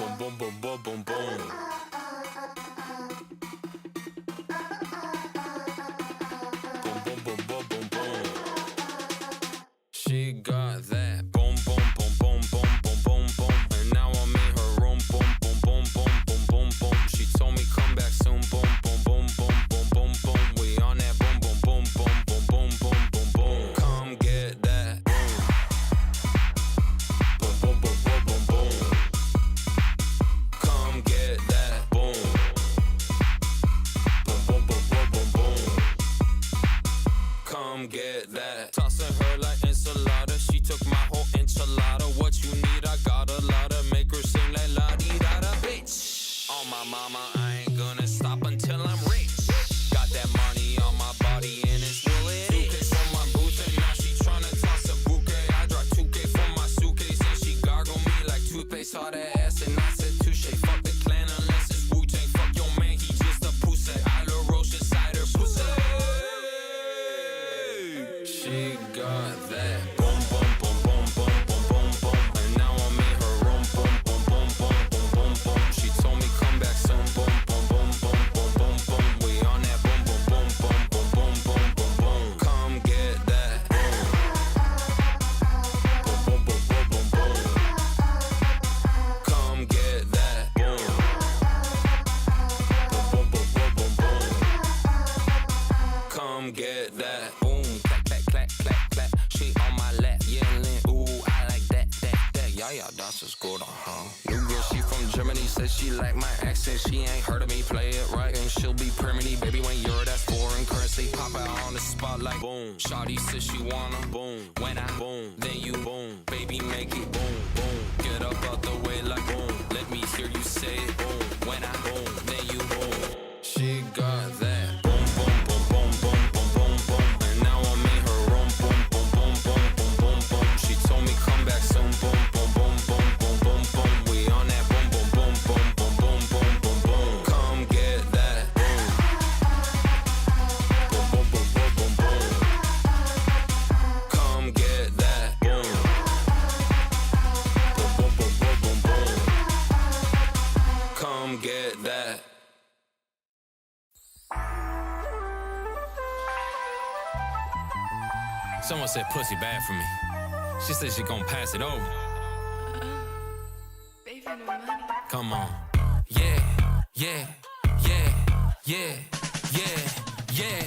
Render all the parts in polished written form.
Boom, boom, boom, boom, boom, boom. Boom, boom, boom, boom, boom, boom. She got that boom, boom, boom, boom, boom, boom, boom, boom. And now I'm in her room. Boom, boom, boom, boom, boom, boom, boom. She told me come back soon. Boom, boom, boom, boom, boom, boom, boom. We on that boom, boom, boom, boom, boom, boom, boom, boom, boom. Come get that. Boom, boom, boom, boom, boom, boom. Come get that. Boom. Boom, boom, boom, boom, boom, boom. Come get that. Tossing her like enchilada. She took my whole enchilada. What you need, I got a lot of. Make her sing like la-di-da-da, bitch. On my mama, I ain't gonna stop until I'm rich. Got that money on my body and it's will it. 2K for my booth and now she tryna toss a bouquet. I dropped 2K for my suitcase and she gargled me like toothpaste. Saw that ass and I said touche. Fuck the clan unless it's Wu-Tang. Fuck your man, he just a pussy. I love roast inside her pussy. She got that boom, boom, boom, boom, boom, boom, boom, boom. And now I'm in her room. Boom, boom, boom, boom, boom, boom, boom. She told me come back soon. Boom, boom, boom, boom, boom, boom, boom. We on that boom, boom, boom, boom, boom, boom, boom, boom, boom. Come get that. Boom, boom, boom, boom, boom, boom. Come get that. Boom, boom, boom, boom, boom, boom. Come get that. Boom, clap, clap, clap, clap, clap. She on my lap, yelling, ooh, I like that, that, that. Yeah, das ist gut, New girl, she from Germany, says she like my accent. She ain't heard of me, play it right, and she'll be permanent. Baby, when you're that's foreign currency, pop out on the spotlight. Boom, shawty says she wanna. Boom, when I boom, then you boom. Baby, make it boom, boom. Get up out the way like boom. Let me hear you say it. Boom, when I boom, then you boom. She got that. Boom, boom, boom, boom, boom, boom, boom, boom. And now I'm in her room. Boom, boom, boom, boom, boom, boom, boom. She told me come back soon. Boom, boom, boom, boom, boom, boom, boom. We on that boom, boom, boom, boom, boom, boom, boom, boom, boom. Come get that. Boom, boom, boom, boom, boom, boom, boom. Come get that. Boom, boom, boom, boom, boom, boom, boom. Come get that. Someone said pussy bad for me. She said she gon' pass it over. Baby, no money. Come on. Yeah, yeah, yeah, yeah, yeah, yeah,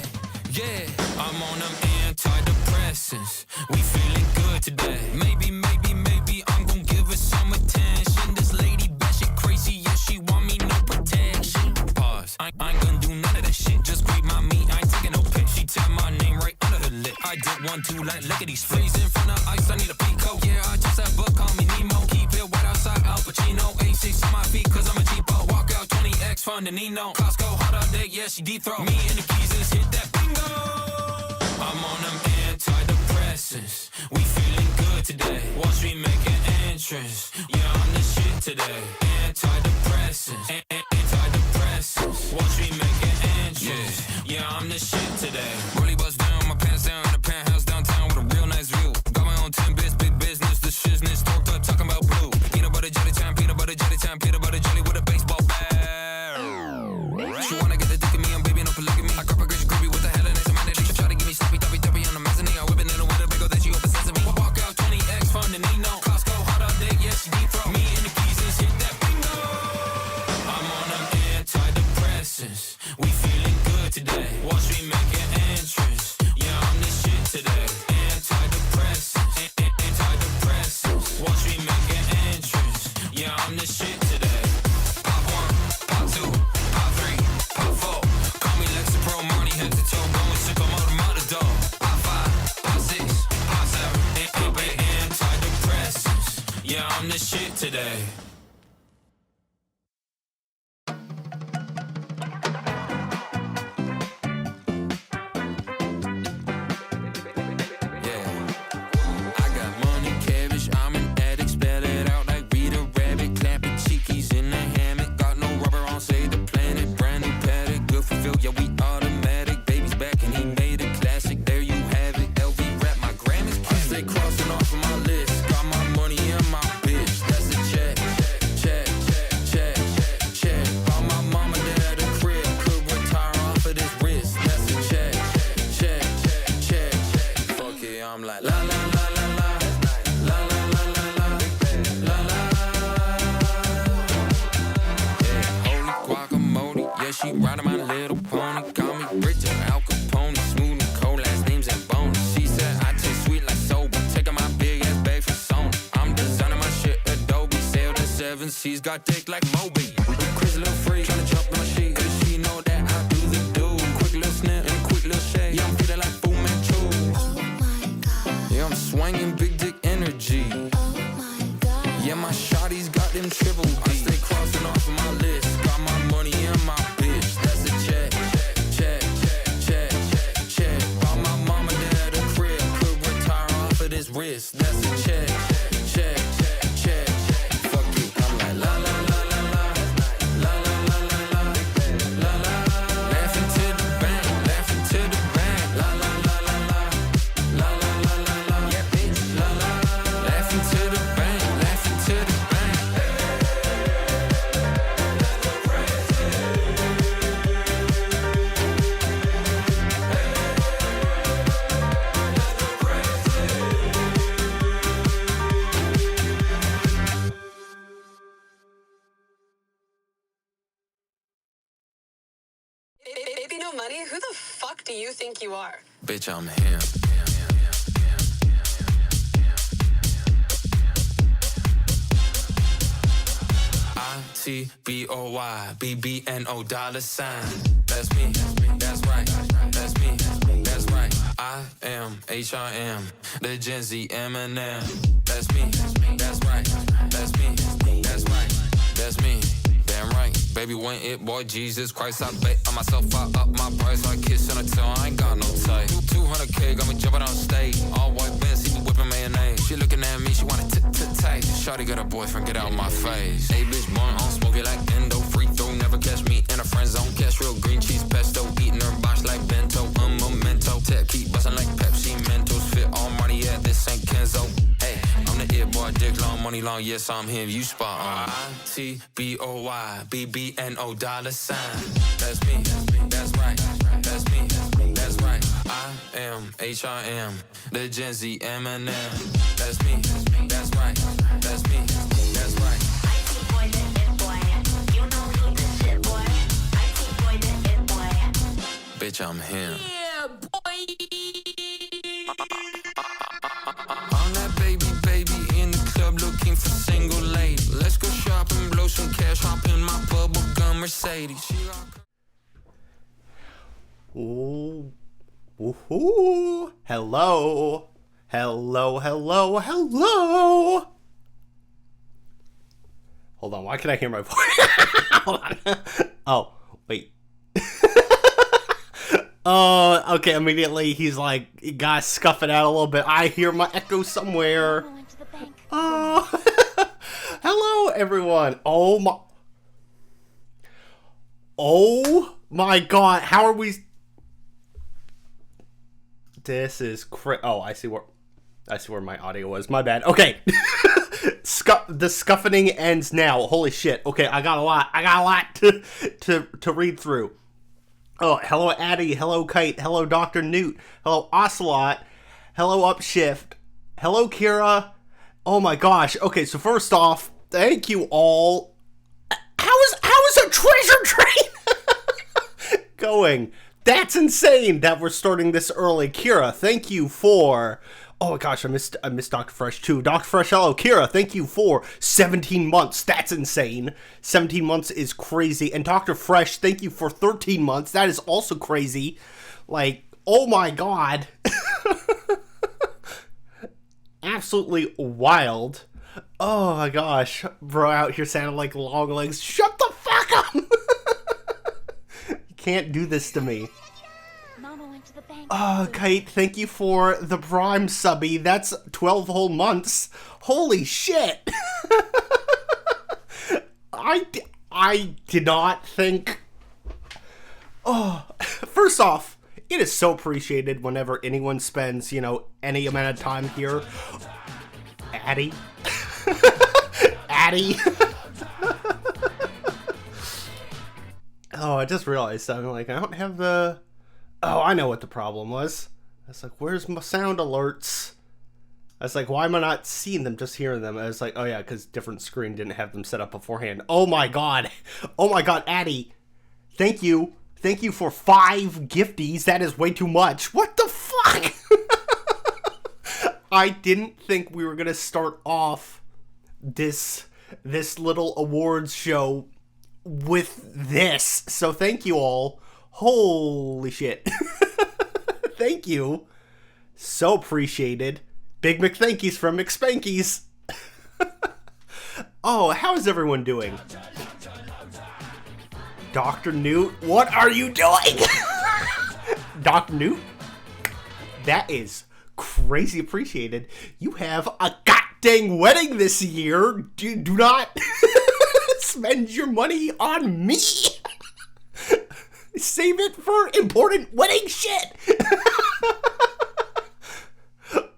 yeah. I'm on them antidepressants. We feeling good today. Maybe, maybe, maybe I'm gon' give her some attention. This lady batshit crazy, yeah, she want me no protection. Pause. I ain't gonna do none of that shit. Just grab my meat, I ain't taking no pic. She tap my name right under her lip. I did 1, 2 like lickety splits. In front of ice, I need a peacoat. Yeah, I just have book, call me Nemo. Keep it wet outside, Al Pacino. A6 on my feet, cause I'm a cheapo. Walk out 20X, fun and Nino. Costco, hot all day, yeah, she deep throw. Me and the keys, just hit that bingo. I'm on them antidepressants. We feeling good today. Watch me make an entrance. Yeah, I'm the shit today. Antidepressants. Antidepressants. Watch me make an entrance. Yeah, I'm the shit today. Really bust down, my pants down in the penthouse downtown with a real nice view. Got my own 10 bits, big business, the shizness, talked up, talking about blue. Peanut butter jelly time, peanut butter jelly time, peanut butter jelly with a baseball bat. She wanna get the dick in me, I'm baby, no polygamy. I grab a girl, she groovy with the hell and it's a man that she try to give me sloppy, toppy, toppy on the mezzanine. I whip it in the window, big old that she open sesame. Walk out 20X, fun and Nino. Costco, hot all day, yeah, she deep throw. Me and the keys, just hit that bingo. I'm on them antidepressants. We feeling good today. Watch me make an entrance. Yeah, I'm the shit today. Antidepressants. Antidepressants. Watch me make an entrance. Yeah, I'm the shit today. Pop 1, pop 2, pop 3, pop 4. Call me Lexapro, Marty, head to toe. Going sick, I'm out the door. Pop 5, pop 6, pop 7. Antidepressants. Yeah, I'm the shit today. Crossing off of my list, got my money and my bitch, that's a check. 7 C's, got dick like Moby. Crazy little freak, tryna jump in my sheet. Cause she know that I do the do. Quick little snip and a quick little shake. Yeah, I'm feeling like Fu Manchu. Oh my god. Yeah, I'm swinging big dick energy. Oh my god. Yeah, my shawty's got them triple D. I stay crossing off of my list. Got my money and my bitch. That's a check, check, check, check, check. Bought my mama dad a crib. Could retire off of this wrist. That's a check, check, check. Fuck it, I'm like la la la la la, la la la la la, la la. Laughing to the bank, laughing to the bank. La la la la la, la la la la la. Yeah, bitch, la la. Laughing to the bank, laughing to the bank. Baby, no money? Who the fuck do you think you are? Bitch, I'm him. ITBOYBBNO $. That's me. That's right. That's me. That's right. I am HIM. The Gen Z Eminem. That's me. That's right. That's me. That's right. That's me. Damn right. Baby, when it, boy, Jesus Christ, I bet on myself, I up my price. I kiss on her tongue, I ain't got no type. 200K, got me jumping on stage. All white Benz, he be whipping mayonnaise. She looking at me, she wanna tight. Shawty got a boyfriend, get out my face. Hey, bitch, born on smoke it like endo. Free throw, never catch me in a friend zone. Catch real green cheese pesto. Eating her box like bento, memento. Tech keep bustin' like Pepsi Mentos. Fit all money, yeah, this ain't Kenzo. Hey, I'm the it boy, dick long, money long, yes, I'm him, you spot on. ITBOYBBNO $. That's me, that's right, that's me, that's right. I am HIM, the Gen Z Eminem. That's me, that's right, that's me, that's right. IT boy, the it boy. You know he the shit boy. IT boy, the it boy. Bitch, I'm him. Yeah, boy. I'm that baby in the club looking for single lady. Let's go shopping, blow some cash, hop in my bubble gum Mercedes. She rock. Ooh. Woohoo! Hello! Hello, hello, hello! Hold on, why can I hear my voice? Hold on. Oh, wait. Oh, okay, immediately he's like, guys, scuff it out a little bit. I hear my echo somewhere. I went to the bank. Oh, hello, everyone. Oh my god, how are we... This is oh, I see where my audio was. My bad. Okay. The scuffing ends now. Holy shit. Okay, I got a lot to read through. Oh, hello Addie, hello Kite, hello Dr. Newt, hello Ocelot, hello Upshift, hello Kira. Oh my gosh. Okay, so first off, thank you all. How is a treasure train going? That's insane that we're starting this early. Kira, thank you for... Oh my gosh, I missed Dr. Fresh too. Dr. Fresh, hello. Kira, thank you for 17 months. That's insane. 17 months is crazy. And Dr. Fresh, thank you for 13 months. That is also crazy. Like, oh my god. Absolutely wild. Oh my gosh. Bro out here sounding like long legs. Shut the fuck up! Can't do this to me. Mama went to the bank. Oh, Kite, thank you for the Prime subby. That's 12 whole months. Holy shit. I did not think... Oh, first off, it is so appreciated whenever anyone spends, you know, any amount of time here. Addie. Addie. Oh, I just realized I'm like, I don't have the... Oh, I know what the problem was. I was like, where's my sound alerts? I was like, why am I not seeing them, just hearing them? I was like, oh yeah, because different screen didn't have them set up beforehand. Oh my god. Oh my god, Addie. Thank you. Thank you for 5 gifties. That is way too much. What the fuck? I didn't think we were going to start off this this little awards show with this. So thank you all. Holy shit. Thank you. So appreciated. Big McThankies from McSpankies. Oh, how is everyone doing? Dr. Newt, what are you doing? Dr. Newt? That is crazy appreciated. You have a goddamn wedding this year. Do not spend your money on me. Save it for important wedding shit.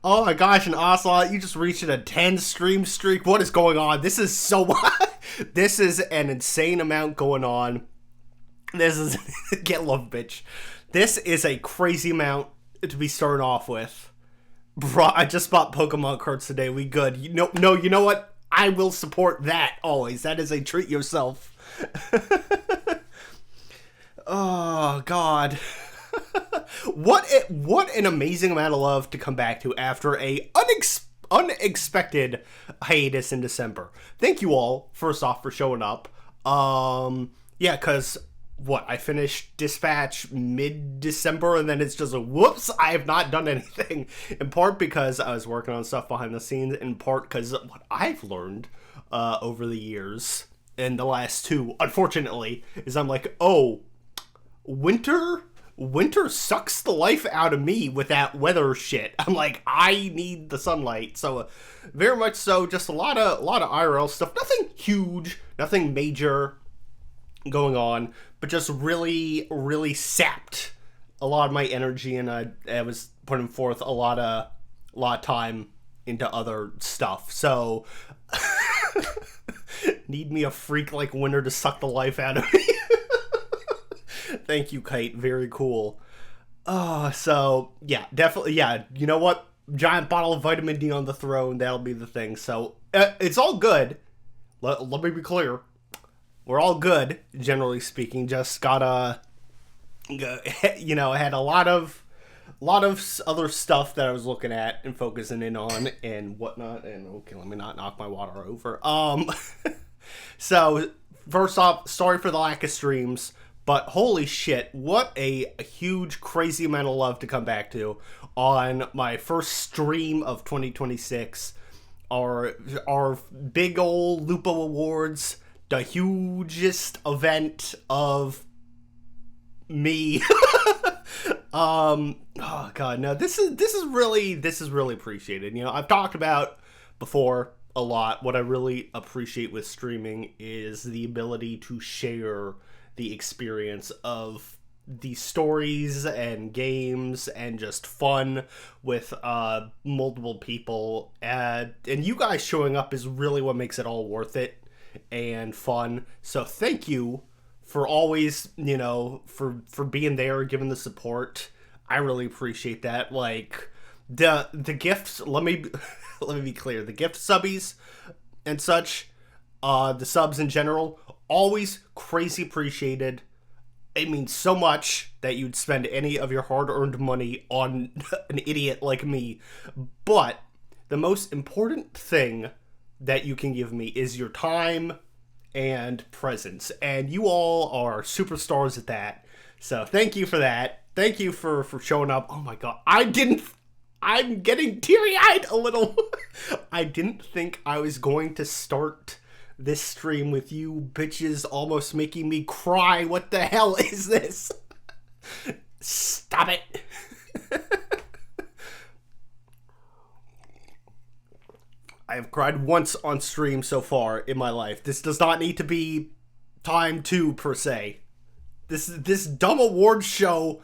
Oh my gosh, and Ocelot, you just reached a 10 stream streak. What is going on? This is so much. This is an insane amount going on. This is get love, bitch. This is a crazy amount to be starting off with. Bro, I just bought Pokemon cards today. We good. You know what? I will support that always. That is a treat yourself. Oh God. What an amazing amount of love to come back to after a unexpected hiatus in December. Thank you all, first off, for showing up. Yeah, because I finished Dispatch mid-December, and then it's just a whoops, I have not done anything. In part because I was working on stuff behind the scenes, in part because what I've learned over the years, in the last two, unfortunately, is I'm like, oh, winter sucks the life out of me with that weather shit. I'm like, I need the sunlight. So very much so, just a lot of IRL stuff. Nothing huge, nothing major going on, but just really, really sapped a lot of my energy, and I was putting forth a lot of time into other stuff. So need me a freak like winter to suck the life out of me. Thank you, Kite. Very cool. So yeah, definitely. Yeah, you know what? Giant bottle of vitamin D on the throne. That'll be the thing. So it's all good. Let me be clear. We're all good, generally speaking. Just gotta, I had a lot of other stuff that I was looking at and focusing in on and whatnot. And okay, let me not knock my water over. So first off, sorry for the lack of streams. But holy shit, what a huge, crazy amount of love to come back to on my first stream of 2026. Our big old Lupo Awards, the hugest event of me. Oh god, no, this is really appreciated. I've talked about before a lot. What I really appreciate with streaming is the ability to share the experience of the stories and games and just fun with multiple people, and you guys showing up is really what makes it all worth it and fun. So thank you for always, for being there, giving the support. I really appreciate that. Like the gifts, let me be clear, the gift subbies and such, the subs in general, always crazy appreciated. It means so much that you'd spend any of your hard-earned money on an idiot like me. But the most important thing that you can give me is your time and presence. And you all are superstars at that. So thank you for that. Thank you for showing up. Oh my god. I'm getting teary-eyed a little. I didn't think I was going to start this stream with you bitches almost making me cry. What the hell is this? Stop it. I have cried once on stream so far in my life. This does not need to be time 2 per se. This dumb awards show,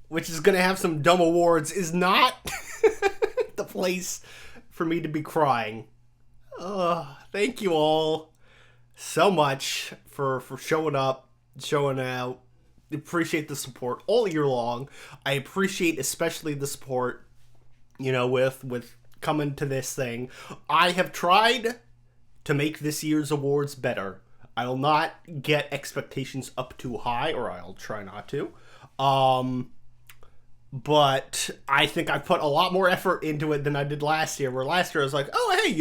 which is gonna have some dumb awards, is not the place for me to be crying. Thank you all so much for showing up, showing out. Appreciate the support all year long. I appreciate especially the support, with coming to this thing. I have tried to make this year's awards better. I will not get expectations up too high, or I'll try not to. But I think I put a lot more effort into it than I did last year, where last year I was like, oh, hey,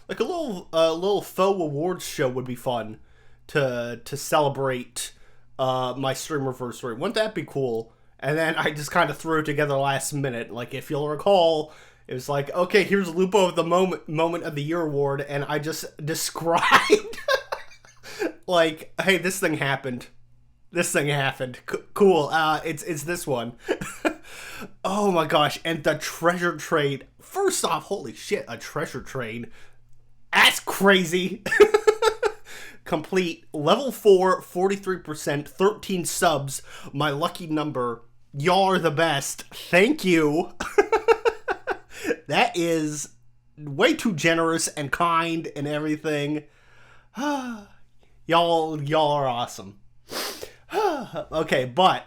like a little faux awards show would be fun to celebrate my streamiversary. Wouldn't that be cool? And then I just kind of threw it together last minute. Like, if you'll recall, it was like, okay, here's Lupo of the moment of the year award, and I just described like, hey, this thing happened. This thing happened. Cool. It's this one. Oh my gosh! And the treasure trade. First off, holy shit, a treasure trade. That's crazy. Complete. Level 4, 43%, 13 subs. My lucky number. Y'all are the best. Thank you. That is way too generous and kind and everything. Y'all are awesome. Okay, but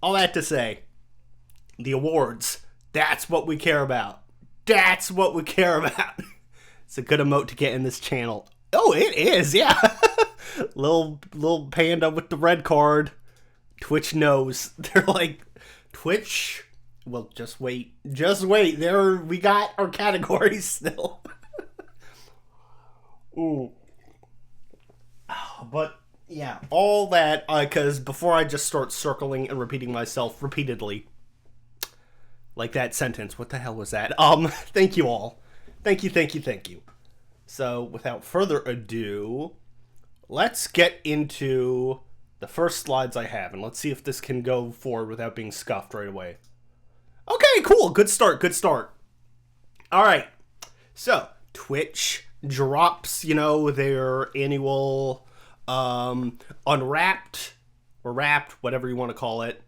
all that to say, the awards, that's what we care about. That's what we care about. It's a good emote to get in this channel. Oh, it is, yeah. little panda with the red card. Twitch knows. They're like, Twitch? Well, just wait. Just wait. We got our categories still. Ooh. But, yeah, all that, because before I just start circling and repeating myself repeatedly, like that sentence, what the hell was that? Thank you all. Thank you. So, without further ado, let's get into the first slides I have, and let's see if this can go forward without being scuffed right away. Okay, cool. Good start. All right. So, Twitch drops, their annual Unwrapped or Wrapped, whatever you want to call it,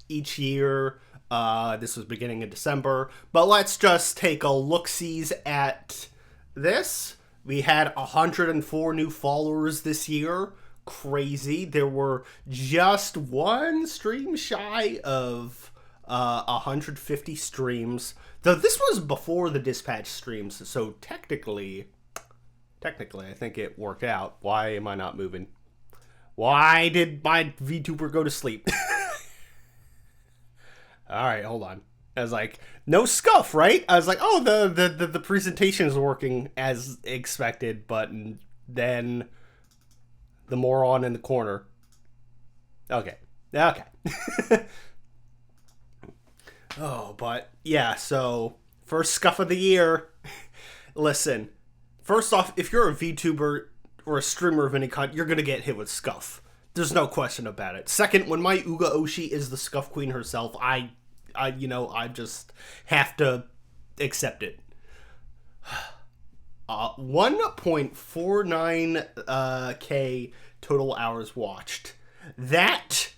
each year. This was beginning in December. But let's just take a look-sees at this. We had 104 new followers this year. Crazy. There were just one stream shy of 150 streams. Though this was before the dispatch streams, so technically, I think it worked out. Why am I not moving? Why did my VTuber go to sleep? All right, hold on. I was like, no scuff, right? I was like, oh, the presentation is working as expected, but then the moron in the corner. Okay. Oh, but yeah, so first scuff of the year. Listen, first off, if you're a VTuber or a streamer of any kind, you're gonna get hit with scuff. There's no question about it. Second, when my Uga Oshi is the scuff queen herself, I just have to accept it. 1.49k total hours watched. That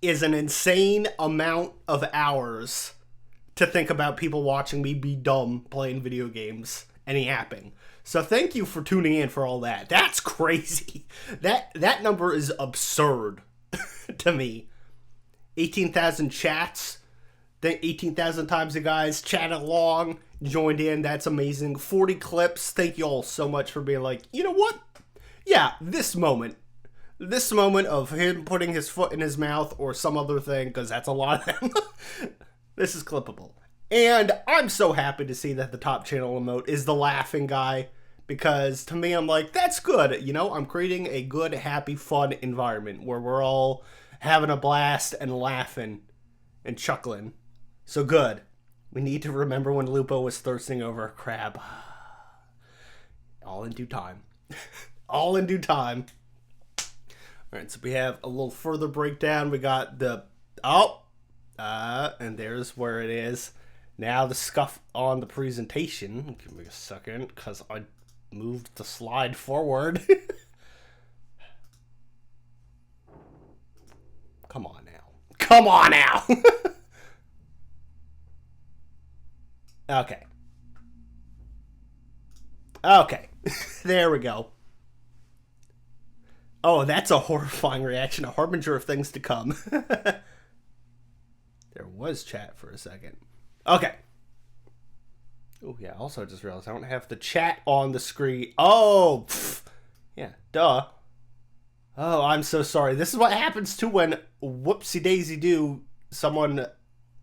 is an insane amount of hours to think about people watching me be dumb playing video games and yapping. So thank you for tuning in for all that. That's crazy. That number is absurd to me. 18,000 chats. 18,000 times the guys chatted along, joined in. That's amazing. 40 clips. Thank you all so much for being like, you know what? Yeah, this moment of him putting his foot in his mouth or some other thing, because that's a lot of them. This is clippable. And I'm so happy to see that the top channel emote is the laughing guy, because to me, I'm like, that's good. I'm creating a good, happy, fun environment where we're all having a blast and laughing and chuckling. So good. We need to remember when Lupo was thirsting over a crab. All in due time. All in due time. Alright, so we have a little further breakdown. We got the... and there's where it is. Now the scuff on the presentation. Give me a second, because I moved the slide forward. Come on now. Okay. There we go. Oh, that's a horrifying reaction, a harbinger of things to come. There was chat for a second. Okay. Oh, yeah, also I just realized I don't have the chat on the screen. Oh, yeah, duh. Oh, I'm so sorry. This is what happens too when whoopsie-daisy-do, someone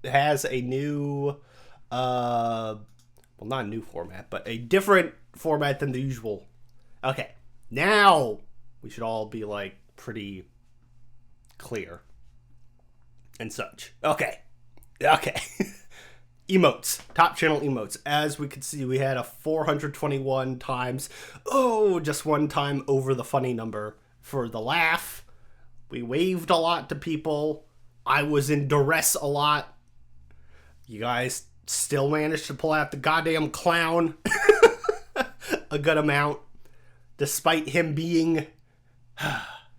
has a new, well, not a new format, but a different format than the usual. Okay, now we should all be like pretty clear and such. Okay. Emotes, top channel emotes. As we could see, we had a 421 times, just one time over the funny number for the laugh. We waved a lot to people. I was in duress a lot. You guys still managed to pull out the goddamn clown a good amount, despite him being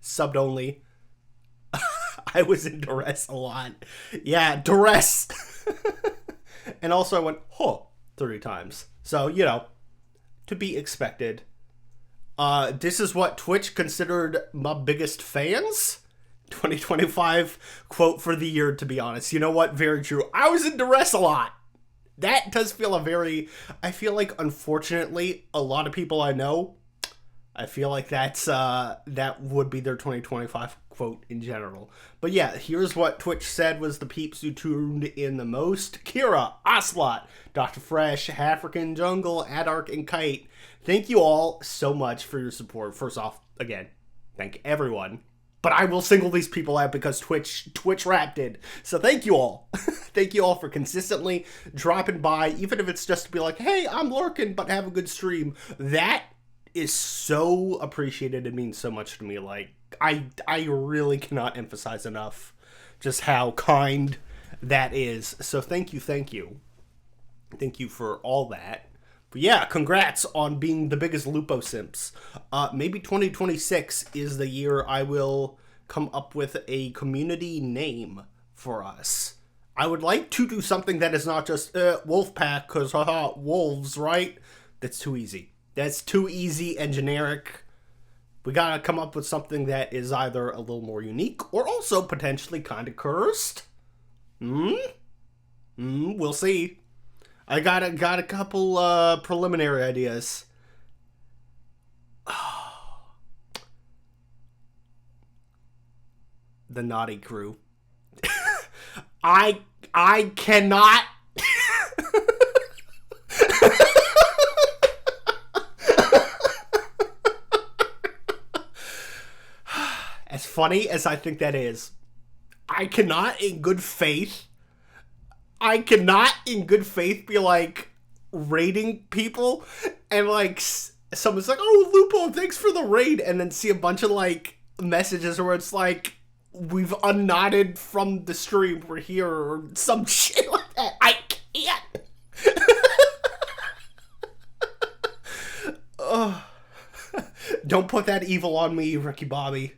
subbed only. I was in duress a lot. Yeah, duress. And also I went, 30 times. So, to be expected. This is what Twitch considered my biggest fans. 2025 quote for the year, to be honest. You know what? Very true. I was in duress a lot. That does feel I feel like, unfortunately, a lot of people I know, I feel like that would be their 2025 quote in general. But yeah, here's what Twitch said was the peeps who tuned in the most. Kira, Ocelot, Dr. Fresh, African Jungle, Adark, and Kite. Thank you all so much for your support. First off, again, thank everyone. But I will single these people out because Twitch wrapped it. So thank you all. Thank you all for consistently dropping by, even if it's just to be like, hey, I'm lurking, but have a good stream. That is so appreciated. It means so much to me. Like, I really cannot emphasize enough just how kind that is. So thank you. Thank you for all that. But yeah, congrats on being the biggest Lupo simps. Maybe 2026 is the year I will come up with a community name for us. I would like to do something that is not just Wolfpack, because wolves, right? That's too easy. That's too easy and generic. We gotta come up with something that is either a little more unique or also potentially kind of cursed. We'll see. I got a couple preliminary ideas. The Naughty Crew. I cannot. As funny as I think that is, I cannot in good faith be like raiding people and like someone's like, oh, Lupo, thanks for the raid, and then see a bunch of like messages where it's like, we've unknotted from the stream, we're here, or some shit like that. I can't. Don't put that evil on me, Ricky Bobby.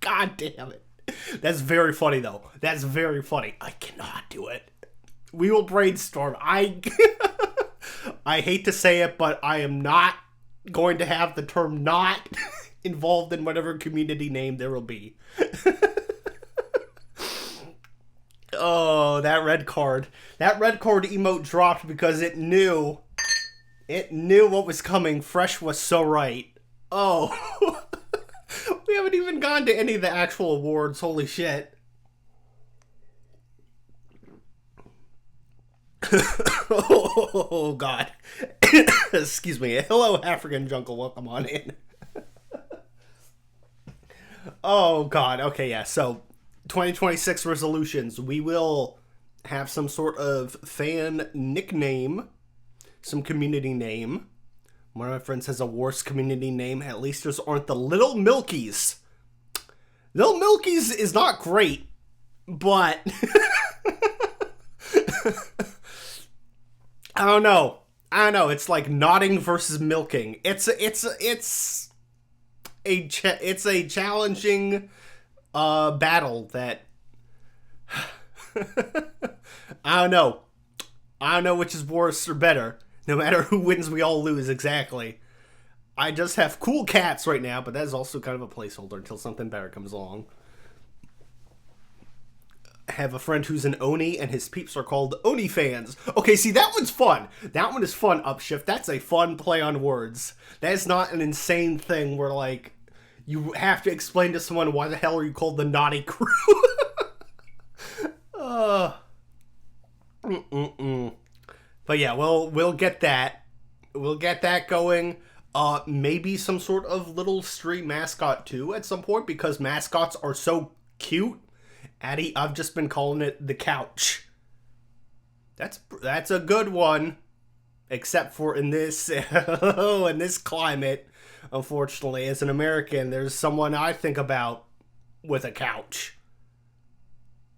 God damn it. That's very funny, though. That's very funny. I cannot do it. We will brainstorm. I hate to say it, but I am not going to have the term not involved in whatever community name there will be. Oh, that red card. That red card emote dropped because it knew what was coming. Fresh was so right. Oh. We haven't even gone to any of the actual awards. Holy shit. Oh, God. Excuse me. Hello, African Jungle. Welcome on in. Oh, God. Okay, yeah. So, 2026 resolutions. We will have some sort of fan nickname, some community name. One of my friends has a worse community name. At least those aren't the Little Milkies. Little Milkies is not great, but I don't know. It's like nodding versus milking. It's a challenging battle that I don't know which is worse or better. No matter who wins, we all lose, exactly. I just have cool cats right now, but that is also kind of a placeholder until something better comes along. I have a friend who's an Oni, and his peeps are called Oni fans. Okay, see, that one's fun. That one is fun, Upshift. That's a fun play on words. That is not an insane thing where, like, you have to explain to someone why the hell are you called the Naughty Crew. But yeah, we'll get that. We'll get that going. Maybe some sort of little street mascot too at some point, because mascots are so cute. Addie, I've just been calling it the couch. That's a good one. Except for in this in this climate, unfortunately, as an American, there's someone I think about with a couch.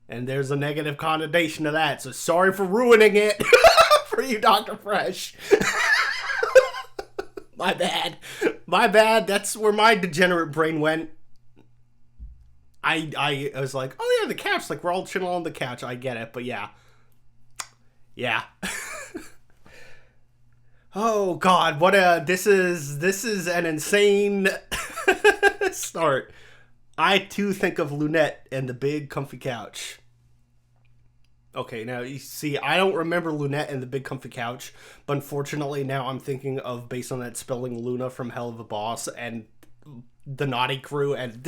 And there's a negative connotation to that, so sorry for ruining it for you, Dr. Fresh. My bad. My bad. That's where my degenerate brain went. I was like, oh yeah, the couch. Like, we're all chilling on the couch. I get it, but yeah. Yeah. Oh God, this is an insane start. I too think of Lunette and the big comfy couch. Okay, now you see, I don't remember Lunette and the big comfy couch, but unfortunately now I'm thinking of, based on that spelling, Luna from Hell of a Boss and the Naughty Crew, and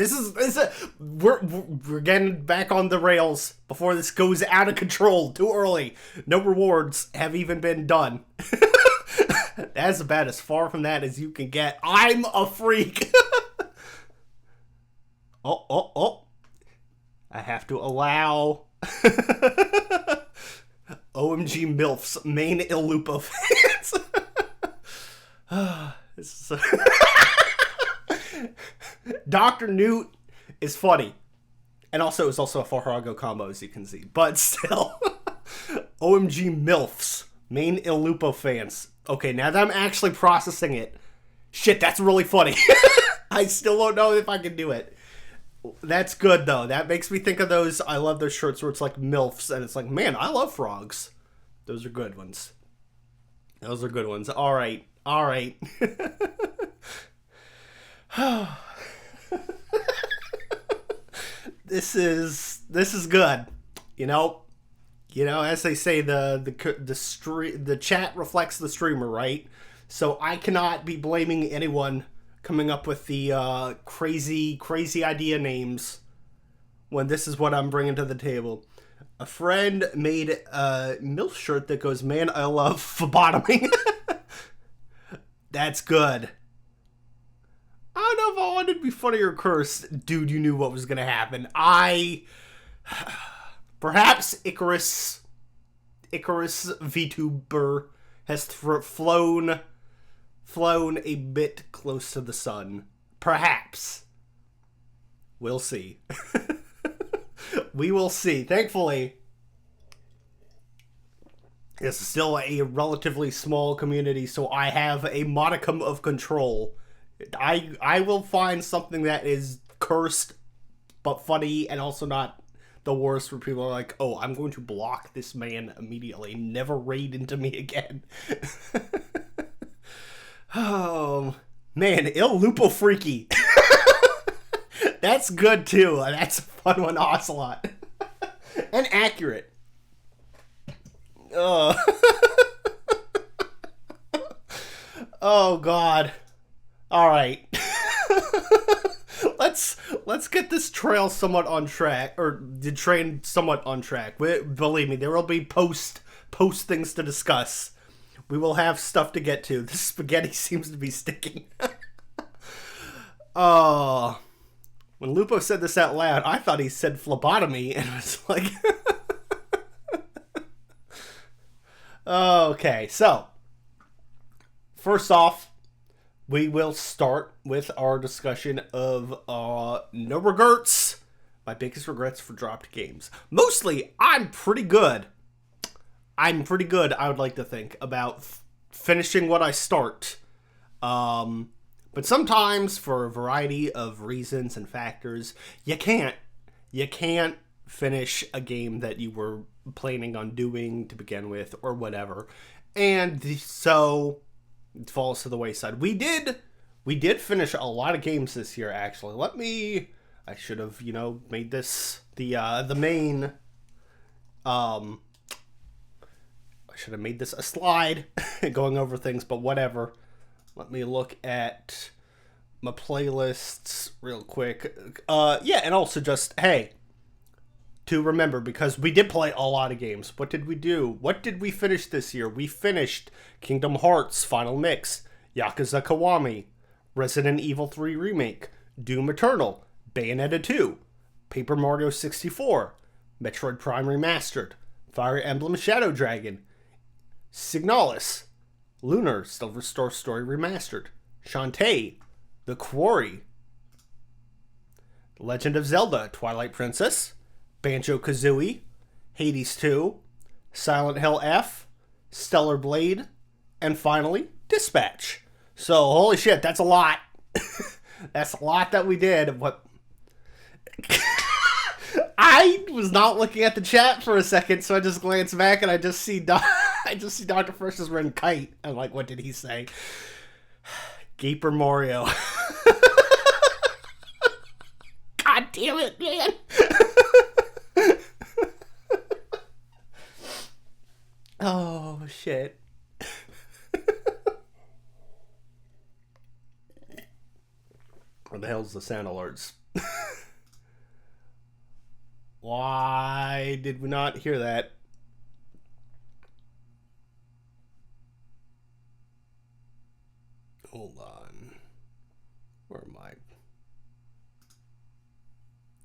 we're getting back on the rails before this goes out of control too early. No rewards have even been done. That's about as far from that as you can get. I'm a freak. Oh. I have to allow OMG MILFs, main Il Lupo fans. Dr. Newt is funny. And also, it's also a Farrago combo, as you can see. But still, OMG MILFs, main Il Lupo fans. Okay, now that I'm actually processing it, shit, that's really funny. I still don't know if I can do it. That's good, though. That makes me think of those. I love those shirts where it's like MILFs, and it's like, man, I love frogs. Those are good ones. Those are good ones. All right. This is good. You know, as they say, the chat reflects the streamer, right? So I cannot be blaming anyone coming up with the crazy idea names when this is what I'm bringing to the table. A friend made a MILF shirt that goes, "Man, I love phlebotomy." That's good. I don't know if I wanted to be funny or curse. Dude, you knew what was going to happen. Perhaps Icarus Vtuber has flown a bit close to the sun. Perhaps. We'll see. We will see. Thankfully, it's still a relatively small community, so I have a modicum of control. I will find something that is cursed but funny and also not the worst, where people are like, oh, I'm going to block this man immediately. Never raid into me again. Oh, man, Il Lupo Freaky. That's good, too. That's a fun one, Ocelot. And accurate. Oh, God. All right. Let's get this trail somewhat on track, or the train somewhat on track. Believe me, there will be post things to discuss. We will have stuff to get to. This spaghetti seems to be sticking. Oh, when Lupo said this out loud, I thought he said phlebotomy, and it was like, okay. So, first off, we will start with our discussion of no regrets. My biggest regrets for dropped games. Mostly, I'm pretty good, I would like to think, about finishing what I start. But sometimes, for a variety of reasons and factors, you can't finish a game that you were planning on doing to begin with, or whatever. And so it falls to the wayside. We did finish a lot of games this year, actually. I should have, made this the main, I should have made this a slide going over things, but whatever. Let me look at my playlists real quick. Yeah, and also just, hey, to remember, because we did play a lot of games. What did we do? What did we finish this year? We finished Kingdom Hearts Final Mix, Yakuza Kiwami, Resident Evil 3 Remake, Doom Eternal, Bayonetta 2, Paper Mario 64, Metroid Prime Remastered, Fire Emblem Shadow Dragon, Signalis, Lunar Silver Star Story Remastered, Shantae, The Quarry, Legend of Zelda Twilight Princess, Banjo-Kazooie, Hades 2, Silent Hill F, Stellar Blade, and finally, Dispatch. So, holy shit, that's a lot. That's a lot that we did. What? I was not looking at the chat for a second, so I just glanced back and I just see Dr. First has written kite. I'm like, what did he say? Gaper Mario. God damn it, man. Oh, shit. What the hell's the sound alerts? Why did we not hear that? Hold on. Where am I?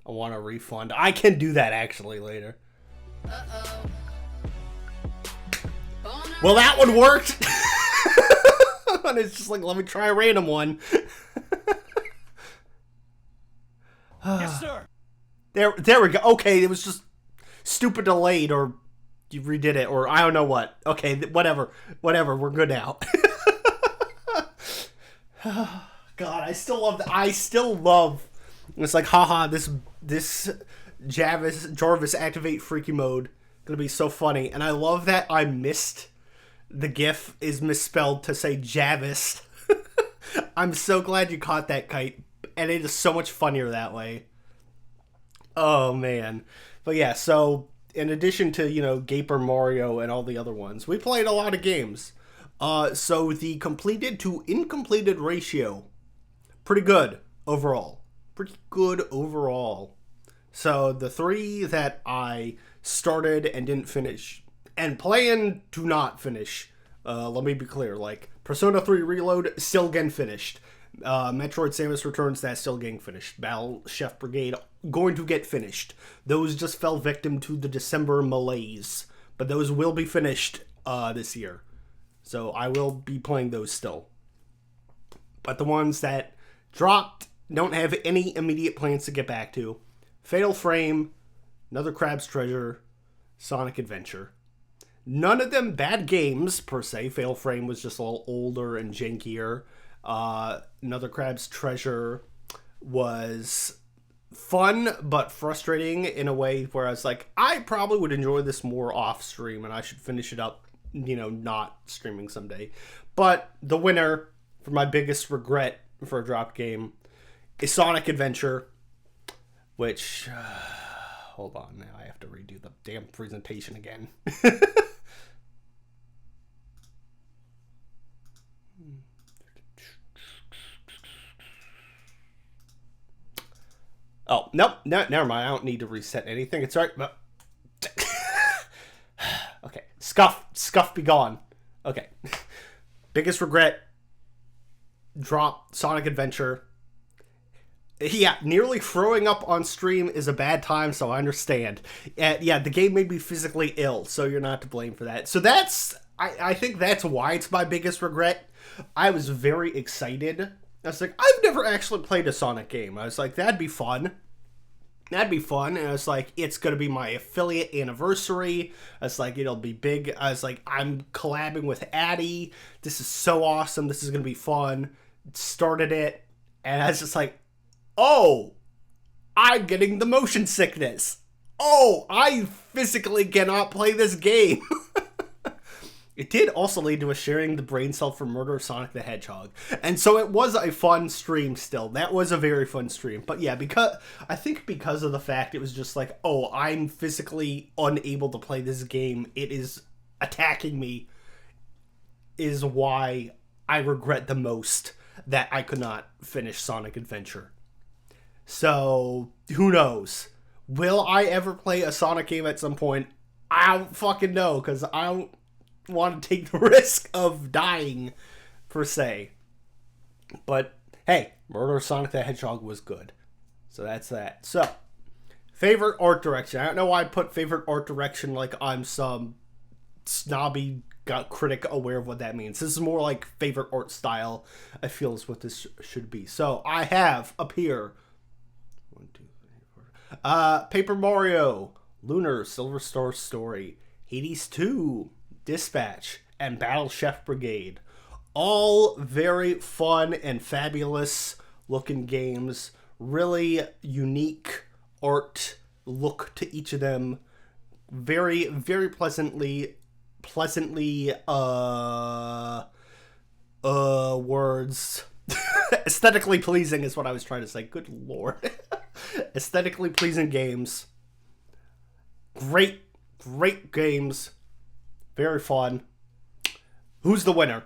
I want a refund. I can do that actually later. Well, that one worked. And it's just like, let me try a random one. Yes, sir. There we go. Okay, it was just stupid delayed, or you redid it, or I don't know what. Okay, whatever. We're good now. God, I still love that. I still love. It's like, haha, this Jarvis activate freaky mode gonna be so funny, and I love that I missed the GIF is misspelled to say Javis. I'm so glad you caught that, Kite, and it is so much funnier that way. Oh man, but yeah. So in addition to Gaper Mario and all the other ones, we played a lot of games. So the completed to incompleted ratio, pretty good overall. So the 3 that I started and didn't finish, and plan to not finish, let me be clear, like Persona 3 Reload, still getting finished. Metroid Samus Returns, that's still getting finished. Battle Chef Brigade, going to get finished. Those just fell victim to the December malaise, but those will be finished this year. So I will be playing those still. But the ones that dropped, don't have any immediate plans to get back to. Fatal Frame, Another Crab's Treasure, Sonic Adventure. None of them bad games, per se. Fatal Frame was just a little older and jankier. Another Crab's Treasure was fun, but frustrating in a way where I was like, I probably would enjoy this more off stream, and I should finish it up, not streaming someday. But the winner, for my biggest regret for a dropped game, is Sonic Adventure, which, hold on, now I have to redo the damn presentation again. Oh, nope, no, never mind. I don't need to reset anything. It's all right. Okay, scuff be gone. Okay. Biggest regret, drop Sonic Adventure. Yeah, nearly throwing up on stream is a bad time, so I understand. Yeah, the game made me physically ill, so you're not to blame for that. So I think that's why it's my biggest regret. I was very excited. I was like, I've never actually played a Sonic game. I was like, that'd be fun. And I was like, it's going to be my affiliate anniversary. I was like, it'll be big. I was like, I'm collabing with Addy. This is so awesome. This is going to be fun. Started it. And I was just like, oh, I'm getting the motion sickness. Oh, I physically cannot play this game. It did also lead to us sharing the brain cell for Murder of Sonic the Hedgehog. And so it was a fun stream still. That was a very fun stream. But yeah, because of the fact it was just like, oh, I'm physically unable to play this game. It is attacking me, is why I regret the most that I could not finish Sonic Adventure. So, who knows? Will I ever play a Sonic game at some point? I don't fucking know, because I don't want to take the risk of dying, per se. But, hey, Murder of Sonic the Hedgehog was good. So that's that. So, favorite art direction. I don't know why I put favorite art direction like I'm some snobby critic aware of what that means. This is more like favorite art style, I feel is what this should be. So, I have up here 1, 2, 3, 4. Paper Mario, Lunar, Silver Star Story, Hades 2, Dispatch, and Battle Chef Brigade. All very fun and fabulous looking games. Really unique art look to each of them. Very, very pleasantly words. Aesthetically pleasing is what I was trying to say. Good lord. Aesthetically pleasing games. Great games. Very fun. Who's the winner?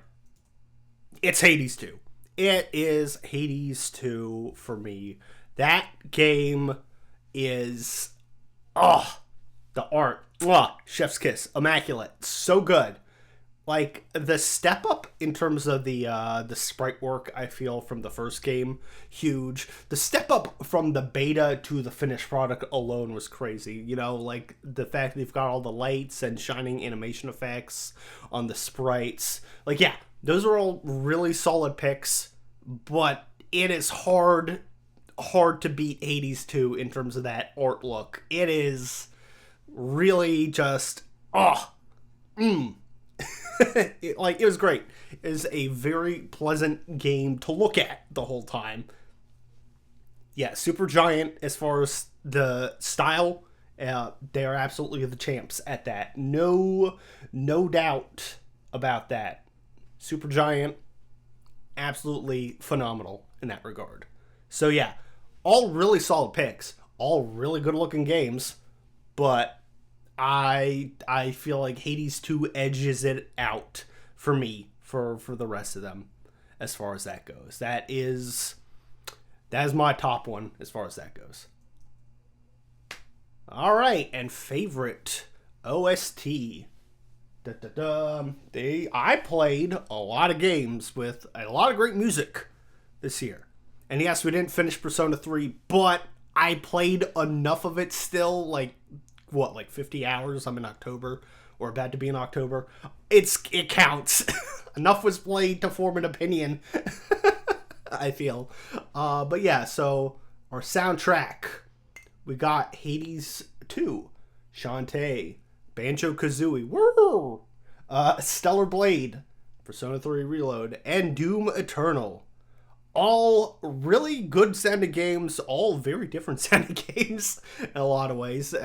It's Hades 2. It is Hades 2 for me. That game is... the art. Chef's kiss. Immaculate. So good. Like, the step up in terms of the sprite work, I feel, from the first game, huge. The step up from the beta to the finished product alone was crazy. You know, like, the fact that they've got all the lights and shining animation effects on the sprites. Like, yeah, those are all really solid picks, but it is hard to beat Hades 2 in terms of that art look. It is really just, it was great. It is a very pleasant game to look at the whole time. Yeah, Supergiant, as far as the style, they are absolutely the champs at that. No doubt about that. Supergiant, absolutely phenomenal in that regard. So yeah, all really solid picks, all really good looking games, but I feel like Hades 2 edges it out for me for the rest of them as far as that goes. That is my top one as far as that goes. All right, and favorite OST. I played a lot of games with a lot of great music this year. And yes, we didn't finish Persona 3, but I played enough of it still, like 50 hours? I'm in October, or about to be in October. It counts. Enough was played to form an opinion, I feel. But yeah, so our soundtrack, we got Hades 2, Shantae, Banjo-Kazooie, woo! Stellar Blade, Persona 3 Reload, and Doom Eternal. All really good sounding games, all very different sounding games in a lot of ways.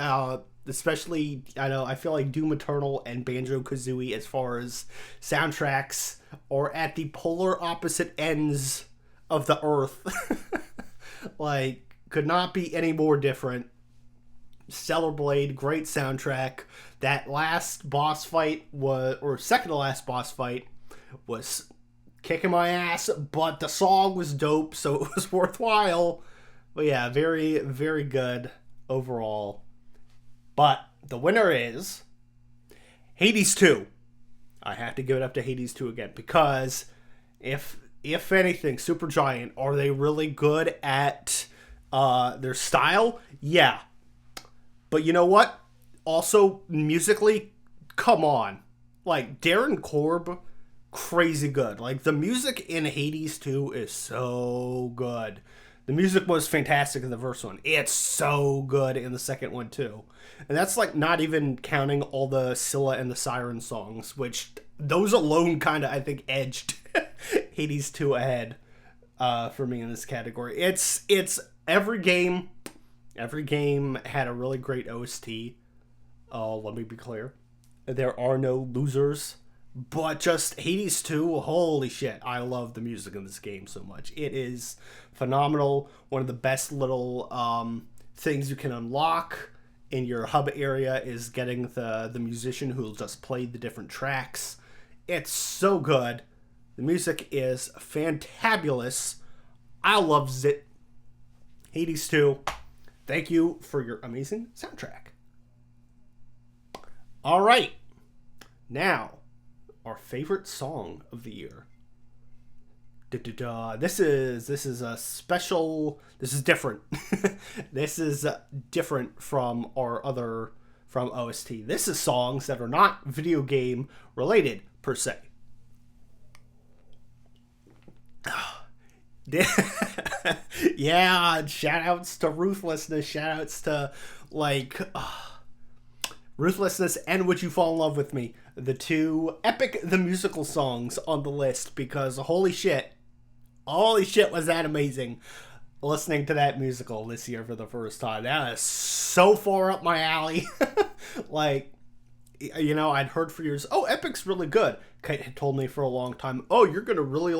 Especially, I feel like Doom Eternal and Banjo-Kazooie, as far as soundtracks, are at the polar opposite ends of the earth. Like, could not be any more different. Stellar Blade, great soundtrack. That last boss fight second to last boss fight was kicking my ass, but the song was dope, so it was worthwhile. But yeah, very, very good overall. But the winner is Hades 2. I have to give it up to Hades 2 again, because if anything, Supergiant, are they really good at their style? Yeah. But you know what? Also, musically, come on. Like, Darren Korb, crazy good. Like, the music in Hades 2 is so good. The music was fantastic in the first one. It's so good in the second one, too. And that's, like, not even counting all the Scylla and the Siren songs, which those alone kind of, I think, edged Hades 2 ahead for me in this category. It's every game had a really great OST. Let me be clear. There are no losers. But just Hades 2, holy shit, I love the music in this game so much. It is phenomenal. One of the best little things you can unlock in your hub area is getting the musician who'll just play the different tracks. It's so good. The music is fantabulous. I loves it. Hades 2, Thank you for your amazing soundtrack. All right. Now, our favorite song of the year. This is a special. This is different. This is different from OST. This is songs that are not video game related per se. Yeah, shout outs to Ruthlessness, shout outs to Ruthlessness and Would You Fall in Love with Me, the two Epic the Musical songs on the list, because holy shit was that amazing listening to that musical this year for the first time. That is so far up my alley. I'd heard for years, oh, Epic's really good. Kite had told me for a long time, oh, you're really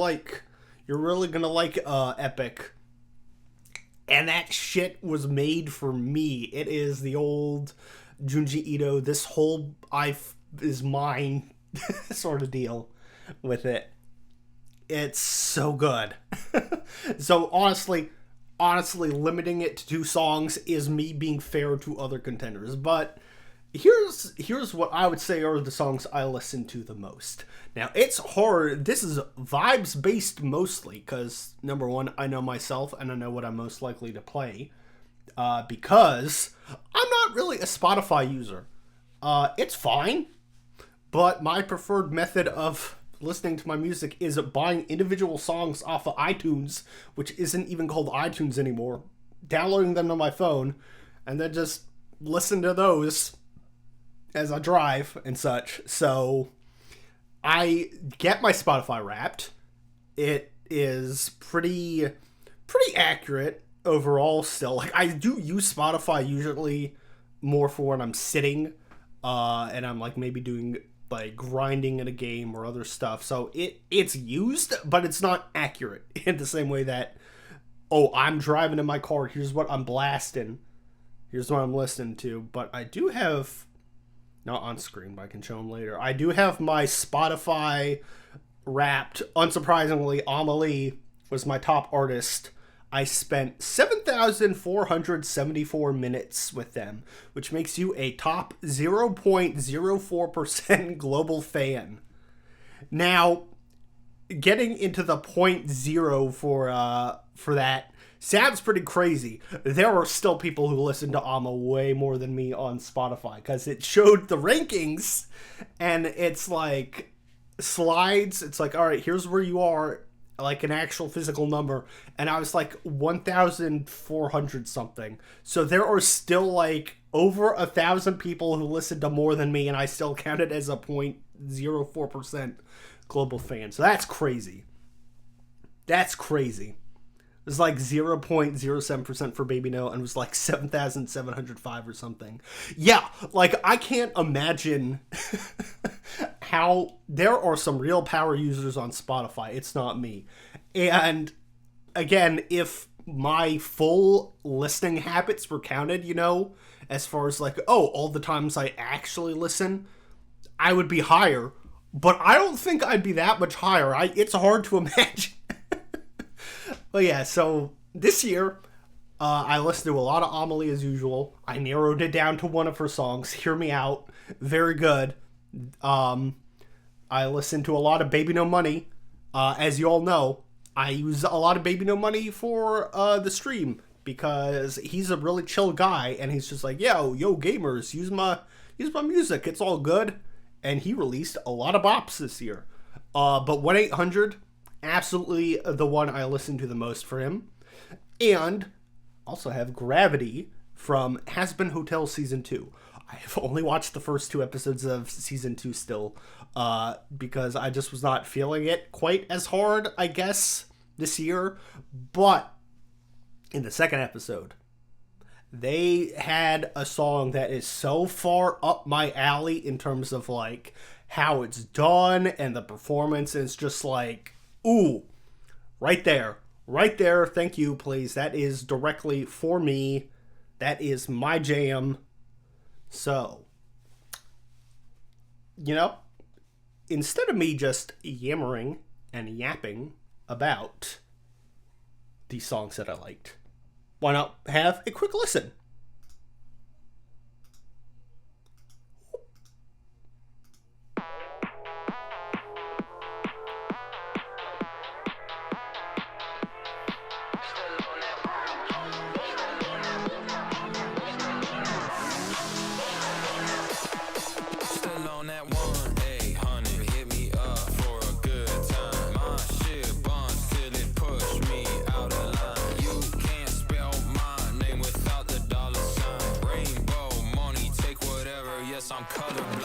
gonna like Epic. And that shit was made for me. It is the old Junji Ito, this whole life is mine sort of deal with it. It's so good. So honestly, limiting it to 2 songs is me being fair to other contenders. But here's what I would say are the songs I listen to the most. Now, it's hard. This is vibes based mostly because, number one, I know myself and I know what I'm most likely to play. Because I'm not really a Spotify user. It's fine, but my preferred method of listening to my music is buying individual songs off of iTunes, which isn't even called iTunes anymore, downloading them to my phone, and then just listen to those as I drive and such. So I get my Spotify Wrapped. It is pretty accurate overall still. Like, I do use Spotify usually more for when I'm sitting and I'm like maybe doing like grinding in a game or other stuff. So it's used, but it's not accurate in the same way that, oh, I'm driving in my car, here's what I'm blasting, here's what I'm listening to. But I do have, not on screen, but I can show them later, I do have my Spotify Wrapped. Unsurprisingly, Amelie was my top artist. I spent 7,474 minutes with them, which makes you a top 0.04% global fan. Now, getting into the 0.0 for that sounds pretty crazy. There are still people who listen to Amma way more than me on Spotify, because it showed the rankings, and it's like slides. It's like, all right, here's where you are, like an actual physical number, and I was like 1,400 something. So there are still like over 1,000 people who listen to more than me, and I still count it as a 0.04% global fan. So that's crazy. That's crazy. It was like 0.07% for Baby No, and it was like 7,705 or something. Yeah, like I can't imagine how there are some real power users on Spotify. It's not me. And again, if my full listening habits were counted, as far as like, oh, all the times I actually listen, I would be higher. But I don't think I'd be that much higher. It's hard to imagine. But yeah, so this year, I listened to a lot of Amelie as usual. I narrowed it down to one of her songs, Hear Me Out. Very good. I listened to a lot of Baby No Money. As you all know, I use a lot of Baby No Money for the stream, because he's a really chill guy, and he's just like, yo gamers, use my music, it's all good. And he released a lot of bops this year. But 1-800, absolutely the one I listened to the most for him. And also have Gravity from Has Been Hotel Season 2. I have only watched the first 2 episodes of Season 2 still, because I just was not feeling it quite as hard, I guess, this year. But in the second episode, they had a song that is so far up my alley in terms of like how it's done and the performance. And it's just like, ooh, right there, thank you, please. That is directly for me. That is my jam. So, instead of me just yammering and yapping about these songs that I liked, why not have a quick listen? Still on that one, hey, honey, hit me up for a good time. My shit bonds till it push me out of line. You can't spell my name without the dollar sign. Rainbow money, take whatever, yes, I'm colorblind.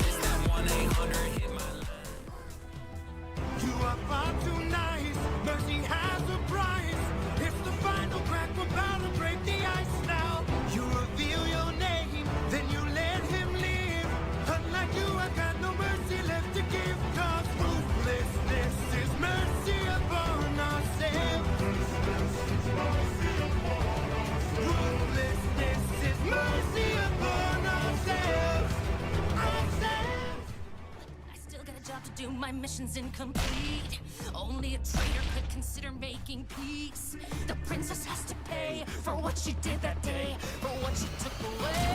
It's that 1-800, hit my line. You are far too nice. Mercy has a price. It's the final crack. We're about to break the ice now. You reveal your name, then you let him live. Unlike you, I got no mercy left to give. Cause ruthlessness is mercy upon ourselves. Ruthlessness is mercy upon ourselves. I still got a job to do, my mission's incomplete. Only a traitor could consider making peace. The princess has to pay for what she did that day, for what she took away.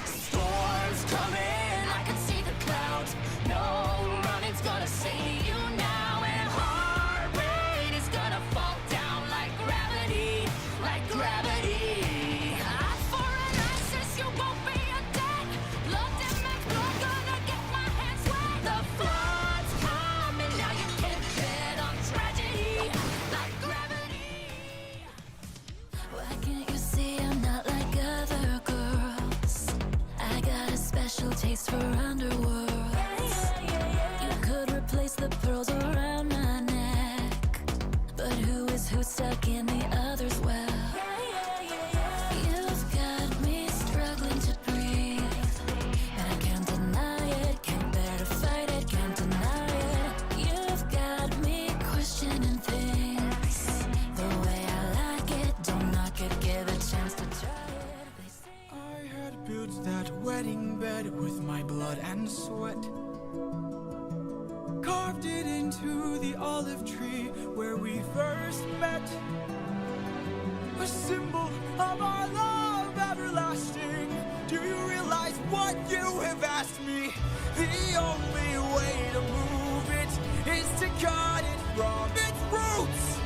Storms coming, I can see the clouds. No running's gonna save you now, and heart rate is gonna fall down like gravity, like gravity. Eye for an eye, sis, you won't be a dead. Blood that makes blood, gonna get my hands wet. The flood's coming, now you can bet on tragedy, like gravity. Why can't you see I'm not like other girls? I got a special taste for underworlds. You could replace the pearls around my neck, but who is who stuck in the other's well? You've got me struggling to breathe, and I can't deny it. Can't bear to fight it, can't deny it. You've got me questioning things the way I like it. Don't knock it, give a chance to try it. They say I had built that wedding bed with my blood and sweat. Carved it into the olive tree where we first met. A symbol of our love everlasting. Do you realize what you have asked me? The only way to move it is to cut it from its roots.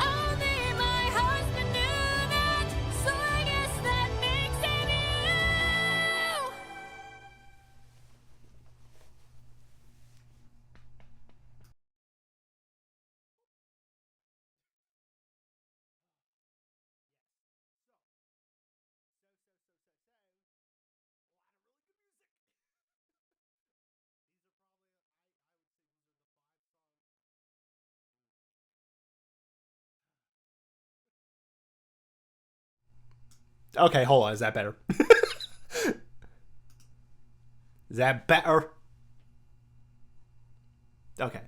only my husband knew that, so I guess that makes him you. Okay, hold on. Is that better? Is that better? Okay.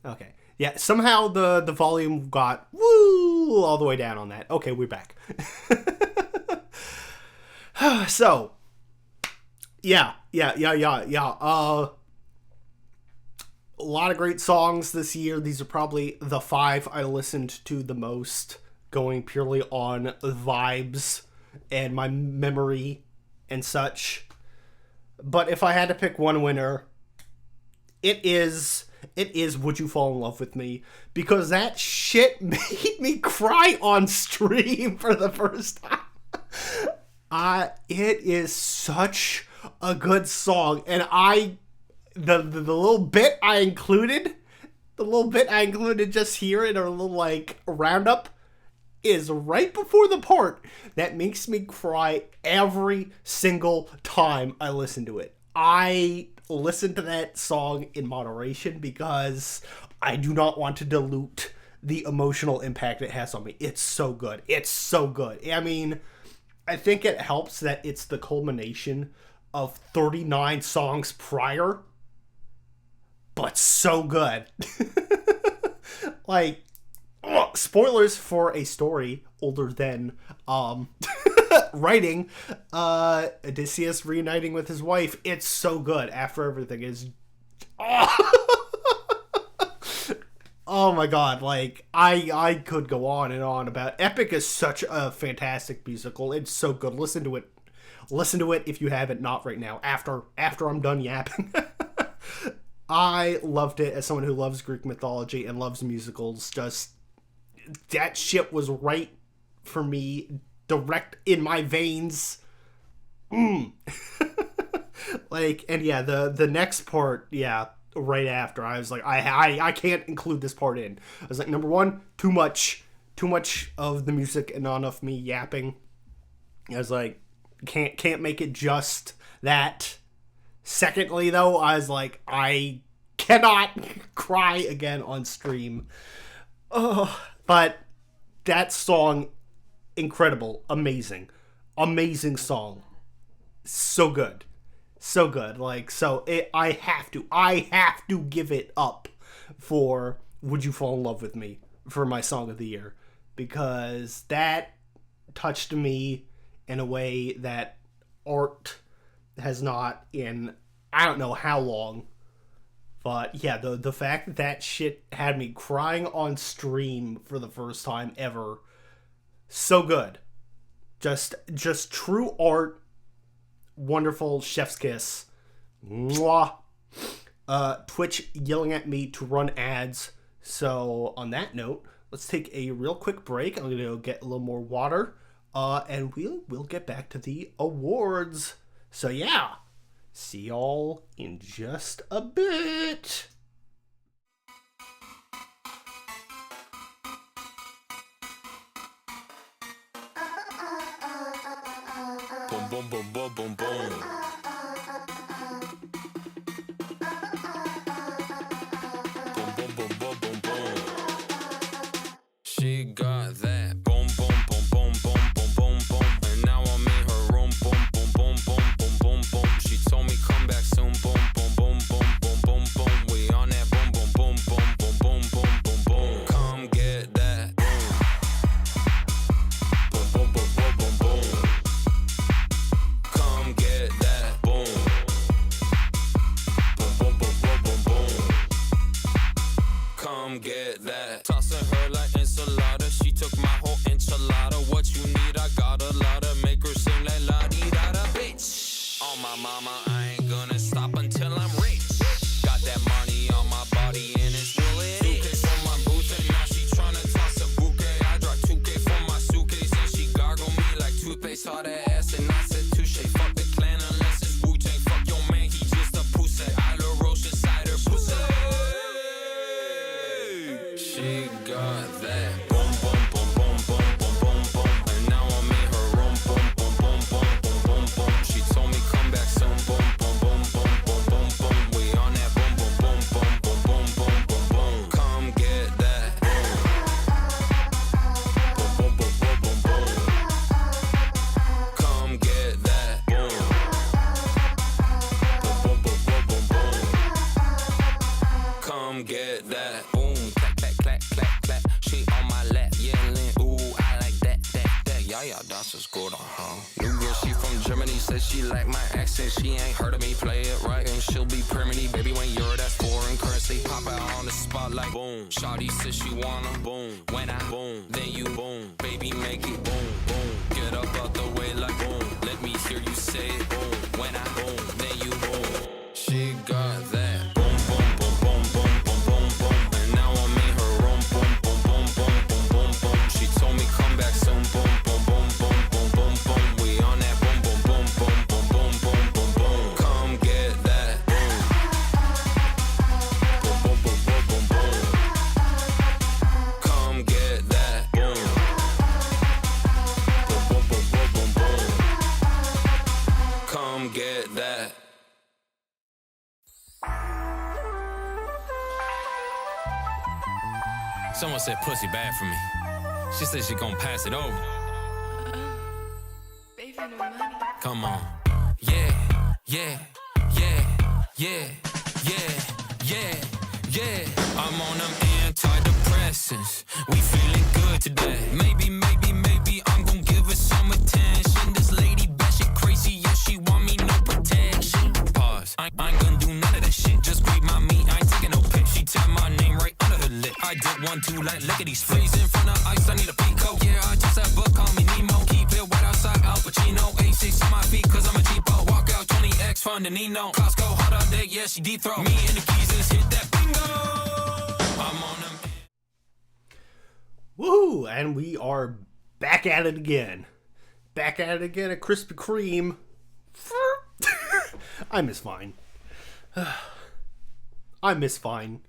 Okay. Yeah, somehow the volume got woo all the way down on that. Okay, we're back. So, yeah. A lot of great songs this year. These are probably the 5 I listened to the most, going purely on vibes and my memory and such. But if I had to pick one winner, it is Would You Fall in Love With Me, because that shit made me cry on stream for the first time. It is such a good song, and the little bit I included just here in a little like roundup is right before the part that makes me cry every single time I listen to it. I listen to that song in moderation because I do not want to dilute the emotional impact it has on me. It's so good. It's so good. I mean, I think it helps that it's the culmination of 39 songs prior, but so good. Like, spoilers for a story older than writing, Odysseus reuniting with his wife. It's so good after everything is Oh my god, like I could go on and on about Epic is such a fantastic musical. It's so good. Listen to it. Listen to it if you haven't, not right now. After I'm done yapping. I loved it as someone who loves Greek mythology and loves musicals. Just that shit was right for me, direct in my veins. Like, and yeah, the next part, yeah, right after, I was like, I can't include this part in. I was like, number one, too much of the music and not enough me yapping. I was like, can't make it just that. Secondly, though, I was like, I cannot cry again on stream. Oh, but that song, incredible, amazing song, so good. Like, so I have to give it up for Would You Fall in Love With Me for my song of the year, because that touched me in a way that art has not in I don't know how long. But yeah, the fact that shit had me crying on stream for the first time ever, so good. Just true art. Wonderful chef's kiss. Mwah. Twitch yelling at me to run ads. So on that note, let's take a real quick break. I'm gonna go get a little more water, and we'll get back to the awards. So yeah, see y'all in just a bit. Boom, boom, boom, boom, boom, boom. Boom, boom, boom, boom, boom, boom. She got that. Boom, boom, boom, boom, boom, boom, boom, boom. And now I'm in her room. Boom, boom, boom, boom, boom, boom, boom. She told me come back soon. Boom, boom, boom, boom, boom, boom, boom. We on that. Boom, boom, boom, boom, boom, boom, boom, boom, boom. Come get that. Boom, boom, boom, boom, boom, boom. Come get that. Boom. Boom, boom, boom, boom, boom, boom. Come get that. Tossing her like enchilada. She took my whole enchilada. What you need, I got a lot of. Make her sing like la di da da, bitch. On my mama, I ain't gonna stop until I'm rich. Got that money on my body and it's will it. 2K for my boots and now she tryna toss a bouquet. I dropped 2K for my suitcase and she gargled me like toothpaste. Saw that ass and I said touche. Fuck the clan unless it's Wu-Tang. Fuck your man, he just a pussy. I love roast inside her pussy. She got that. Boom, boom, boom, boom, boom, boom, boom, boom. And now I'm in her room. Boom, boom, boom, boom, boom, boom, boom. She told me come back soon. Boom, boom, boom, boom, boom, boom, boom. We on that. Boom, boom, boom, boom, boom, boom, boom, boom, boom. Come get that. Boom, boom, boom, boom, boom, boom. Come get that. Boom. Boom, boom, boom, boom, boom, boom. Come get that. Boom, clap, clap, clap, clap, clap. She on my lap, yelling, ooh, I like that, that, that. Yeah, that's just good on her. New girl, she from Germany, says she like my accent. She ain't heard of me, play it right, and she'll be permanent. Baby, when you're that foreign currency, pop out on the spotlight. Boom, shawty says she wanna. Boom, when I boom, then you boom. Baby, make it boom, boom. Get up out the way like boom. Let me hear you say it. Boom, when I boom, then you boom. She got that. Boom, boom, boom, boom, boom, boom, boom, boom. And now I'm in her room. Boom, boom, boom, boom, boom, boom, boom. She told me come back soon. Boom, boom, boom, boom, boom, boom, boom. We on that. Boom, boom, boom, boom, boom, boom, boom, boom, boom. Come get that. Boom. Boom, boom, boom, boom, boom, boom. Come get that. Boom. Boom, boom, boom, boom, boom, boom. Come get that. Someone said pussy bad for me. She said she gon' pass it over. Baby, no money. Come on. Yeah, yeah, yeah, yeah, yeah, yeah, yeah. I'm on them antidepressants. We feeling good today. Maybe I'm gon' give her some attention. This lady batshit crazy, yeah, she want me no protection. Pause. I ain't gonna do none of that shit. Just grab my meat, I ain't taking no pic. She tell my name right under her lip. I dip 1, 2, like lickety freeze in front of ice. I need a pico. Yeah, I just have book, call me Nemo. Keep it wet outside, Al Pacino. A6 on my feet, cause I'm a cheapo. Walk out 20X, find a Nino. Costco, hot all day, yeah, she deep throw. Me and the keys just hit that bingo. I'm on them. Woohoo! And we are back at it again. Back at it again at Krispy Kreme. I miss Vine. I miss Vine.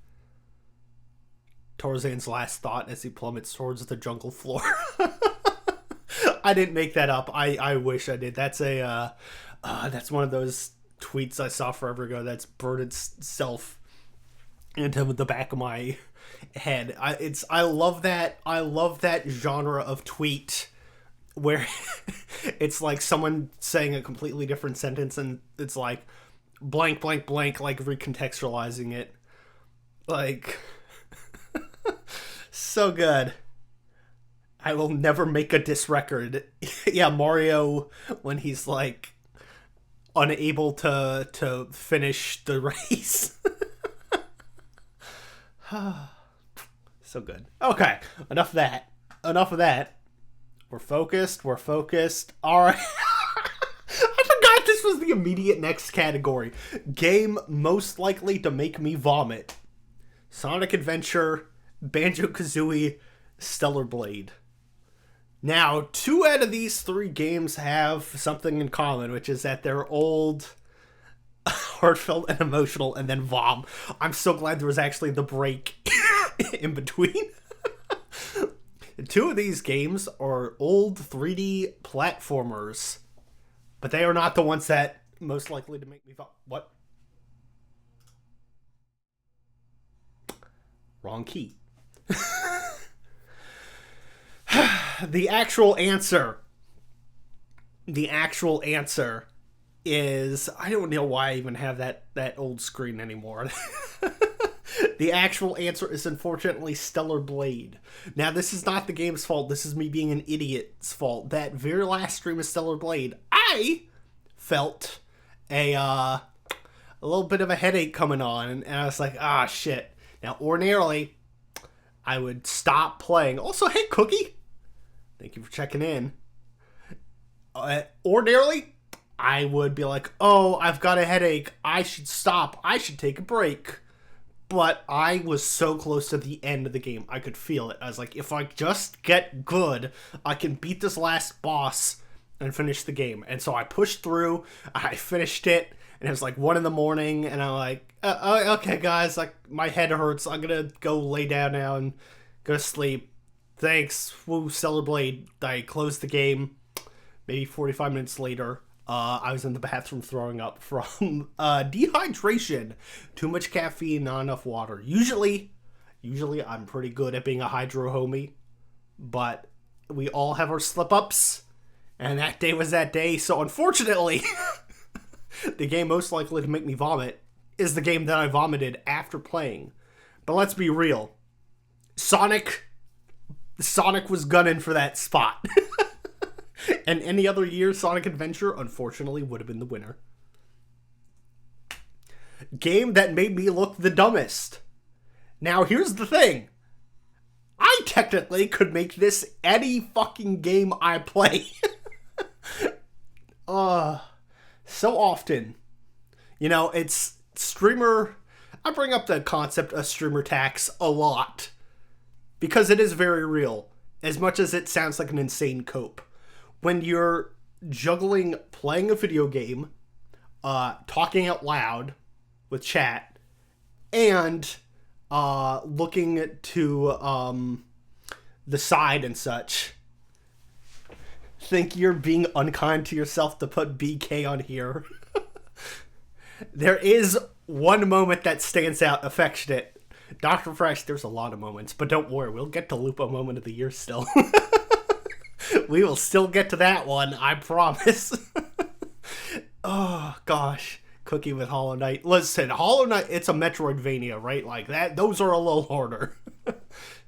Tarzan's last thought as he plummets towards the jungle floor. I didn't make that up. I wish I did. That's a that's one of those tweets I saw forever ago that's burned itself into the back of my head. I love that genre of tweet where it's like someone saying a completely different sentence and it's like blank blank blank, like recontextualizing it. Like so good. I will never make a diss record. Yeah, Mario when he's like unable to finish the race. So good. Okay, enough of that. We're focused. All right. I forgot this was the immediate next category. Game most likely to make me vomit. Sonic Adventure, Banjo-Kazooie, Stellar Blade. Now, 2 out of these 3 games have something in common, which is that they're old, heartfelt, and emotional, and then vom. I'm so glad there was actually the break in between. 2 of these games are old 3D platformers, but they are not the ones that most likely to make me vom. What? Wrong key. The actual answer is, I don't know why I even have that old screen anymore. The actual answer is unfortunately Stellar Blade. Now, this is not the game's fault. This is me being an idiot's fault. That very last stream of Stellar Blade, I felt a little bit of a headache coming on, and I was like, ah, shit. Now, ordinarily, I would stop playing. Also, hey, Cookie! Thank you for checking in. Ordinarily, I would be like, oh, I've got a headache. I should stop. I should take a break. But I was so close to the end of the game. I could feel it. I was like, if I just get good, I can beat this last boss and finish the game. And so I pushed through. I finished it. And it was like 1 a.m. And I'm like, okay, guys, like my head hurts. I'm going to go lay down now and go to sleep. Thanks. Woo, Stellar Blade. I closed the game. Maybe 45 minutes later, I was in the bathroom throwing up from dehydration. Too much caffeine, not enough water. Usually I'm pretty good at being a hydro homie, but we all have our slip-ups, and that day was that day. So unfortunately, the game most likely to make me vomit is the game that I vomited after playing. But let's be real. Sonic was gunning for that spot. And any other year, Sonic Adventure, unfortunately, would have been the winner. Game that made me look the dumbest. Now, here's the thing. I technically could make this any fucking game I play. So often. You know, it's streamer... I bring up the concept of streamer tax a lot. Because it is very real. As much as it sounds like an insane cope. When you're juggling playing a video game, talking out loud with chat, and looking to the side and such, think you're being unkind to yourself to put BK on here. There is one moment that stands out, affectionate. Dr. Fresh, there's a lot of moments, but don't worry, we'll get to Lupo Moment of the Year still. We will still get to that one, I promise. Oh, gosh. Cookie with Hollow Knight. Listen, Hollow Knight, it's a Metroidvania, right? Like that. Those are a little harder.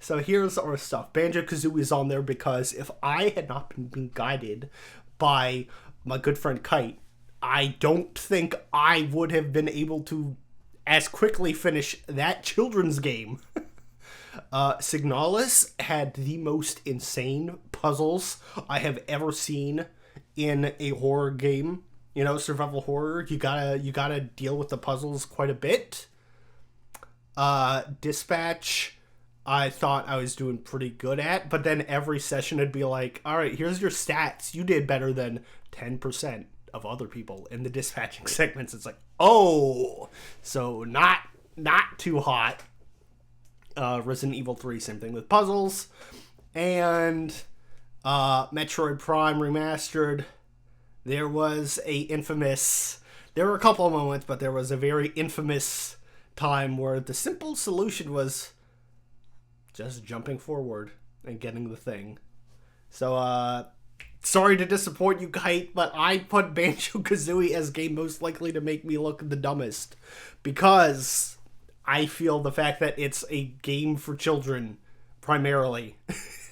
So here's our stuff. Banjo-Kazooie is on there because if I had not been guided by my good friend Kite, I don't think I would have been able to as quickly finish that children's game. Signalis had the most insane puzzles I have ever seen in a horror game. You know, survival horror, you gotta deal with the puzzles quite a bit. Dispatch, I thought I was doing pretty good at, but then every session it'd be like, all right, here's your stats. You did better than 10% of other people in the dispatching segments. It's like, oh, so not too hot. Resident Evil 3, same thing with puzzles. And Metroid Prime Remastered, there were a couple of moments, but there was a very infamous time where the simple solution was just jumping forward and getting the thing. So, sorry to disappoint you, Kite, but I put Banjo-Kazooie as game most likely to make me look the dumbest. Because I feel the fact that it's a game for children, primarily,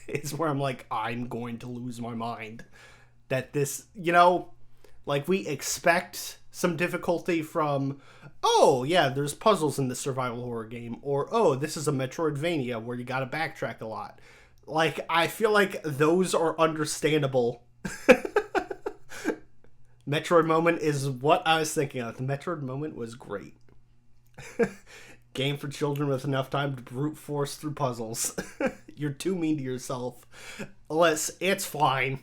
is where I'm like, I'm going to lose my mind. That this, you know, like, we expect some difficulty from, oh, yeah, there's puzzles in the survival horror game, or, oh, this is a Metroidvania where you gotta backtrack a lot. Like, I feel like those are understandable. Metroid Moment is what I was thinking of. The Metroid Moment was great. Game for children with enough time to brute force through puzzles. You're too mean to yourself. It's fine.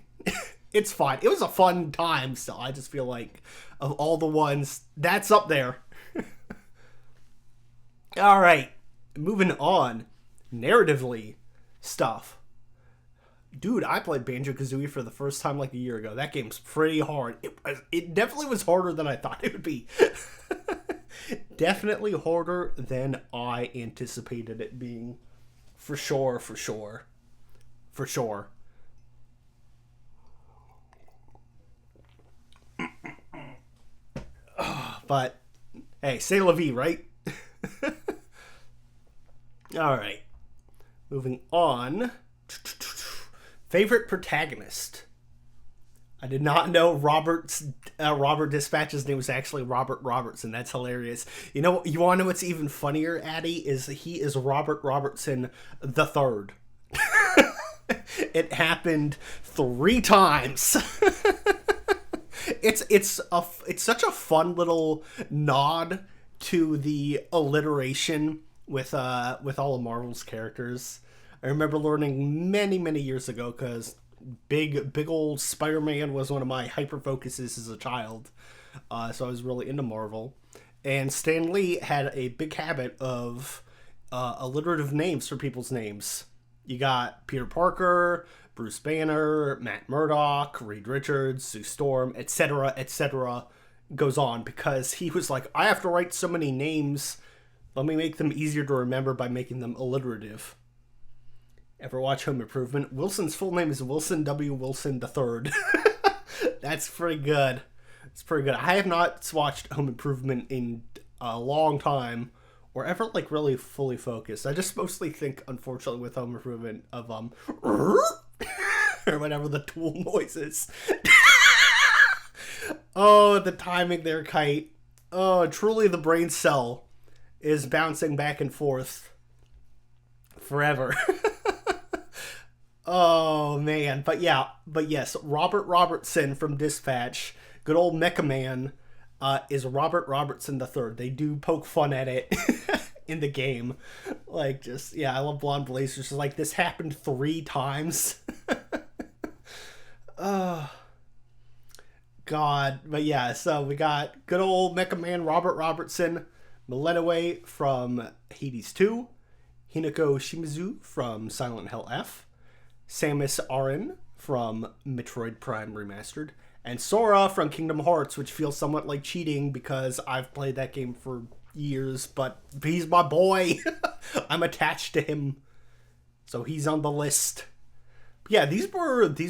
It's fine. It was a fun time still. I just feel like of all the ones, that's up there. All right. Moving on. Narratively stuff. Dude, I played Banjo-Kazooie for the first time like a year ago. That game's pretty hard. It definitely was harder than I thought it would be. Definitely harder than I anticipated it being. For sure. But, hey, c'est la vie, right? Alright. Moving on. Favorite protagonist. I did not know Robert Dispatch's name was actually Robert Robertson. That's hilarious. You know, you want to know what's even funnier, Addy? Is he is Robert Robertson the Third. It happened 3 times. It's such a fun little nod to the alliteration with all of Marvel's characters. I remember learning many years ago because big old Spider-Man was one of my hyper focuses as a child. So I was really into Marvel, and Stan Lee had a big habit of alliterative names for people's names. You got Peter Parker, Bruce Banner, Matt Murdock, Reed Richards, Sue Storm, etc. Goes on, because he was like, I have to write so many names. Let me make them easier to remember by making them alliterative. Ever watch Home Improvement? Wilson's full name is Wilson W. Wilson III. That's pretty good. It's pretty good. I have not watched Home Improvement in a long time, or ever like really fully focused. I just mostly think, unfortunately, with Home Improvement of or whatever the tool noise is. Oh, the timing there, Kite. Oh, truly the brain cell is bouncing back and forth forever. Oh, man. But yes, Robert Robertson from Dispatch, good old Mecha Man, is Robert Robertson III. They do poke fun at it in the game. Like, just, yeah, I love Blonde Blazers. Just like, this happened 3 times. Oh, God. But yeah, so we got good old Mecha Man Robert Robertson, Milenoway from Hades 2, Hinako Shimizu from Silent Hill F, Samus Aran from Metroid Prime Remastered, and Sora from Kingdom Hearts, which feels somewhat like cheating because I've played that game for years, but he's my boy. I'm attached to him, so he's on the list. But yeah, these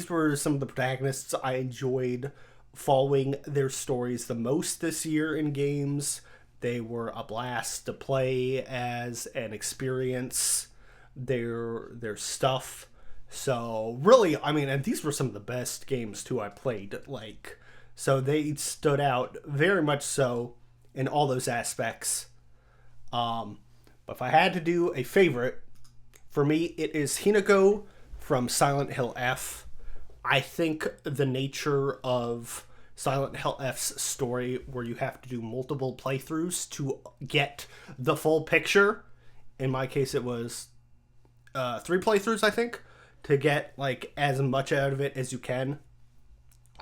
were some of the protagonists I enjoyed following their stories the most this year in games. They were a blast to play as and experience their stuff. So really, I mean, and these were some of the best games too I played. Like, so they stood out very much so in all those aspects. But if I had to do a favorite, For me, it is Hinako from Silent Hill F. I think the nature of Silent Hill F's story, where you have to do multiple playthroughs to get the full picture. In my case, it was 3 playthroughs, I think, to get like as much out of it as you can.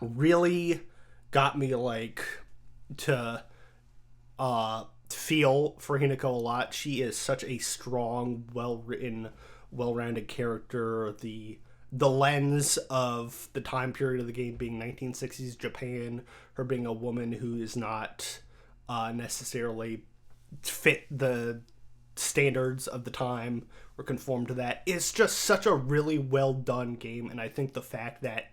Really got me like to feel for Hinako a lot. She is such a strong, well-written, well-rounded character. The lens of the time period of the game being 1960s Japan, her being a woman who is not necessarily fit the standards of the time or conform to that, is just such a really well done game. And I think the fact that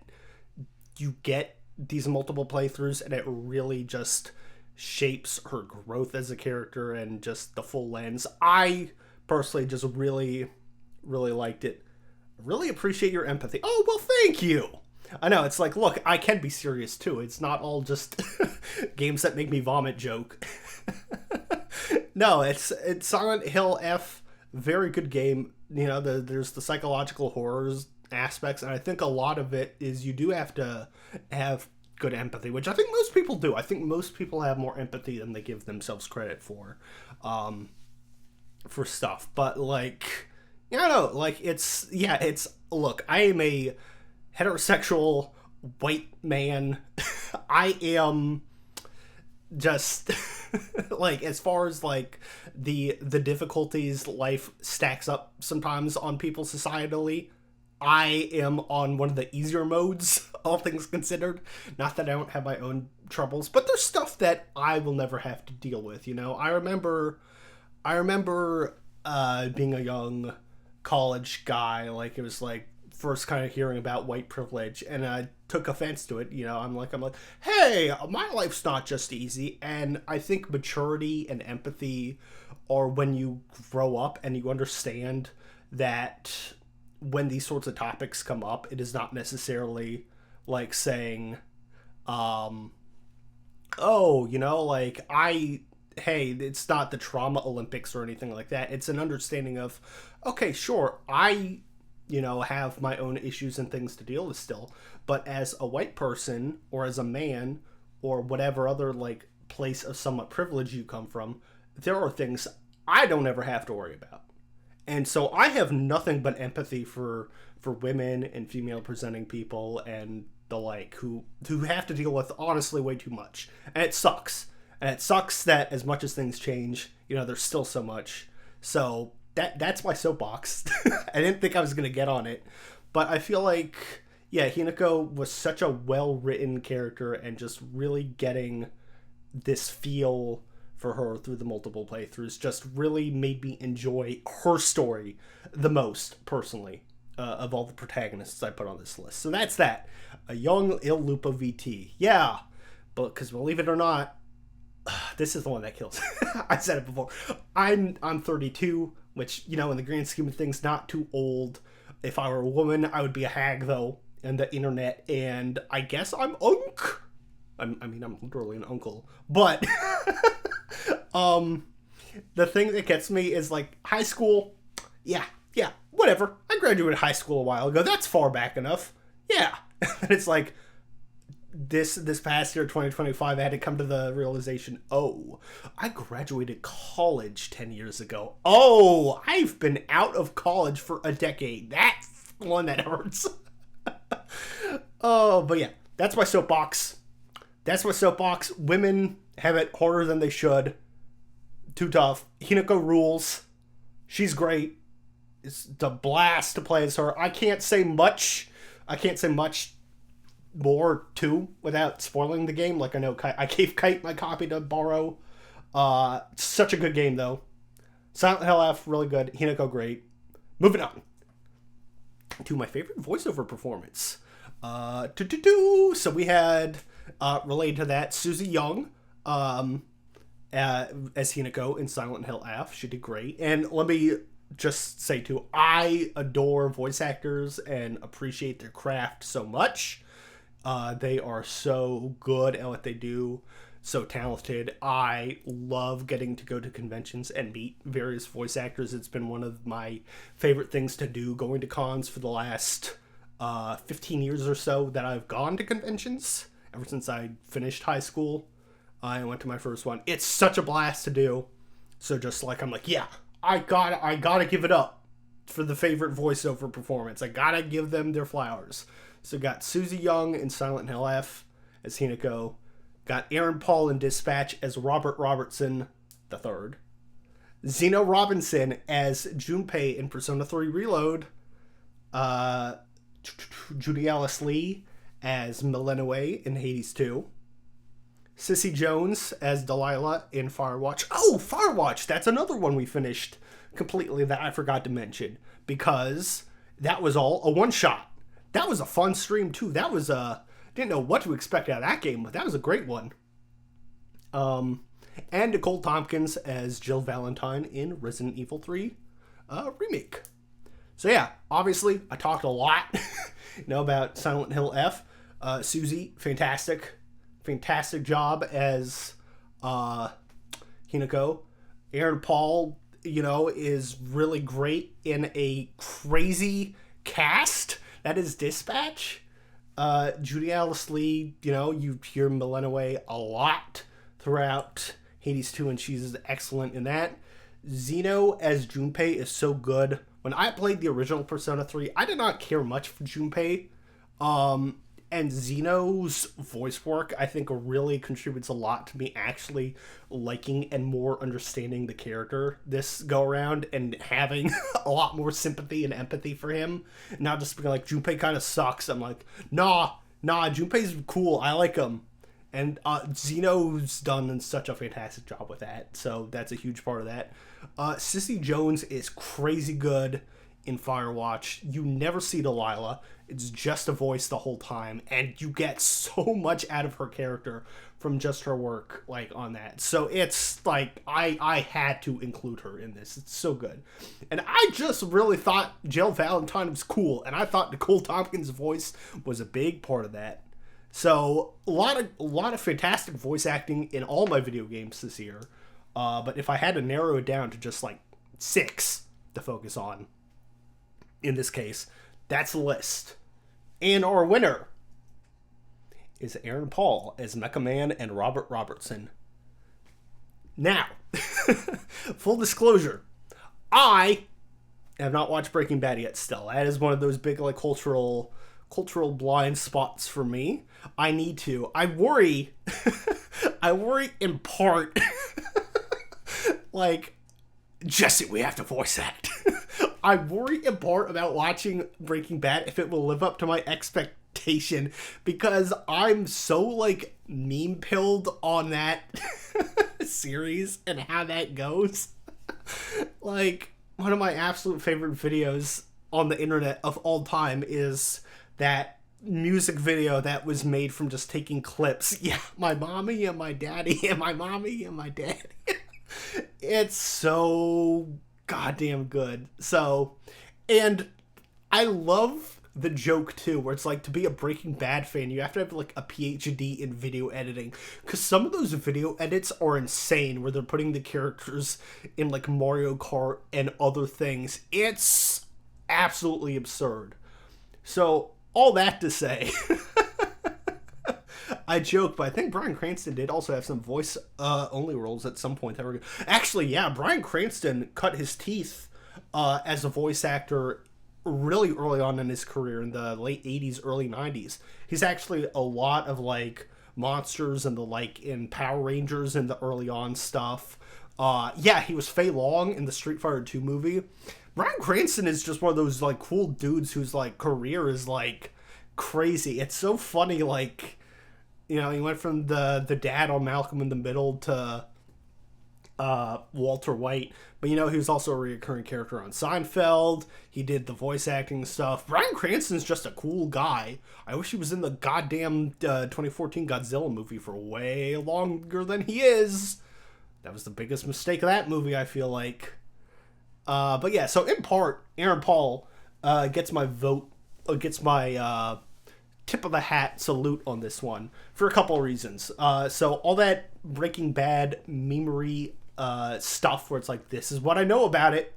you get these multiple playthroughs and it really just shapes her growth as a character and just the full lens. I personally just really, really liked it. Really appreciate your empathy. Oh, well, thank you. I know, it's like, look, I can be serious too. It's not all just games that make me vomit joke. No, it's Silent Hill F, very good game. You know, there's the psychological horrors aspects, and I think a lot of it is you do have to have good empathy, which I think most people do. I think most people have more empathy than they give themselves credit for stuff. But like, you know, like it's look, I am a heterosexual white man. I am just like, as far as like the difficulties life stacks up sometimes on people societally, I am on one of the easier modes, all things considered. Not that I don't have my own troubles, but there's stuff that I will never have to deal with, you know? I remember being a young college guy, like, it was like first kind of hearing about white privilege, and I took offense to it, you know? I'm like, hey, my life's not just easy. And I think maturity and empathy are when you grow up and you understand that when these sorts of topics come up, it is not necessarily like saying, oh, you know, like, hey, it's not the trauma Olympics or anything like that. It's an understanding of, okay, sure, I, you know, have my own issues and things to deal with still, but as a white person or as a man or whatever other like place of somewhat privilege you come from, there are things I don't ever have to worry about. And so I have nothing but empathy for women and female presenting people and the like, who have to deal with honestly way too much. And it sucks. And it sucks that as much as things change, you know, there's still so much. So that's my soapbox. I didn't think I was going to get on it, but I feel like, yeah, Hinako was such a well-written character, and just really getting this feel for her through the multiple playthroughs just really made me enjoy her story the most, personally, of all the protagonists I put on this list. So that's that. A young Il Lupo VT. Yeah, but because believe it or not, this is the one that kills. I said it before. I'm 32, which, you know, in the grand scheme of things, not too old. If I were a woman, I would be a hag, though, in the internet, and I guess I'm unk. I mean, I'm literally an uncle. But the thing that gets me is, like, high school. Yeah, whatever. I graduated high school a while ago. That's far back enough. Yeah. And it's like, this past year, 2025, I had to come to the realization, oh, I graduated college 10 years ago. Oh, I've been out of college for a decade. That's the one that hurts. Oh, but yeah, that's my soapbox. Women have it harder than they should. Too tough. Hinako rules. She's great. It's a blast to play as her. I can't say much more too without spoiling the game. Like, I know I gave Kite my copy to borrow. Such a good game, though. Silent Hill F, really good. Hinako, great. Moving on to my favorite voiceover performance. So we had, related to that, Susie Young as Hinako in Silent Hill F. She did great. And let me just say, too, I adore voice actors and appreciate their craft so much. They are so good at what they do. so talented. I love getting to go to conventions and meet various voice actors. It's been one of my favorite things to do, going to cons for the last 15 years or so that I've gone to conventions. Ever since I finished high school, I went to my first one. It's such a blast to do. So just like, I'm like, yeah, I gotta give it up for the favorite voiceover performance. I gotta give them their flowers. So got Susie Young in Silent Hill F as Hinako. Got Aaron Paul in Dispatch as Robert Robertson III. Zeno Robinson as Junpei in Persona 3 Reload. Judy Alice Lee as Millennium in Hades 2. Sissy Jones as Delilah in Firewatch. Oh, Firewatch! That's another one we finished completely that I forgot to mention, because that was all a one-shot. That was a fun stream, too. That was didn't know what to expect out of that game, but that was a great one. And Nicole Tompkins as Jill Valentine in Resident Evil 3 Remake. So yeah, obviously, I talked a lot about Silent Hill F. Susie, fantastic job as Hinako. Aaron Paul, is really great in a crazy cast that is Dispatch. Judy Alice Lee, you hear Millennium a lot throughout Hades 2, and she's excellent in that. Zeno as Junpei is so good. When I played the original Persona 3, I did not care much for Junpei. And Zeno's voice work, I think, really contributes a lot to me actually liking and more understanding the character this go-around and having a lot more sympathy and empathy for him. Not just being like, Junpei kind of sucks. I'm like, nah, Junpei's cool. I like him. And Zeno's done such a fantastic job with that. So that's a huge part of that. Sissy Jones is crazy good in Firewatch. You never see Delilah. It's just a voice the whole time, and you get so much out of her character from just her work, on that. So it's like, I had to include her in this. It's so good. And I just really thought Jill Valentine was cool, and I thought Nicole Tompkins' voice was a big part of that. So a lot of fantastic voice acting in all my video games this year. But if I had to narrow it down to just 6 to focus on, in this case, that's the list. And our winner is Aaron Paul as Mecha Man and Robert Robertson. Now, full disclosure, I have not watched Breaking Bad yet still. That is one of those big cultural blind spots for me. I need to. I worry in part Jesse, we have to voice act. I worry in part about watching Breaking Bad if it will live up to my expectation, because I'm so meme pilled on that series and how that goes. One of my absolute favorite videos on the internet of all time is that music video that was made from just taking clips. Yeah, my mommy and my daddy and my mommy and my daddy. It's so goddamn good. So, and I love the joke too, where it's to be a Breaking Bad fan, you have to have a PhD in video editing, because some of those video edits are insane, where they're putting the characters in Mario Kart and other things. It's absolutely absurd. So all that to say, I joke, but I think Bryan Cranston did also have some voice only roles at some point that were good. Actually, yeah, Bryan Cranston cut his teeth as a voice actor really early on in his career, in the late 80s, early 90s. He's actually a lot of Monsters and in Power Rangers and the early on stuff. Yeah, he was Fei Long in the Street Fighter 2 movie. Bryan Cranston is just one of those cool dudes whose career is crazy. It's so funny, he went from the dad on Malcolm in the Middle to Walter White, but he was also a recurring character on Seinfeld. He did the voice acting stuff. Bryan Cranston's just a cool guy. I wish he was in the goddamn 2014 Godzilla movie for way longer than he is. That was the biggest mistake of that movie, I feel like. But yeah, so in part, Aaron Paul gets my vote, gets my tip of the hat salute on this one for a couple of reasons. So all that Breaking Bad memery stuff where it's like, this is what I know about it.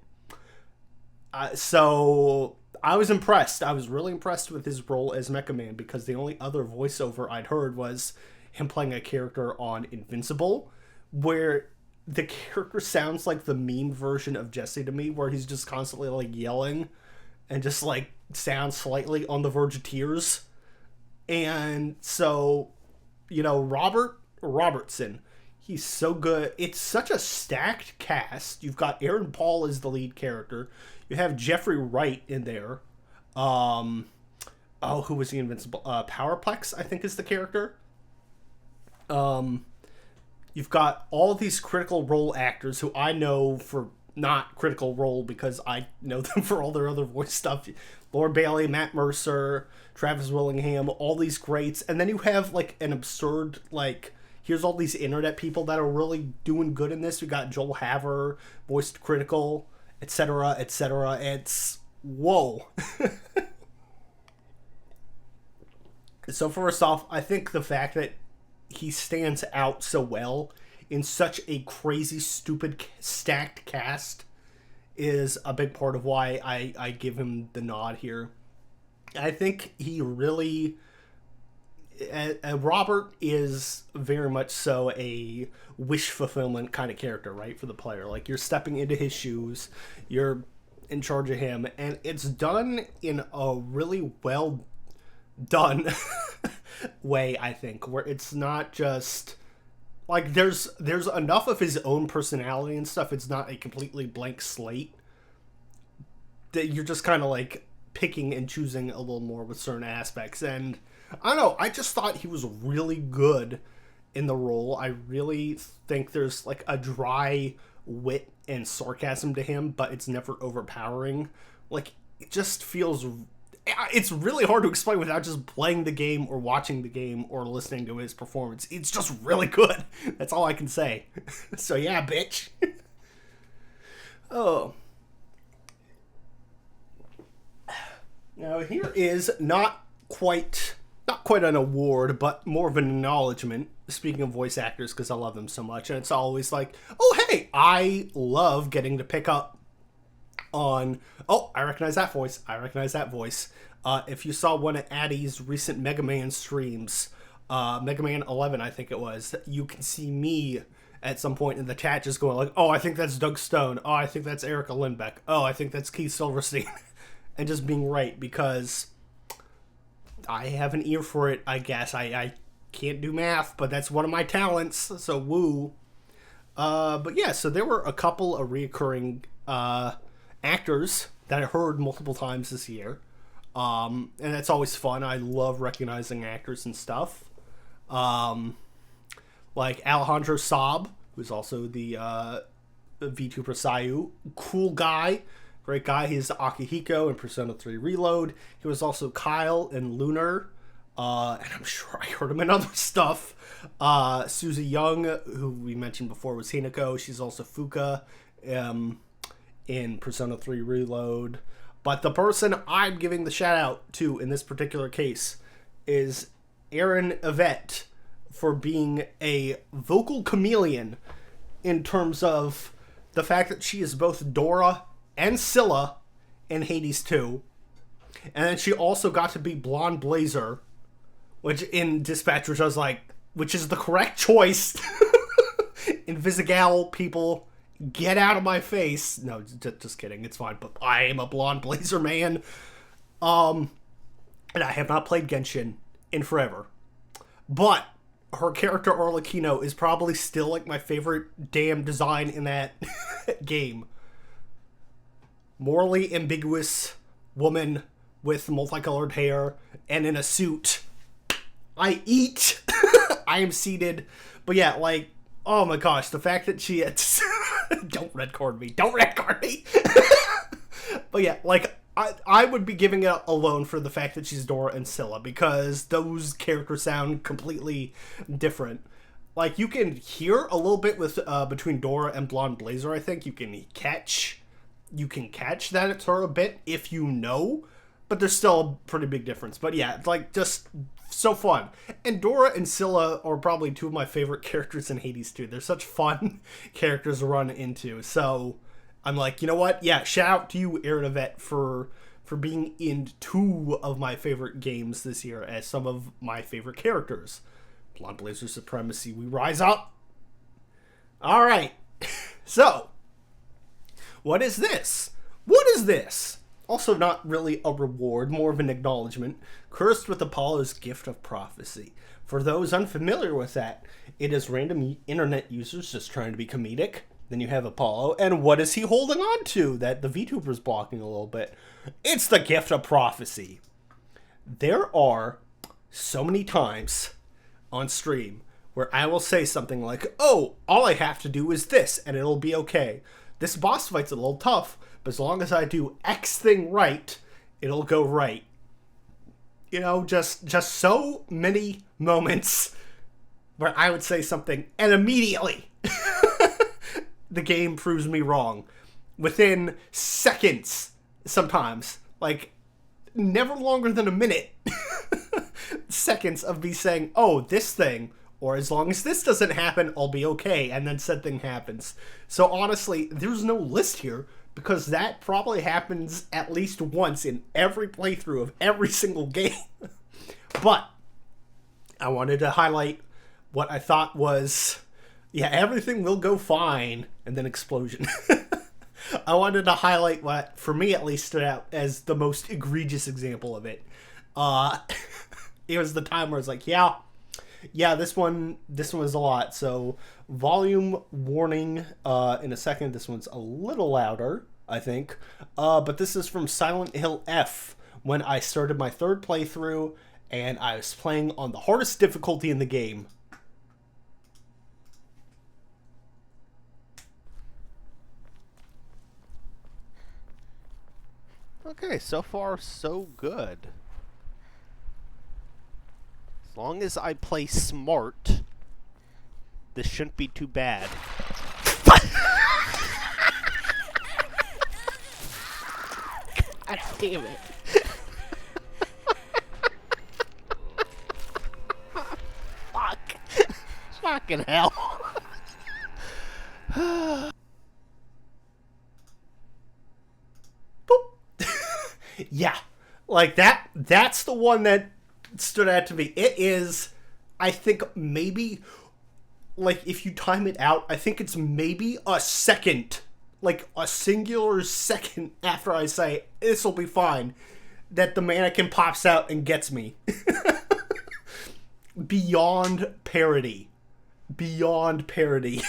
So I was impressed. I was really impressed with his role as Mecha Man, because the only other voiceover I'd heard was him playing a character on Invincible, where the character sounds like the meme version of Jesse to me, where he's just constantly like yelling and just like sounds slightly on the verge of tears. And so, you know, Robertson, he's so good. It's such a stacked cast. You've got Aaron Paul as the lead character. You have Jeffrey Wright in there. Who was the Invincible? Powerplex, I think, is the character. You've got all these Critical Role actors who I know for not Critical Role because I know them for all their other voice stuff. Laura Bailey, Matt Mercer, Travis Willingham, all these greats. And then you have like an absurd, like, here's all these internet people that are really doing good in this. We got Joel Haver, voiced Critical, etc., etc. It's whoa. So first off, I think the fact that he stands out so well in such a crazy, stupid, stacked cast is a big part of why I give him the nod here. I think he really... Robert is very much so a wish fulfillment kind of character, right, for the player. Like, you're stepping into his shoes, you're in charge of him, and it's done in a really well done way, I think, where it's not just like there's enough of his own personality and stuff. It's not a completely blank slate that you're just kind of like picking and choosing a little more with certain aspects. And I don't know, I just thought he was really good in the role. I really think there's like a dry wit and sarcasm to him, but it's never overpowering. Like, it just feels... It's really hard to explain without just playing the game or watching the game or listening to his performance. It's just really good. That's all I can say. So yeah, bitch. Oh. Now here is not quite an award, but more of an acknowledgement. Speaking of voice actors, because I love them so much, and it's always like, oh hey, I love getting to pick up on, oh, I recognize that voice. If you saw one of Addy's recent Mega Man streams, Mega Man 11, I think it was, you can see me at some point in the chat just going like, oh, I think that's Doug Stone. Oh, I think that's Erica Lindbeck. Oh, I think that's Keith Silverstein. And just being right, because I have an ear for it, I guess. I can't do math, but that's one of my talents, so woo. But yeah, so there were a couple of reoccurring actors that I heard multiple times this year. And that's always fun. I love recognizing actors and stuff. Like Alejandro Saab, who's also the VTuber Sayu. Cool guy. Great guy. He's Akihiko in Persona 3 Reload. He was also Kyle in Lunar. And I'm sure I heard him in other stuff. Susie Young, who we mentioned before, was Hinako. She's also Fuka in Persona 3 Reload. But the person I'm giving the shout out to in this particular case is Erin Yvette, for being a vocal chameleon in terms of the fact that she is both Dora and Scylla in Hades 2. And then she also got to be Blonde Blazer, which in Dispatchers I was like, which is the correct choice. Invisigal people, get out of my face. No, just kidding. It's fine. But I am a Blonde Blazer man. And I have not played Genshin in forever. But her character Arlecchino is probably still like my favorite damn design in that game. Morally ambiguous woman with multicolored hair and in a suit. I eat. I am seated. But yeah, like, oh my gosh, the fact that she had... Don't red card me. But yeah, like, I would be giving it a loan for the fact that she's Dora and Scylla, because those characters sound completely different. Like, you can hear a little bit with between Dora and Blonde Blazer, I think. You can catch that it's her a bit if you know. but there's still a pretty big difference. But yeah, like, just so fun. And Dora and Scylla are probably two of my favorite characters in Hades 2. They're such fun characters to run into. So I'm like, you know what? Yeah, shout out to you, Aaronavet, for being in two of my favorite games this year as some of my favorite characters. Blonde Blazer Supremacy, we rise up. All right. So, what is this? What is this? Also not really a reward, more of an acknowledgement. Cursed with Apollo's Gift of Prophecy. For those unfamiliar with that, it is random internet users just trying to be comedic. Then you have Apollo, and what is he holding on to that the VTuber's blocking a little bit? It's the Gift of Prophecy. There are so many times on stream where I will say something like, oh, all I have to do is this, and it'll be okay. This boss fight's a little tough, but as long as I do X thing right, it'll go right. You know, just so many moments where I would say something, and immediately the game proves me wrong. Within seconds, sometimes. Like, never longer than a minute. Seconds of me saying, oh, this thing, or as long as this doesn't happen, I'll be okay, and then said thing happens. So honestly, there's no list here, because that probably happens at least once in every playthrough of every single game. But I wanted to highlight what I thought was, yeah, everything will go fine, and then explosion. I wanted to highlight what, for me at least, stood out as the most egregious example of it. It was the time where I was like, yeah, this one was a lot. So, volume warning in a second. This one's a little louder, I think. But this is from Silent Hill F, when I started my third playthrough, and I was playing on the hardest difficulty in the game. Okay, so far so good. As long as I play smart, this shouldn't be too bad. God damn it. Fuck. Fucking hell. Yeah, like that's the one that stood out to me. It is, I think, maybe, like, if you time it out, I think it's maybe a second, like a singular second after I say, this'll be fine, that the mannequin pops out and gets me. Beyond parody. Beyond parody.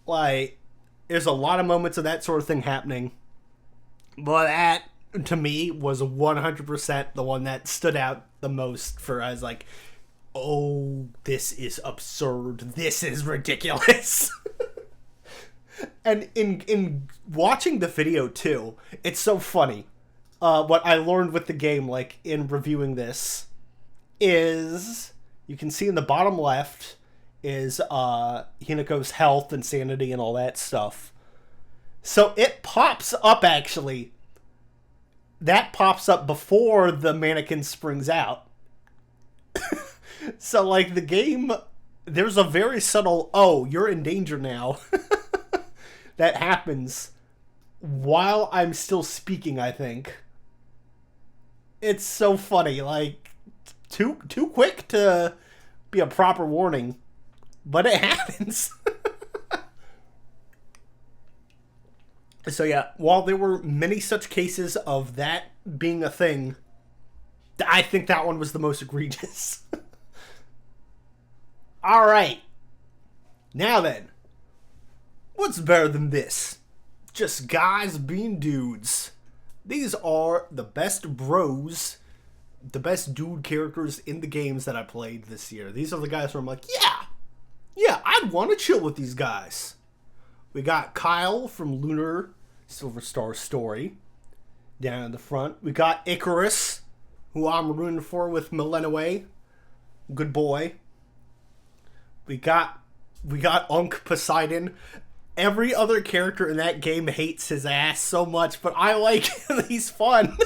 Like, there's a lot of moments of that sort of thing happening. But that, to me, was 100% the one that stood out the most for, I was like, oh, this is absurd. This is ridiculous. And in watching the video, too, it's so funny. What I learned with the game, like, in reviewing this, is, you can see in the bottom left, is Hinako's health and sanity and all that stuff. So it pops up, actually. That pops up before the mannequin springs out. So, like, the game, there's a very subtle, oh, you're in danger now, that happens while I'm still speaking, I think. It's so funny, like, too quick to be a proper warning, but it happens. So yeah, while there were many such cases of that being a thing, I think that one was the most egregious. Alright. Now then, what's better than this? Just guys being dudes. These are the best bros, the best dude characters in the games that I played this year. These are the guys where I'm like, yeah, I'd want to chill with these guys. We got Kyle from Lunar Silver Star Story down in the front. We got Icarus, who I'm rooting for with Millennium. Good boy. We got Unk Poseidon. Every other character in that game hates his ass so much, but I like him. He's fun.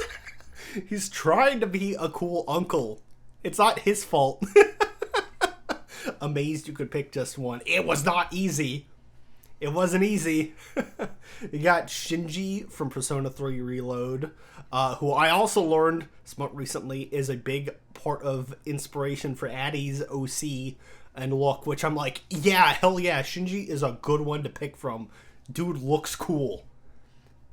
He's trying to be a cool uncle. It's not his fault. Amazed you could pick just one. It was not easy. It wasn't easy. You got Shinji from Persona 3 Reload, who I also learned somewhat recently is a big part of inspiration for Addie's OC and look, which I'm like, yeah, hell yeah, Shinji is a good one to pick from. Dude looks cool.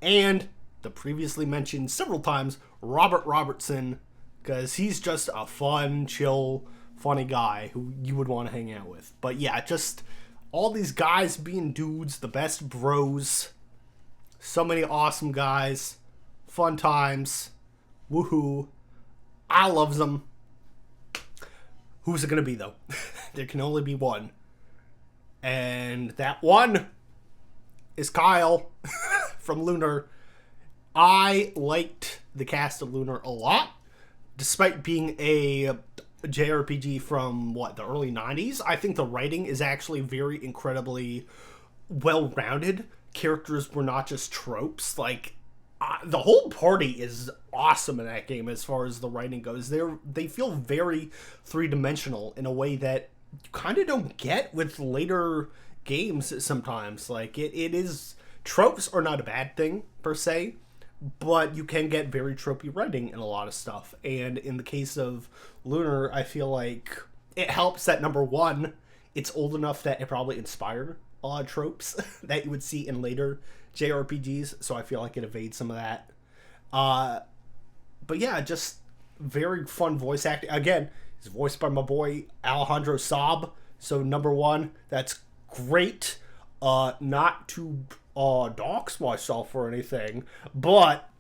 And the previously mentioned several times, Robert Robertson, because he's just a fun, chill, funny guy who you would want to hang out with. But yeah, just all these guys being dudes, the best bros, so many awesome guys, fun times, woohoo, I loves them. Who's it gonna be though? There can only be one. And that one is Kyle from Lunar. I liked the cast of Lunar a lot, despite being a JRPG from, the early 90s. I think the writing is actually very incredibly well-rounded. Characters were not just tropes. The whole party is awesome in that game as far as the writing goes. They feel very three-dimensional in a way that you kind of don't get with later games sometimes. It is... Tropes are not a bad thing, per se, but you can get very tropey writing in a lot of stuff. And in the case of Lunar, I feel like it helps that, number one, it's old enough that it probably inspired a lot of tropes that you would see in later JRPGs, so I feel like it evades some of that. But yeah, just very fun voice acting. Again, it's voiced by my boy Alejandro Saab, so number one, that's great. Not to dox myself or anything, but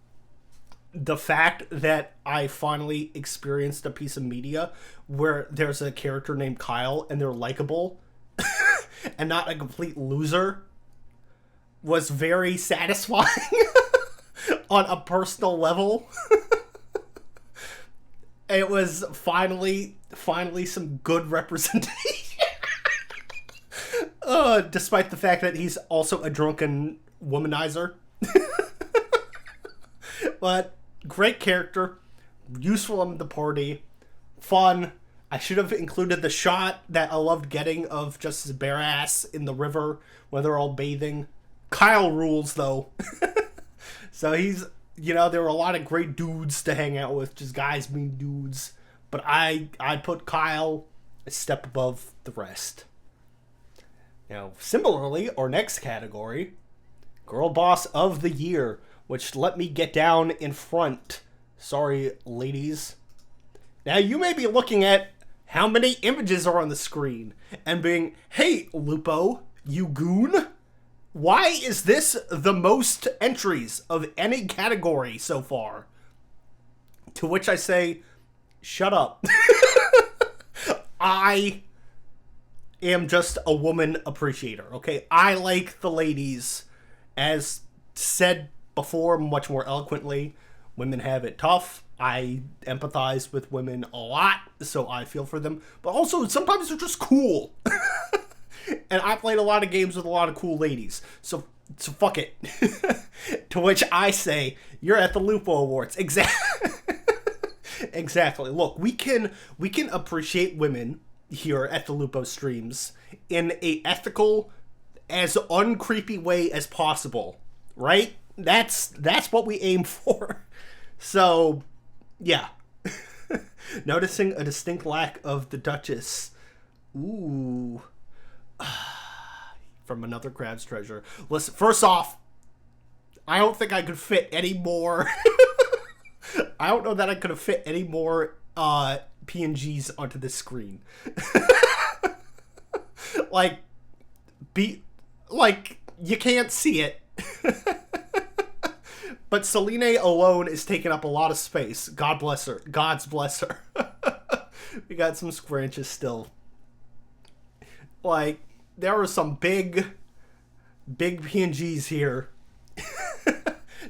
the fact that I finally experienced a piece of media where there's a character named Kyle and they're likable and not a complete loser was very satisfying on a personal level. It was finally some good representation. Despite the fact that he's also a drunken womanizer. But great character, useful in the party, fun. I should have included the shot that I loved getting of just his bare ass in the river when they're all bathing. Kyle rules, though. So he's, there were a lot of great dudes to hang out with, just guys being dudes. But I put Kyle a step above the rest. Now, similarly, our next category, Girl Boss of the Year, which let me get down in front. Sorry, ladies. Now, you may be looking at how many images are on the screen and being, hey, Lupo, you goon, why is this the most entries of any category so far? To which I say, shut up. I am just a woman appreciator, okay? I like the ladies. As said before, much more eloquently, women have it tough. I empathize with women a lot, so I feel for them. But also, sometimes they're just cool. And I played a lot of games with a lot of cool ladies. So fuck it. To which I say, you're at the Lupo Awards. Exactly. Look, we can appreciate women here at the Lupo streams in a ethical, as uncreepy way as possible, right? That's what we aim for. So, yeah. Noticing a distinct lack of the Duchess. Ooh. From another Crab's Treasure. Listen, first off, I don't think I could fit any more. I don't know that I could have fit any more PNGs onto this screen. You can't see it. But Celine alone is taking up a lot of space. God bless her. God's bless her. We got some scrunches still. There were some big PNGs here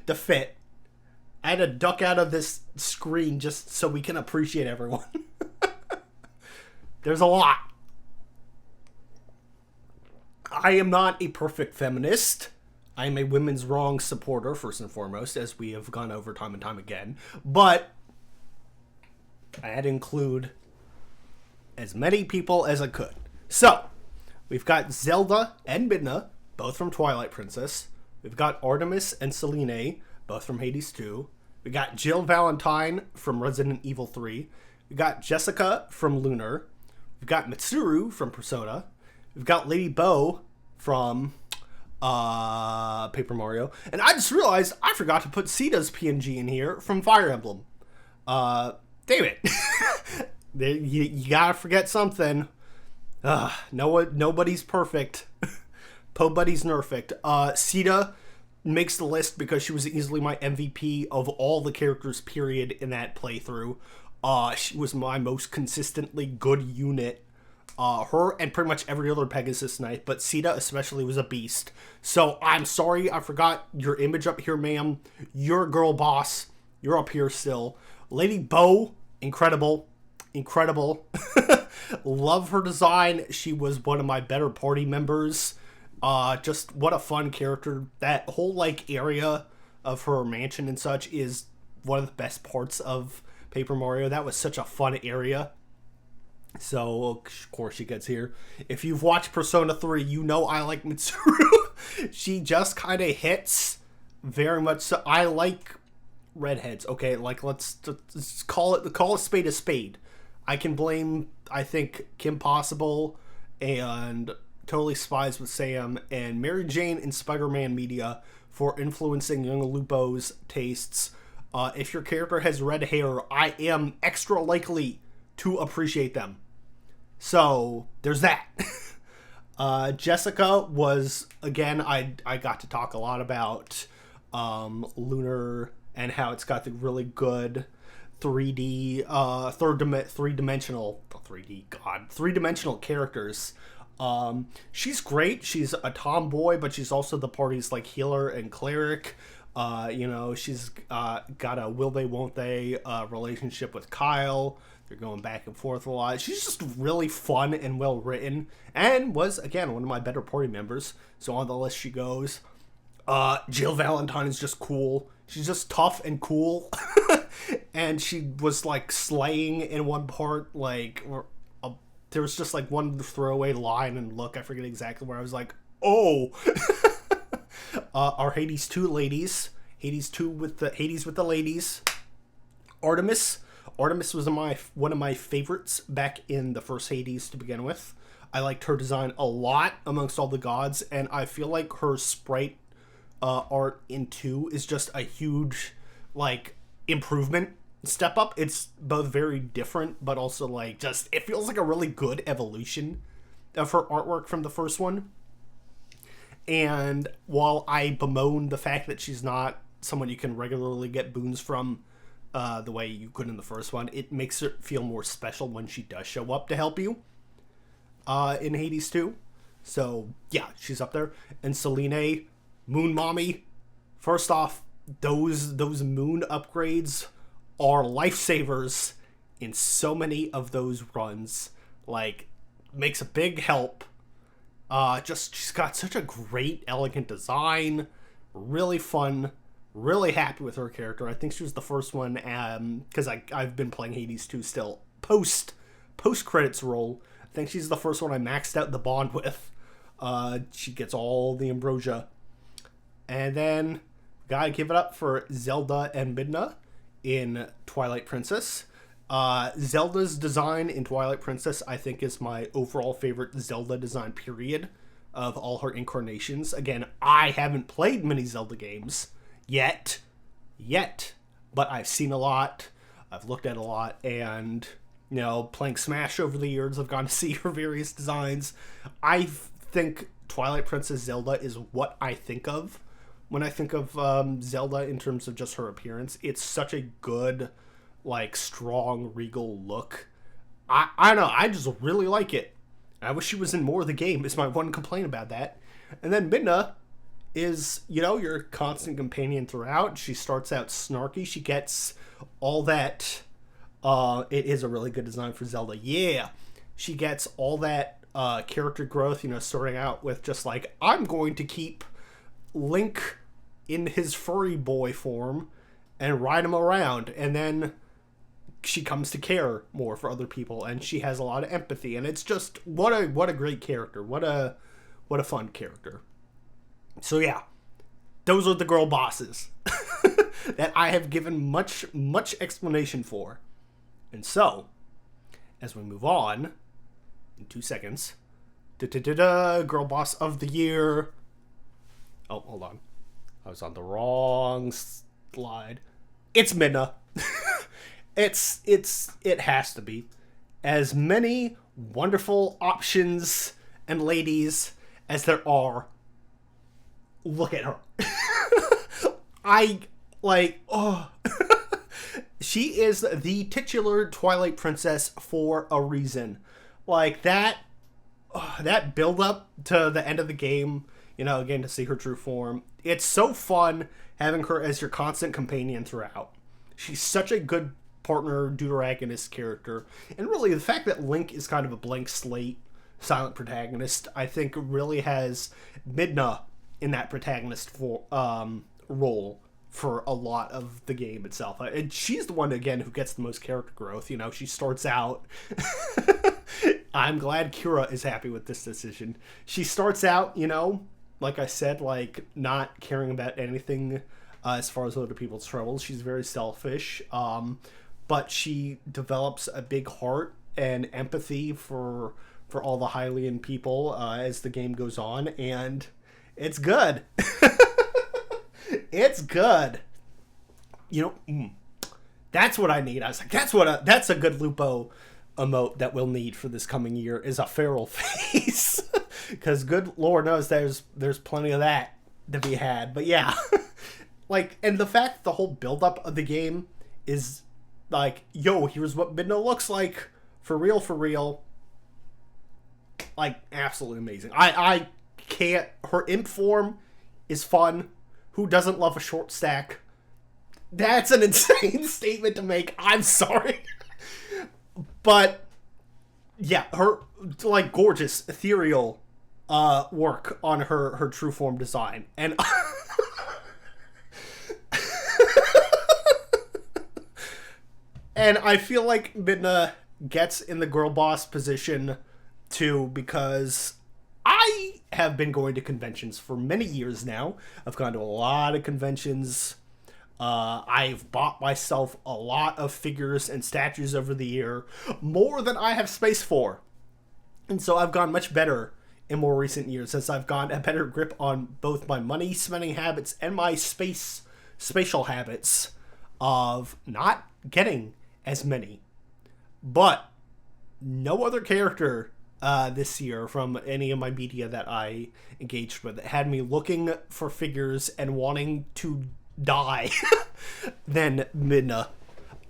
to fit. I had to duck out of this screen just so we can appreciate everyone. There's a lot. I am not a perfect feminist. I am a women's wrong supporter, first and foremost, as we have gone over time and time again. But I had to include as many people as I could. So, we've got Zelda and Midna, both from Twilight Princess. We've got Artemis and Selene, both from Hades 2. We got Jill Valentine from Resident Evil 3. We got Jessica from Lunar. We've got Mitsuru from Persona. We've got Lady Bow from Paper Mario. And I just realized I forgot to put Sita's PNG in here from Fire Emblem. Damn it. You gotta forget something. Nobody's perfect. Po Buddy's nerfect. Sita makes the list because she was easily my MVP of all the characters, period, in that playthrough. She was my most consistently good unit. Her and pretty much every other Pegasus Knight, but Sita especially was a beast. So I'm sorry I forgot your image up here, ma'am. You're a girl boss. You're up here still. Lady Bow, incredible. Love her design. She was one of my better party members. Just what a fun character. That whole like area of her mansion and such is one of the best parts of Paper Mario. That was such a fun area. So of course she gets here. If you've watched Persona 3, you know I like Mitsuru. She just kind of hits very much. So I like redheads. Okay, like let's call a spade a spade. I can blame, I think, Kim Possible and Totally Spies with Sam and Mary Jane in Spider-Man media for influencing young Lupo's tastes. If your character has red hair, I am extra likely to appreciate them. So, there's that. Jessica was, again, I got to talk a lot about Lunar and how it's got the really good 3D, three-dimensional characters. She's great. She's a tomboy, but she's also the party's like healer and cleric. She's got a will they won't they relationship with Kyle. They're going back and forth a lot. She's just really fun and well written, and was again one of my better party members. So on the list she goes. Jill Valentine is just cool. She's just tough and cool. And she was like slaying in one part, like there was just like one throwaway line and look, I forget exactly where I was like, oh. Our Hades 2 ladies. Hades with the ladies. Artemis was one of my favorites back in the first Hades to begin with. I liked her design a lot amongst all the gods, and I feel like her sprite art in 2 is just a huge like improvement step up. It's both very different, but also like just it feels like a really good evolution of her artwork from the first one. And while I bemoan the fact that she's not someone you can regularly get boons from the way you could in the first one, it makes it feel more special when she does show up to help you in Hades 2. So yeah, she's up there. And Selene, Moon Mommy. First off, those moon upgrades are lifesavers in so many of those runs. Like, makes a big help. She's got such a great, elegant design. Really fun. Really happy with her character. I think she was the first one, because I've been playing Hades 2 still. Post-credits roll. I think she's the first one I maxed out the bond with. She gets all the ambrosia. And then, gotta give it up for Zelda and Midna in Twilight Princess. Zelda's design in Twilight Princess, I think, is my overall favorite Zelda design, period, of all her incarnations. Again, I haven't played many Zelda games yet, but I've seen a lot, I've looked at a lot, and, playing Smash over the years, I've gotten to see her various designs. I think Twilight Princess Zelda is what I think of when I think of Zelda in terms of just her appearance. It's such a good, like, strong, regal look. I don't know, I just really like it. I wish she was in more of the game, is my one complaint about that. And then Midna is, your constant companion throughout. She starts out snarky. She gets all that, it is a really good design for Zelda. Yeah! She gets all that character growth, you know, starting out with just like, I'm going to keep Link in his furry boy form and ride him around, and then she comes to care more for other people, and she has a lot of empathy, and it's just what a great character, what a fun character. So yeah, those are the girl bosses that I have given much explanation for. And so, as we move on, in 2 seconds, girl boss of the year. Oh, hold on. I was on the wrong slide. It's Midna. It has to be. As many wonderful options and ladies as there are, look at her. She is the titular Twilight Princess for a reason. Like, that build up to the end of the game, you know, again, to see her true form. It's so fun having her as your constant companion throughout. She's such a good partner, deuteragonist character. And really, the fact that Link is kind of a blank slate, silent protagonist, I think really has Midna in that protagonist role for a lot of the game itself. And she's the one, again, who gets the most character growth. You know, she starts out... I'm glad Kira is happy with this decision. She starts out, you know, like I said, like, not caring about anything as far as other people's troubles. She's very selfish. But she develops a big heart and empathy for all the Hylian people as the game goes on. And it's good. It's good. You know, that's what I need. I was like, that's a good Lupo emote that we'll need for this coming year, is a feral face. Because good Lord knows there's plenty of that to be had. But yeah. Like, and the fact that the whole build-up of the game is like, yo, here's what Midna looks like. For real. Like, absolutely amazing. I can't... Her imp form is fun. Who doesn't love a short stack? That's an insane statement to make. I'm sorry. But, yeah, her, like, gorgeous, ethereal work on her true form design. And... and I feel like Midna gets in the girl boss position, too, because... I have been going to conventions for many years now. I've gone to a lot of conventions. I've bought myself a lot of figures and statues over the year, more than I have space for. And so I've gone much better in more recent years, as I've gotten a better grip on both my money spending habits and my spatial habits of not getting as many. But no other character this year from any of my media that I engaged with had me looking for figures and wanting to die than Midna.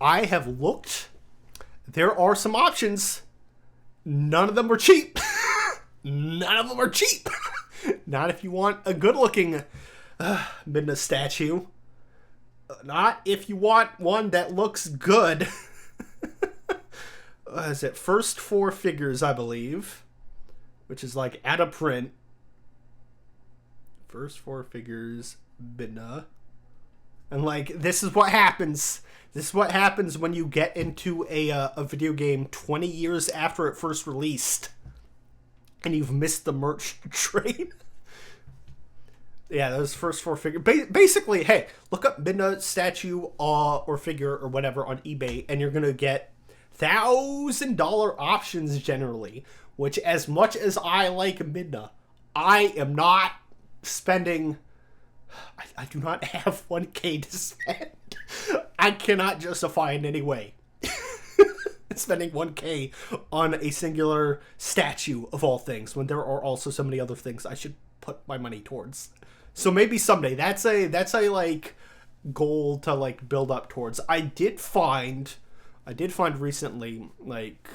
I have looked. There are some options. None of them are cheap. None of them are cheap. Not if you want a good looking Midna statue. Not if you want one that looks good. Is it first 4 figures, I believe, which is like at a print. First 4 figures, Midna. And like, this is what happens. This is what happens when you get into a video game 20 years after it first released, and you've missed the merch train. Yeah, those first 4 figures. Basically, hey, look up Midna statue or figure or whatever on eBay, and you're gonna get $1,000 options generally, which, as much as I like Midna, I am not spending... I do not have 1K to spend. I cannot justify in any way spending 1K on a singular statue of all things, when there are also so many other things I should put my money towards. So maybe someday. That's a like goal to like build up towards. I did find recently, like,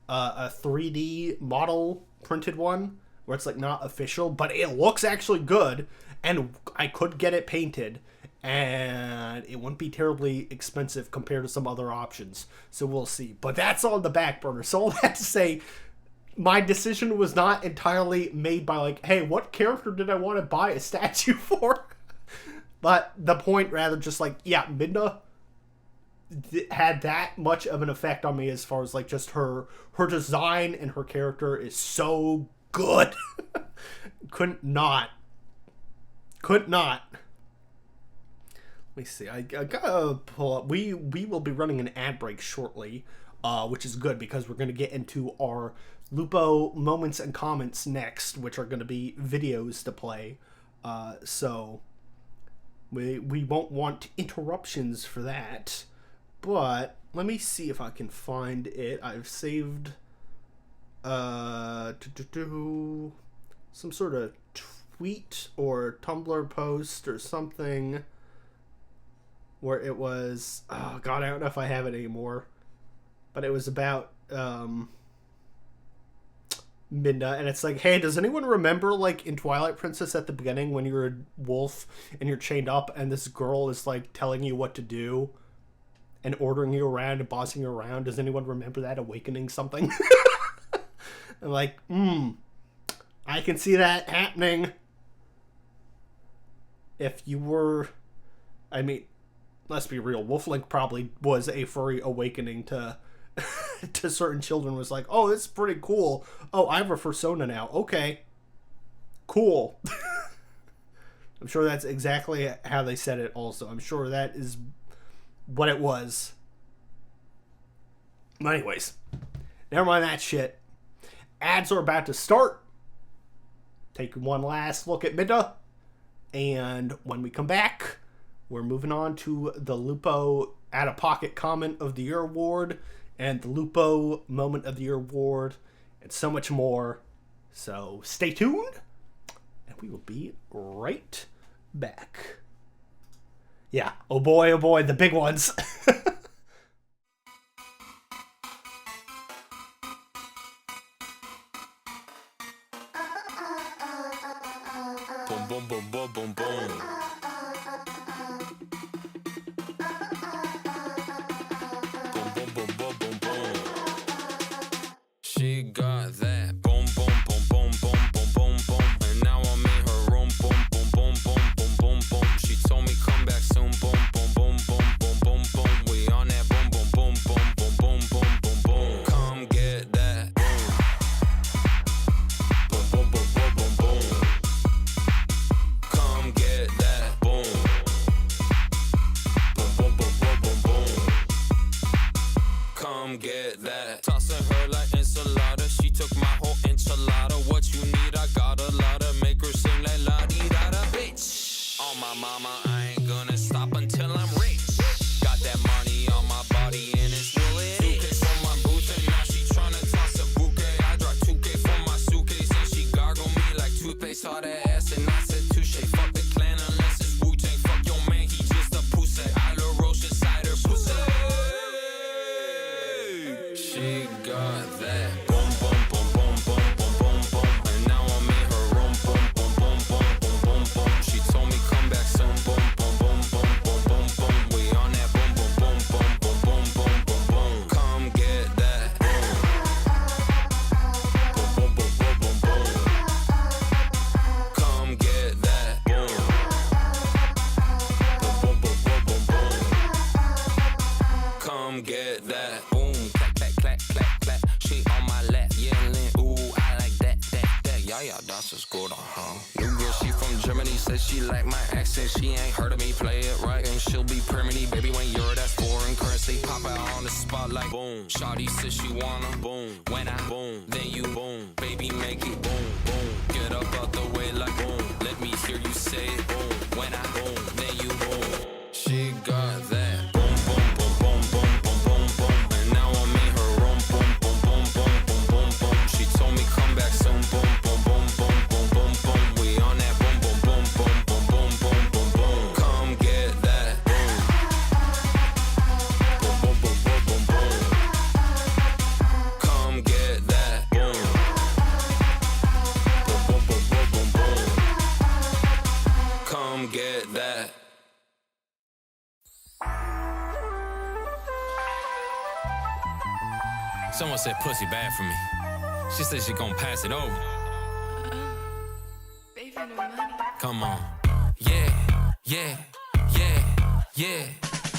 a 3D model printed one, where it's, like, not official, but it looks actually good, and I could get it painted, and it wouldn't be terribly expensive compared to some other options, so we'll see. But that's on the back burner, so all that to say, my decision was not entirely made by like, hey, what character did I want to buy a statue for? But the point rather just like, yeah, Midna had that much of an effect on me as far as like just her design and her character is so good. Could not. Let me see. I gotta pull up. We will be running an ad break shortly, which is good because we're going to get into our Lupo moments and comments next, which are going to be videos to play. So we won't want interruptions for that. But let me see if I can find it. I've saved some sort of tweet or Tumblr post or something where it was, oh god, I don't know if I have it anymore, but it was about Midna, and it's like, hey, does anyone remember like in Twilight Princess at the beginning when you're a wolf and you're chained up and this girl is like telling you what to do and ordering you around and bossing you around? Does anyone remember that awakening something? And like, I can see that happening. If you were, I mean, let's be real, Wolflink probably was a furry awakening to to certain children. Was like, oh, it's pretty cool. Oh, I have a persona now. Okay, cool. I'm sure that's exactly how they said it also. I'm sure that is what it was. But anyways, never mind that shit. Ads are about to start. Take one last look at Midna. And when we come back, we're moving on to the Lupo Out-of-Pocket Comment of the Year Award and the Lupo Moment of the Year Award and so much more. So stay tuned, and we will be right back. Yeah, oh boy, the big ones. Boom, boom, boom, boom, boom, boom. Boom, boom, boom, boom, boom, boom. She got that boom, boom, boom, boom, boom, boom, boom, boom. And now I'm in her room, boom, boom, boom, boom, boom, boom, boom. She told me come back soon, boom, boom, boom, boom, boom, boom, boom. We on that boom, boom, boom, boom, boom, boom, boom, boom, boom. Come get that boom. Boom, boom, boom, boom, boom, boom. Come get that boom. Boom, boom, boom, boom, boom, boom. Come get that. Tossing her like enchilada. She took my whole enchilada. What you need, I got a lot of. Make her sing like la di da da, bitch. On my mama, I ain't gonna stop until I'm rich. Got that money on my body and it's will it. 2K for my boots and now she tryna toss a bouquet. I dropped 2K for my suitcase and she gargle me like toothpaste. Saw that ass and I said touche. Fuck the clan unless it's Wu-Tang. Fuck your man, he just a pussy. I love roast inside her pussy. She got that boom, boom, boom, boom, boom, boom, boom, boom. And now I'm in her room, boom, boom, boom, boom, boom, boom, boom. She told me come back soon, boom, boom, boom, boom, boom, boom, boom. We on that boom, boom, boom, boom, boom, boom, boom, boom, boom. Come get that boom. Boom, boom, boom, boom, boom, boom. Come get that boom. Boom, boom, boom, boom, boom, boom. Come get that boom. Clap, clap, clap, clap, clap. She on my lap, yelling, ooh, I like that, that, that. Yeah, that's just good, New girl, she from Germany, says she like my accent. She ain't heard of me, play it right, and she'll be permanent. Baby, when you're that foreign currency, pop out on the spot like boom. Shawty says she wanna boom. When I boom, then you boom. Baby, make it boom, boom. Get up out the way like boom. Let me hear you say it boom. When I boom, then you boom. She got that boom, boom, boom, boom, boom, boom, boom, boom. And now I'm in her room, boom, boom, boom, boom, boom, boom, boom. She told me come back soon, boom, boom, boom, boom, boom, boom, boom. We on that boom, boom, boom, boom, boom, boom, boom, boom, boom. Come get that boom. Boom, boom, boom, boom, boom, boom. Come get that boom. Boom, boom, boom, boom, boom, boom. Come get that. Someone said pussy bad for me. She said she gon' pass it over. Baby, no money. Come on. Yeah, yeah, yeah, yeah,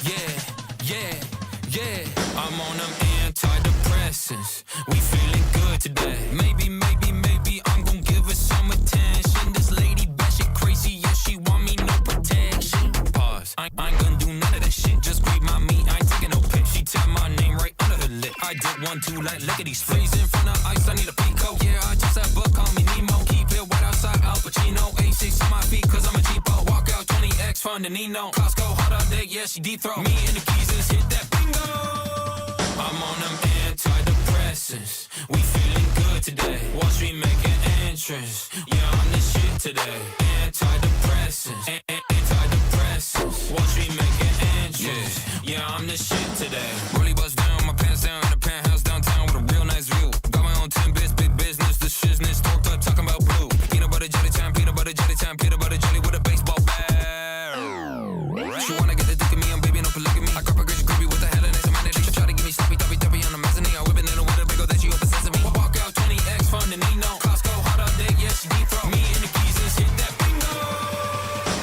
yeah, yeah, yeah. I'm on them antidepressants. We feeling good today. Maybe I'm gon' give her some attention. This lady bad, she crazy, yeah, she want me, no protection. Pause. I ain't gonna do none of that shit. Just grab my meat, I ain't taking no pic. She tap my name right under her lip. I did 1, 2, like lickety splits. In front of ice, I need a pico. Yeah, I just had book, call me Nemo. Keep it wet outside, Al Pacino. A6 on my feet, cause I'm a cheapo. Walk out 20X, fun to Nino. Costco, hot all day, yeah, she deep throat. Me and the keys just hit that bingo. I'm on them antidepressants. We feeling good today. Watch me make an entrance. Yeah, I'm the shit today. Antidepressants. Antidepressants. Watch me make an entrance. Yeah, I'm the shit today. Really bust down, my pants down in the penthouse downtown with a real nice view. Got my own 10 bits, big business, the shizness. Talked up, talking about blue. Peanut butter jelly time, peanut butter jelly time, peanut butter jelly with a baseball bat. She wanna get the dick in me, I'm baby, no polygamy. I grab a girl, she creepy with the hell and some money. She try to give me sloppy, toppy, toppy on the mezzanine. I whip it in the window, big ol' then she open sesame. Walk out 20X, fun to Nino. Costco, hot all day, yeah, she deep throat. Me and the keys just hit that bingo.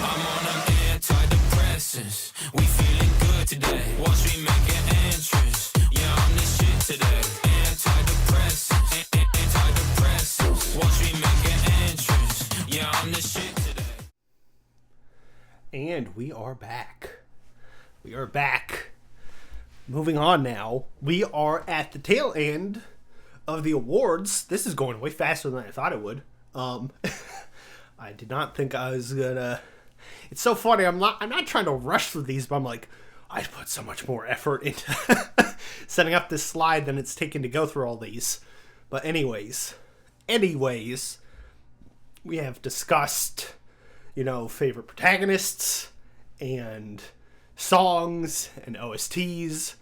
I'm on them antidepressants. We feeling good today. Watch me make an entrance. Yeah, I'm the shit today. Antidepressants. Antidepressants. Watch me make an entrance. Yeah, I'm the shit today. And we are back. We are back. Moving on now. We are at the tail end of the awards. This is going way faster than I thought it would. I did not think I was gonna... It's so funny. I'm not trying to rush through these, but I'm like, I put so much more effort into setting up this slide than it's taken to go through all these. But anyways, we have discussed, favorite protagonists and songs and OSTs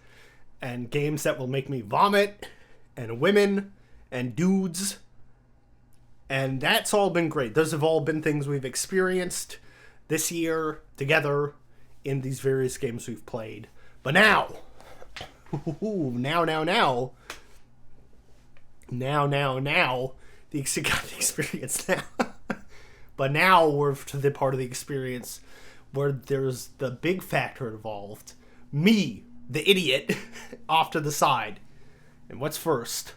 and games that will make me vomit and women and dudes. And that's all been great. Those have all been things we've experienced this year together in these various games we've played. But now, now, the experience now. But now we're to the part of the experience where there's the big factor involved. Me, the idiot, off to the side. And what's first?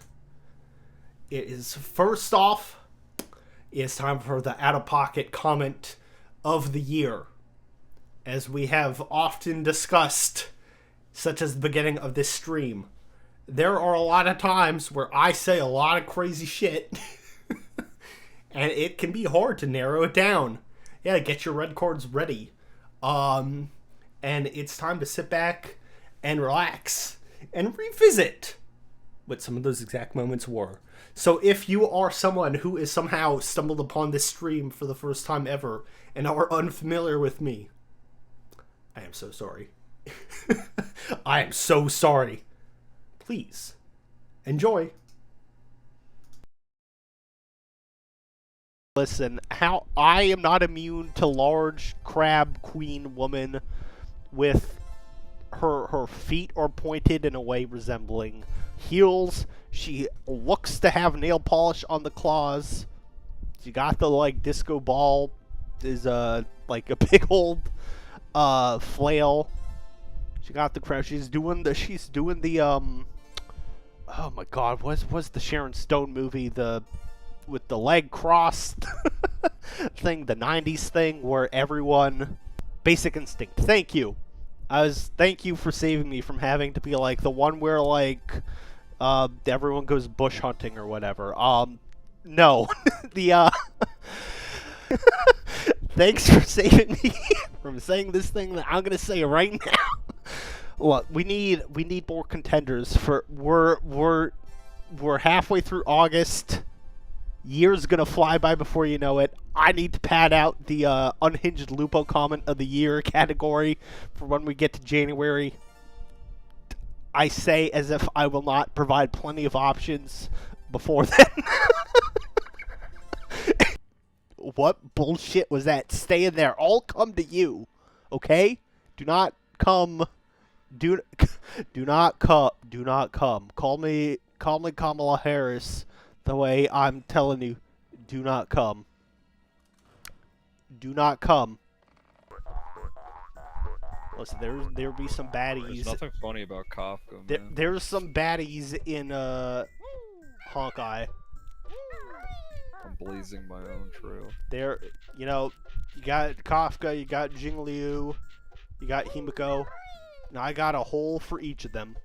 It's time for the out-of-pocket comment of the year. As we have often discussed, such as the beginning of this stream, there are a lot of times where I say a lot of crazy shit, and it can be hard to narrow it down. Yeah, get your red cards ready. And it's time to sit back and relax and revisit what some of those exact moments were. So if you are someone who is somehow stumbled upon this stream for the first time ever and are unfamiliar with me, I am so sorry. I am so sorry. Please, enjoy. Listen, how I am not immune to large crab queen woman with her feet are pointed in a way resembling heels. She looks to have nail polish on the claws. She got the disco ball is like a big old flail. She got the crown. She's doing the oh my god, what's the Sharon Stone movie, with the leg crossed thing, the 90s thing where everyone... Basic Instinct. Thank you. Thank you for saving me from having to be like the one where everyone goes bush hunting or whatever. No. Thanks for saving me from saying this thing that I'm gonna say right now. Look, we need more contenders for we're halfway through August. Year's gonna fly by before you know it. I need to pad out the unhinged Lupo comment of the year category for when we get to January. I say as if I will not provide plenty of options before then. What bullshit was that? Stay in there. I'll come to you. Okay? Do not come. Do not come. Call me Kamala Harris. the way, I'm telling you, do not come. Do not come. Listen, there'll be some baddies. There's nothing funny about Kafka, man. There's some baddies in Honkai. I'm blazing my own trail. There, you know, you got Kafka, you got Jingliu, you got Himiko. Now I got a hole for each of them.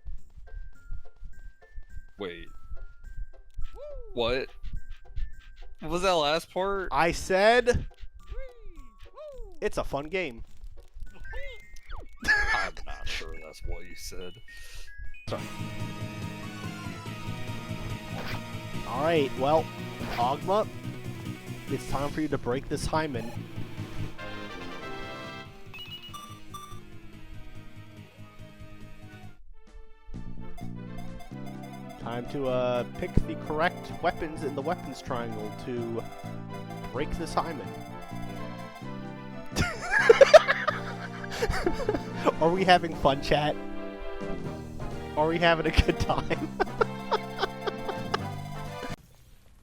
Wait. What? What was that last part? I said it's a fun game. I'm not sure that's what you said. Sorry. Alright, well, Ogma, it's time for you to break this hymen. Time to pick the correct weapons in the weapons triangle to break this hymen. Are we having fun, chat? Are we having a good time?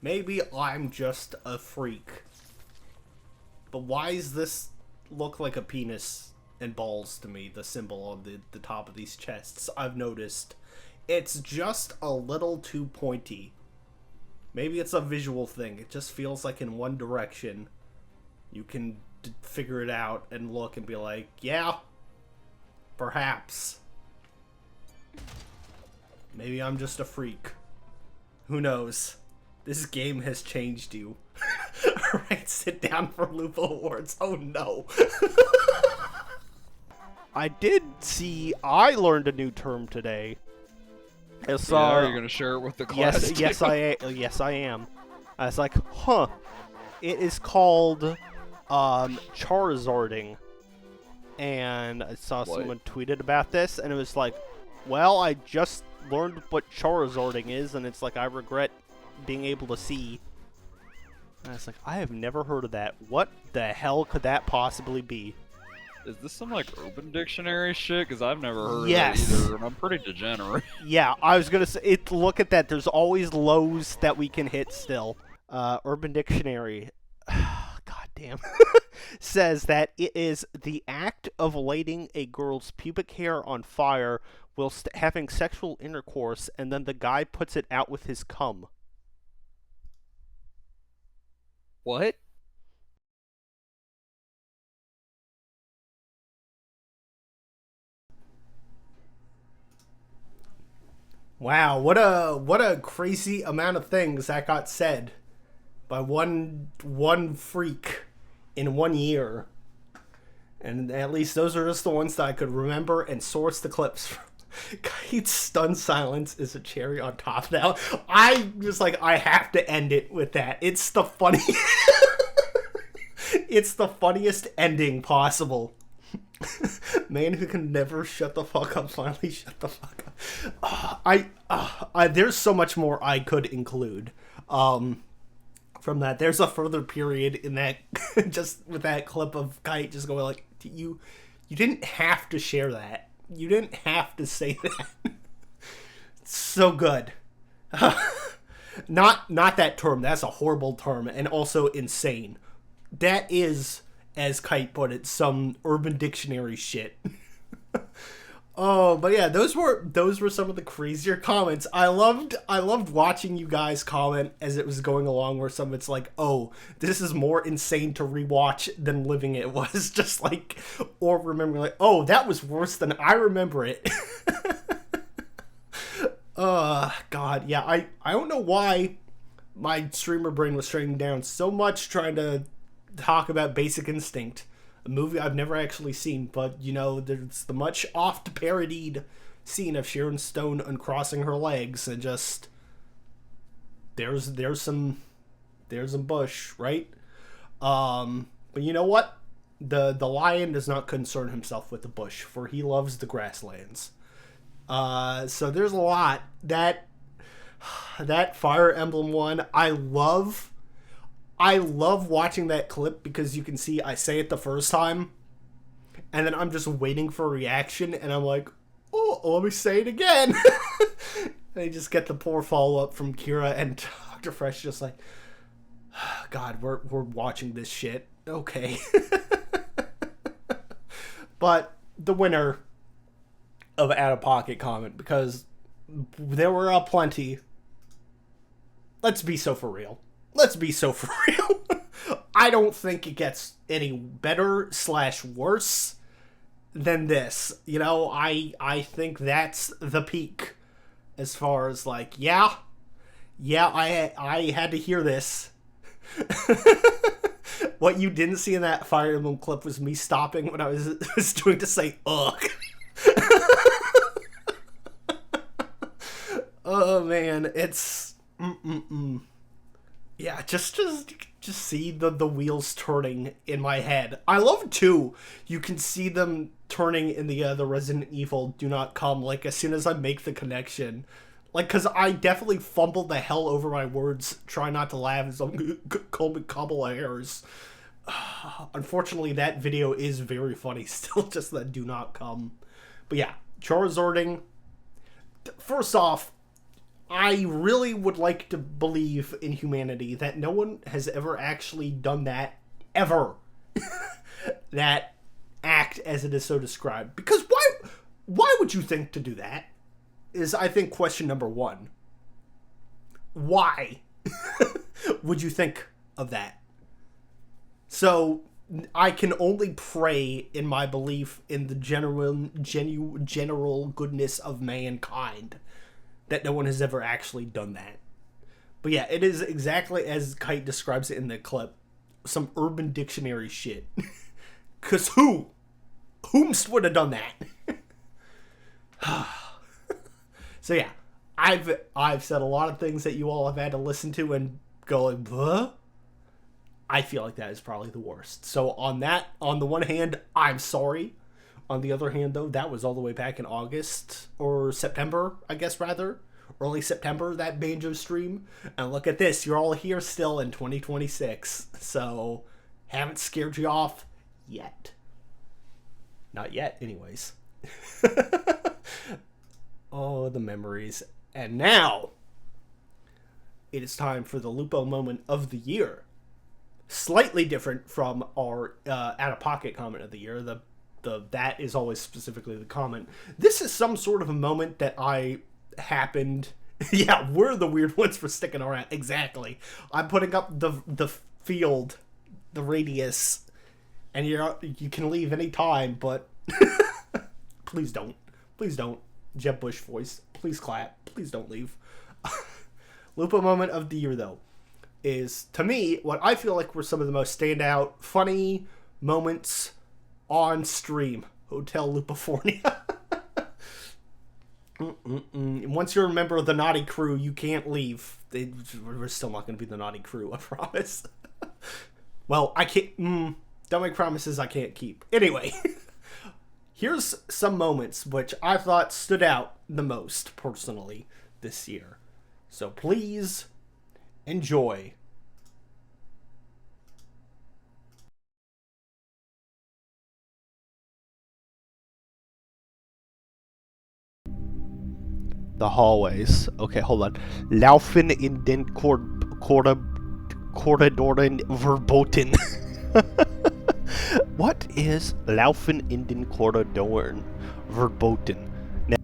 Maybe I'm just a freak. But why does this look like a penis and balls to me, the symbol on the top of these chests? I've noticed. It's just a little too pointy. Maybe it's a visual thing. It just feels like in one direction you can figure it out and look and be like, yeah, perhaps. Maybe I'm just a freak. Who knows? This game has changed you. Alright, sit down for Lupo Awards. Oh no. I did see, I learned a new term today. Are you gonna share it with the class? Yes, I am. I was like, huh. It is called Charizarding. And I saw someone tweeted about this, and it was like, well, I just learned what Charizarding is, and it's like, I regret being able to see. And I was like, I have never heard of that. What the hell could that possibly be? Is this some like Urban Dictionary shit? Because I've never heard Yes. of that either, and I'm pretty degenerate. Yeah, I was gonna say, look at that. There's always lows that we can hit still. Urban Dictionary, god damn, says that it is the act of lighting a girl's pubic hair on fire whilst having sexual intercourse, and then the guy puts it out with his cum. What? Wow, what a crazy amount of things that got said by one freak in 1 year. And at least those are just the ones that I could remember and source the clips from. Kite's stunned silence is a cherry on top now. I was like, I have to end it with that. It's the funny it's the funniest ending possible. Man who can never shut the fuck up finally shut the fuck up. There's so much more I could include from that. There's a further period in that just with that clip of Kite just going like, you didn't have to share that. You didn't have to say that. So good. Not that term. That's a horrible term and also insane. That is, as Kite put it, some Urban Dictionary shit. Oh, but yeah, those were some of the crazier comments. I loved watching you guys comment as it was going along, where some of it's like, oh, this is more insane to rewatch than Living It was. Just like, or remember like, oh, that was worse than I remember it. God, yeah, I don't know why my streamer brain was shutting down so much trying to talk about Basic Instinct, a movie I've never actually seen, but you know, there's the much oft parodied scene of Sharon Stone uncrossing her legs and just there's some bush, right? But you know what? The lion does not concern himself with the bush, for he loves the grasslands. So there's a lot. That Fire Emblem one, I love watching that clip because you can see I say it the first time and then I'm just waiting for a reaction and I'm like, oh, let me say it again. And I just get the poor follow-up from Kira and Dr. Fresh just like, God, we're watching this shit. Okay. But the winner of Out of Pocket comment, because there were plenty. Let's be so for real. Let's be so for real. I don't think it gets any better / worse than this. You know, I think that's the peak as far as like, yeah, I had to hear this. What you didn't see in that Fire Emblem clip was me stopping when I was doing to say ugh. Oh man, it's yeah, just see the wheels turning in my head. I love too. You can see them turning in the Resident Evil Do Not Come. Like as soon as I make the connection, like because I definitely fumbled the hell over my words, try not to laugh as I'm cobble hairs. Unfortunately, that video is very funny. Still, just that Do Not Come. But yeah, Charizarding. First off, I really would like to believe in humanity that no one has ever actually done that, ever. That act as it is so described. Because why would you think to do that? Is, I think, question number one. Why would you think of that? So, I can only pray in my belief in the general goodness of mankind that no one has ever actually done that. But yeah, it is exactly as Kite describes it in the clip. Some Urban Dictionary shit. Cause whomst would have done that? So yeah, I've said a lot of things that you all have had to listen to and go like, huh? I feel like that is probably the worst. So on the one hand, I'm sorry. On the other hand, though, that was all the way back in August or September, I guess, rather. Early September, that Banjo stream. And look at this. You're all here still in 2026. So, haven't scared you off yet. Not yet, anyways. Oh, the memories. And now, it is time for the Lupo moment of the year. Slightly different from our out-of-pocket comment of the year. That is always specifically the comment. This is some sort of a moment that happened. Yeah, we're the weird ones for sticking around. Exactly. I'm putting up the field, the radius, and you can leave any time, but please don't. Please don't. Jeb Bush voice. Please clap. Please don't leave. Lupo moment of the year, though, is, to me, what I feel like were some of the most standout, funny moments on stream. Hotel Lupofornia. Once you're a member of the Naughty Crew, you can't leave. We're still not going to be the Naughty Crew, I promise. Well, I can't... don't make promises I can't keep. Anyway, here's some moments which I thought stood out the most, personally, this year. So please enjoy. The hallways. Okay, hold on. Laufen in den Korridoren verboten. What is Laufen in den Korridoren verboten?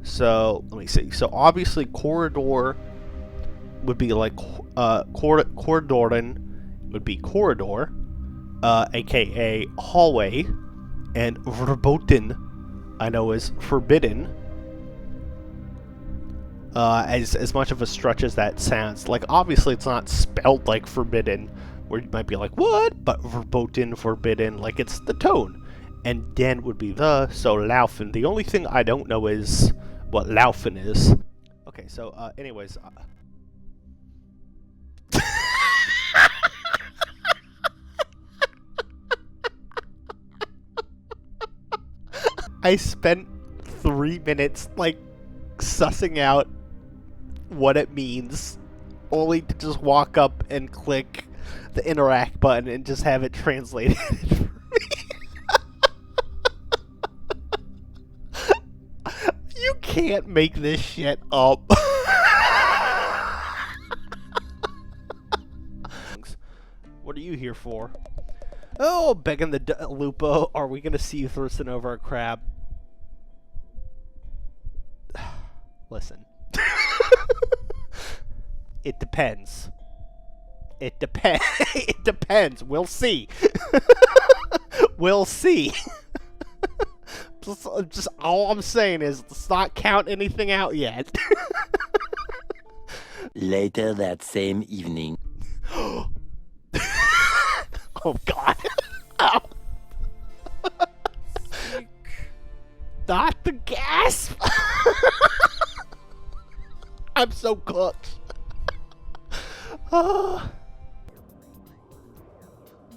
So, let me see. So, obviously, corridor would be like, Korridoren would be corridor, aka hallway, and verboten, I know, is forbidden. As much of a stretch as that sounds. Like, obviously it's not spelled like forbidden, where you might be like, what? But verboten, forbidden, like it's the tone. And den would be the, so laufen. The only thing I don't know is what laufen is. Okay, so, anyways. I spent 3 minutes, like, sussing out what it means, only to just walk up and click the interact button and just have it translated for me. You can't make this shit up. you here for? Oh, begging the Lupo. Are we gonna see you thirsting over a crab? Listen. It depends. It depends. It depends. We'll see. We'll see. Just all I'm saying is, let's not count anything out yet. Later that same evening. Oh God. Ow. Not the gasp. I'm so cooked.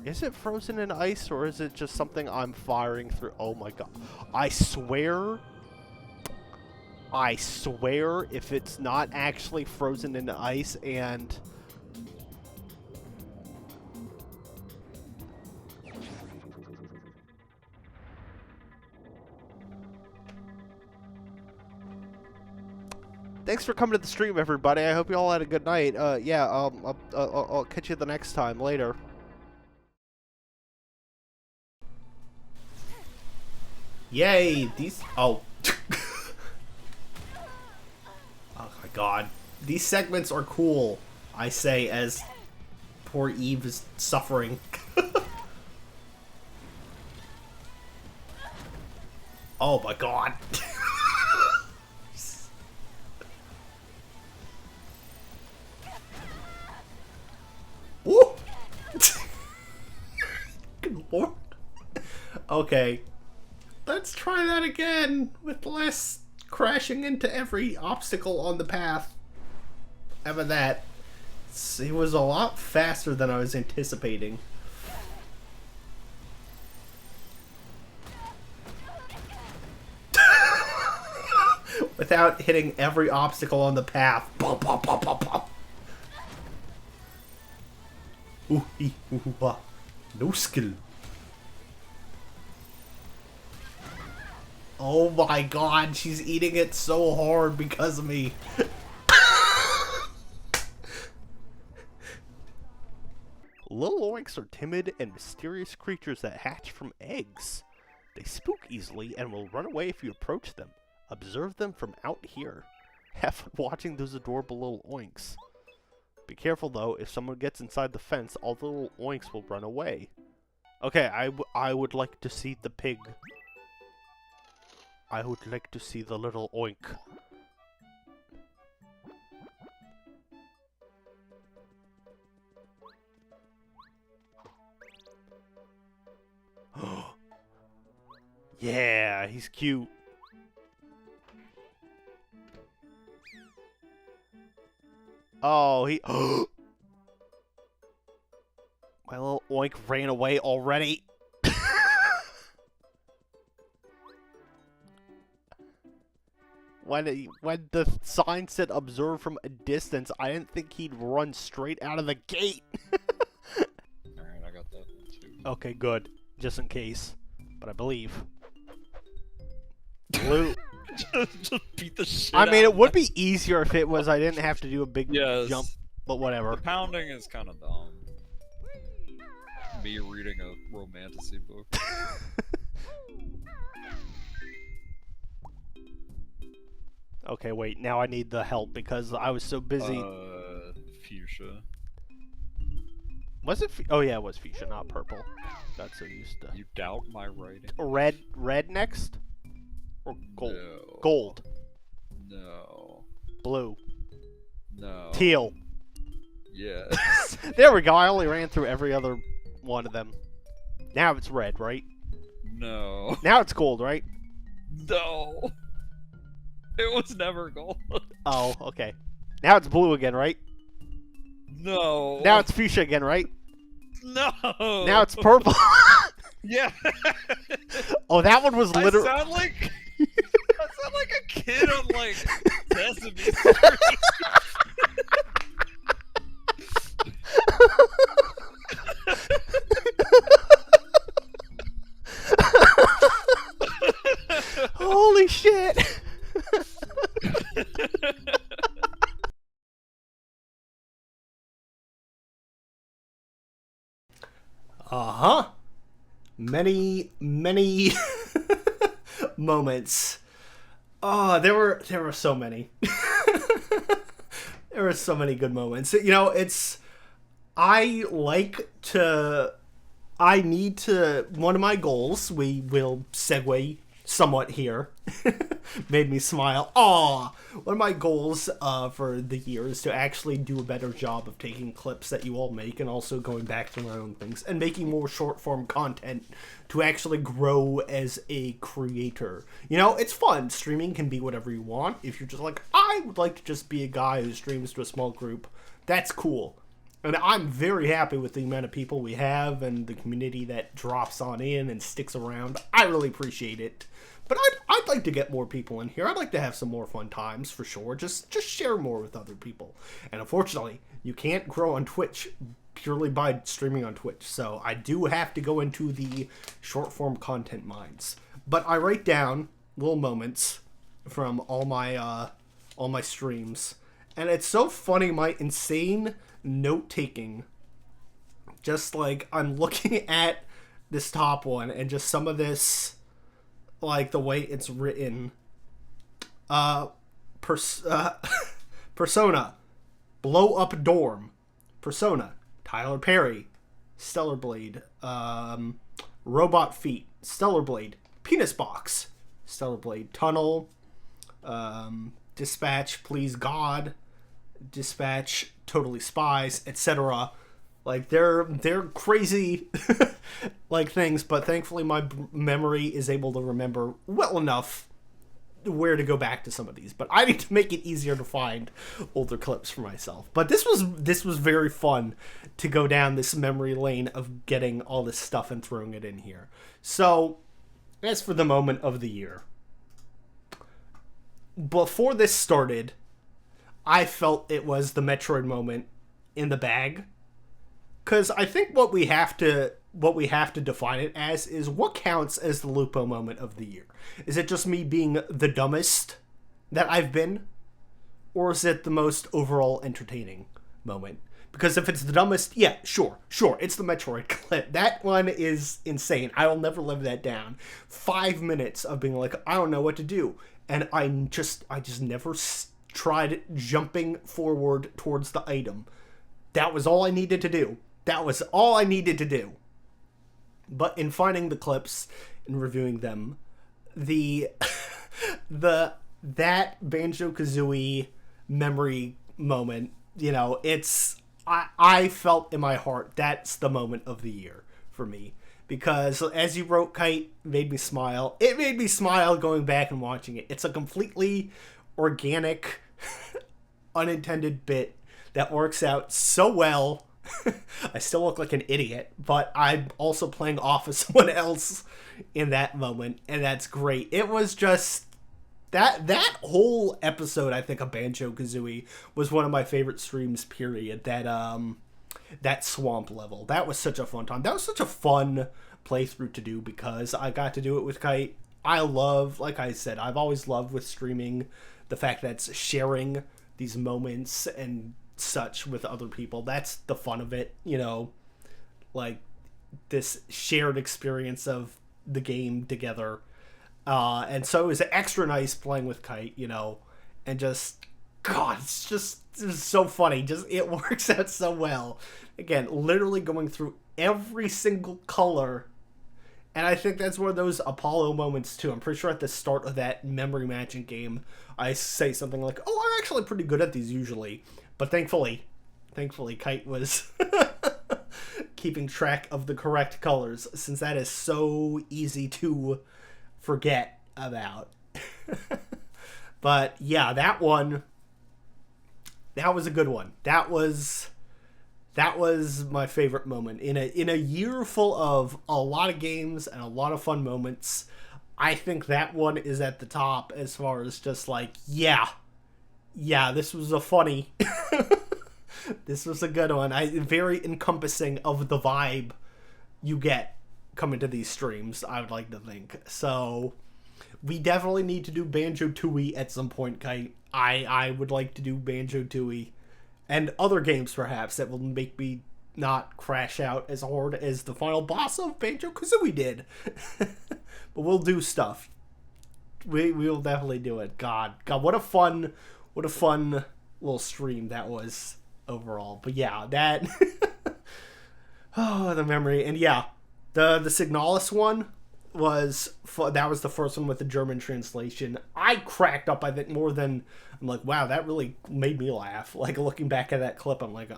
Is it frozen in ice, or is it just something I'm firing through? Oh my God. I swear if it's not actually frozen in ice and... Thanks for coming to the stream, everybody. I hope you all had a good night. Yeah, I'll catch you the next time. Later. Yay! These... Oh. Oh my God. These segments are cool, I say, as poor Eve is suffering. Oh my God. Woo! Good Lord. Okay. Let's try that again with less crashing into every obstacle on the path. How about that? It was a lot faster than I was anticipating. Without hitting every obstacle on the path. Bop, bop, bop, bop, bop. Ooh, ee, ooh, ah. No skill. Oh my God, she's eating it so hard because of me. Little oinks are timid and mysterious creatures that hatch from eggs. They spook easily and will run away if you approach them. Observe them from out here. Have fun watching those adorable little oinks. Be careful though, if someone gets inside the fence, all the little oinks will run away. Okay, I would like to see the pig. I would like to see the little oink. Yeah, he's cute. Oh, he... My little oink ran away already. When the sign said observe from a distance, I didn't think he'd run straight out of the gate. Alright, I got that one too. Okay, good. Just in case. But I believe. Blue. Just beat the shit I mean, out it would be easier if it was I didn't have to do a big Yes. jump, but whatever. The pounding is kind of dumb. Me reading a romantasy book. Okay, wait. Now I need the help because I was so busy. Fuchsia. Was it? Oh yeah, it was fuchsia, not purple. Got so used to. You doubt my writing? Red next, or gold? No. Gold. No. Blue. No. Teal. Yes. There we go. I only ran through every other one of them. Now it's red, right? No. Now it's gold, right? No. It was never gold. Oh, okay. Now it's blue again, right? No. Now it's fuchsia again, right? No. Now it's purple. Yeah. Oh, that one was literally. I sound like a kid on like Sesame Street. Holy shit! Uh-huh. Many moments. Oh, there were so many. There were so many good moments. You know, one of my goals, we will segue somewhat here, made me smile. Aw! One of my goals for the year is to actually do a better job of taking clips that you all make and also going back to my own things and making more short-form content to actually grow as a creator. You know, it's fun. Streaming can be whatever you want. If you're just like, I would like to just be a guy who streams to a small group, that's cool. And I'm very happy with the amount of people we have and the community that drops on in and sticks around. I really appreciate it. But I'd like to get more people in here. I'd like to have some more fun times, for sure. Just share more with other people. And unfortunately, you can't grow on Twitch purely by streaming on Twitch. So I do have to go into the short-form content mines. But I write down little moments from all my streams. And it's so funny, my insane note-taking. Just like, I'm looking at this top one and just some of this, like the way it's written. Persona, Blow Up Dorm, Persona, Tyler Perry, Stellar Blade, Robot Feet, Stellar Blade, Penis Box, Stellar Blade, Tunnel, Dispatch, Please God, Dispatch, Totally Spies, etc. Like, they're crazy like things, but thankfully my memory is able to remember well enough where to go back to some of these. But I need to make it easier to find older clips for myself. But this was very fun to go down this memory lane of getting all this stuff and throwing it in here. So, as for the moment of the year, before this started, I felt it was the Metroid moment in the bag. Because I think what we have to define it as is what counts as the Lupo moment of the year. Is it just me being the dumbest that I've been? Or is it the most overall entertaining moment? Because if it's the dumbest, yeah, sure, it's the Metroid clip. That one is insane. I will never live that down. 5 minutes of being like, I don't know what to do. And I just never tried jumping forward towards the item. That was all I needed to do. But in finding the clips and reviewing them, that Banjo-Kazooie memory moment, you know, I felt in my heart that's the moment of the year for me. Because, as you wrote, Kite, made me smile. It made me smile going back and watching it. It's a completely organic, unintended bit that works out so well. I still look like an idiot, but I'm also playing off as someone else in that moment, and that's great. It was just that whole episode, I think, of Banjo-Kazooie was one of my favorite streams, period. That swamp level. That was such a fun time. That was such a fun playthrough to do because I got to do it with Kite. I love, like I said, I've always loved with streaming the fact that it's sharing these moments and such with other people. That's the fun of it, you know, like this shared experience of the game together. And so it was extra nice playing with Kite, you know, and just, God, it's so funny. It works out so well. Again, literally going through every single color. And I think that's one of those Apollo moments too. I'm pretty sure at the start of that memory matching game, I say something like, oh, I'm actually pretty good at these usually. But thankfully, Kite was keeping track of the correct colors, since that is so easy to forget about. But yeah, that was a good one. That was my favorite moment in a year full of a lot of games and a lot of fun moments. I think that one is at the top as far as just like, yeah, this was a funny, this was a good one. Very encompassing of the vibe you get coming to these streams, I would like to think. So, we definitely need to do Banjo-Tooie at some point, Kite. I would like to do Banjo-Tooie. And other games, perhaps, that will make me not crash out as hard as the final boss of Banjo-Kazooie did. But we'll do stuff. We'll definitely do it. God, what a fun little stream that was overall. But yeah, that oh, the memory. And yeah, the Signalis one was that was the first one with the German translation. I cracked up, I think, more than I'm like, wow, that really made me laugh. Like, looking back at that clip, I'm like,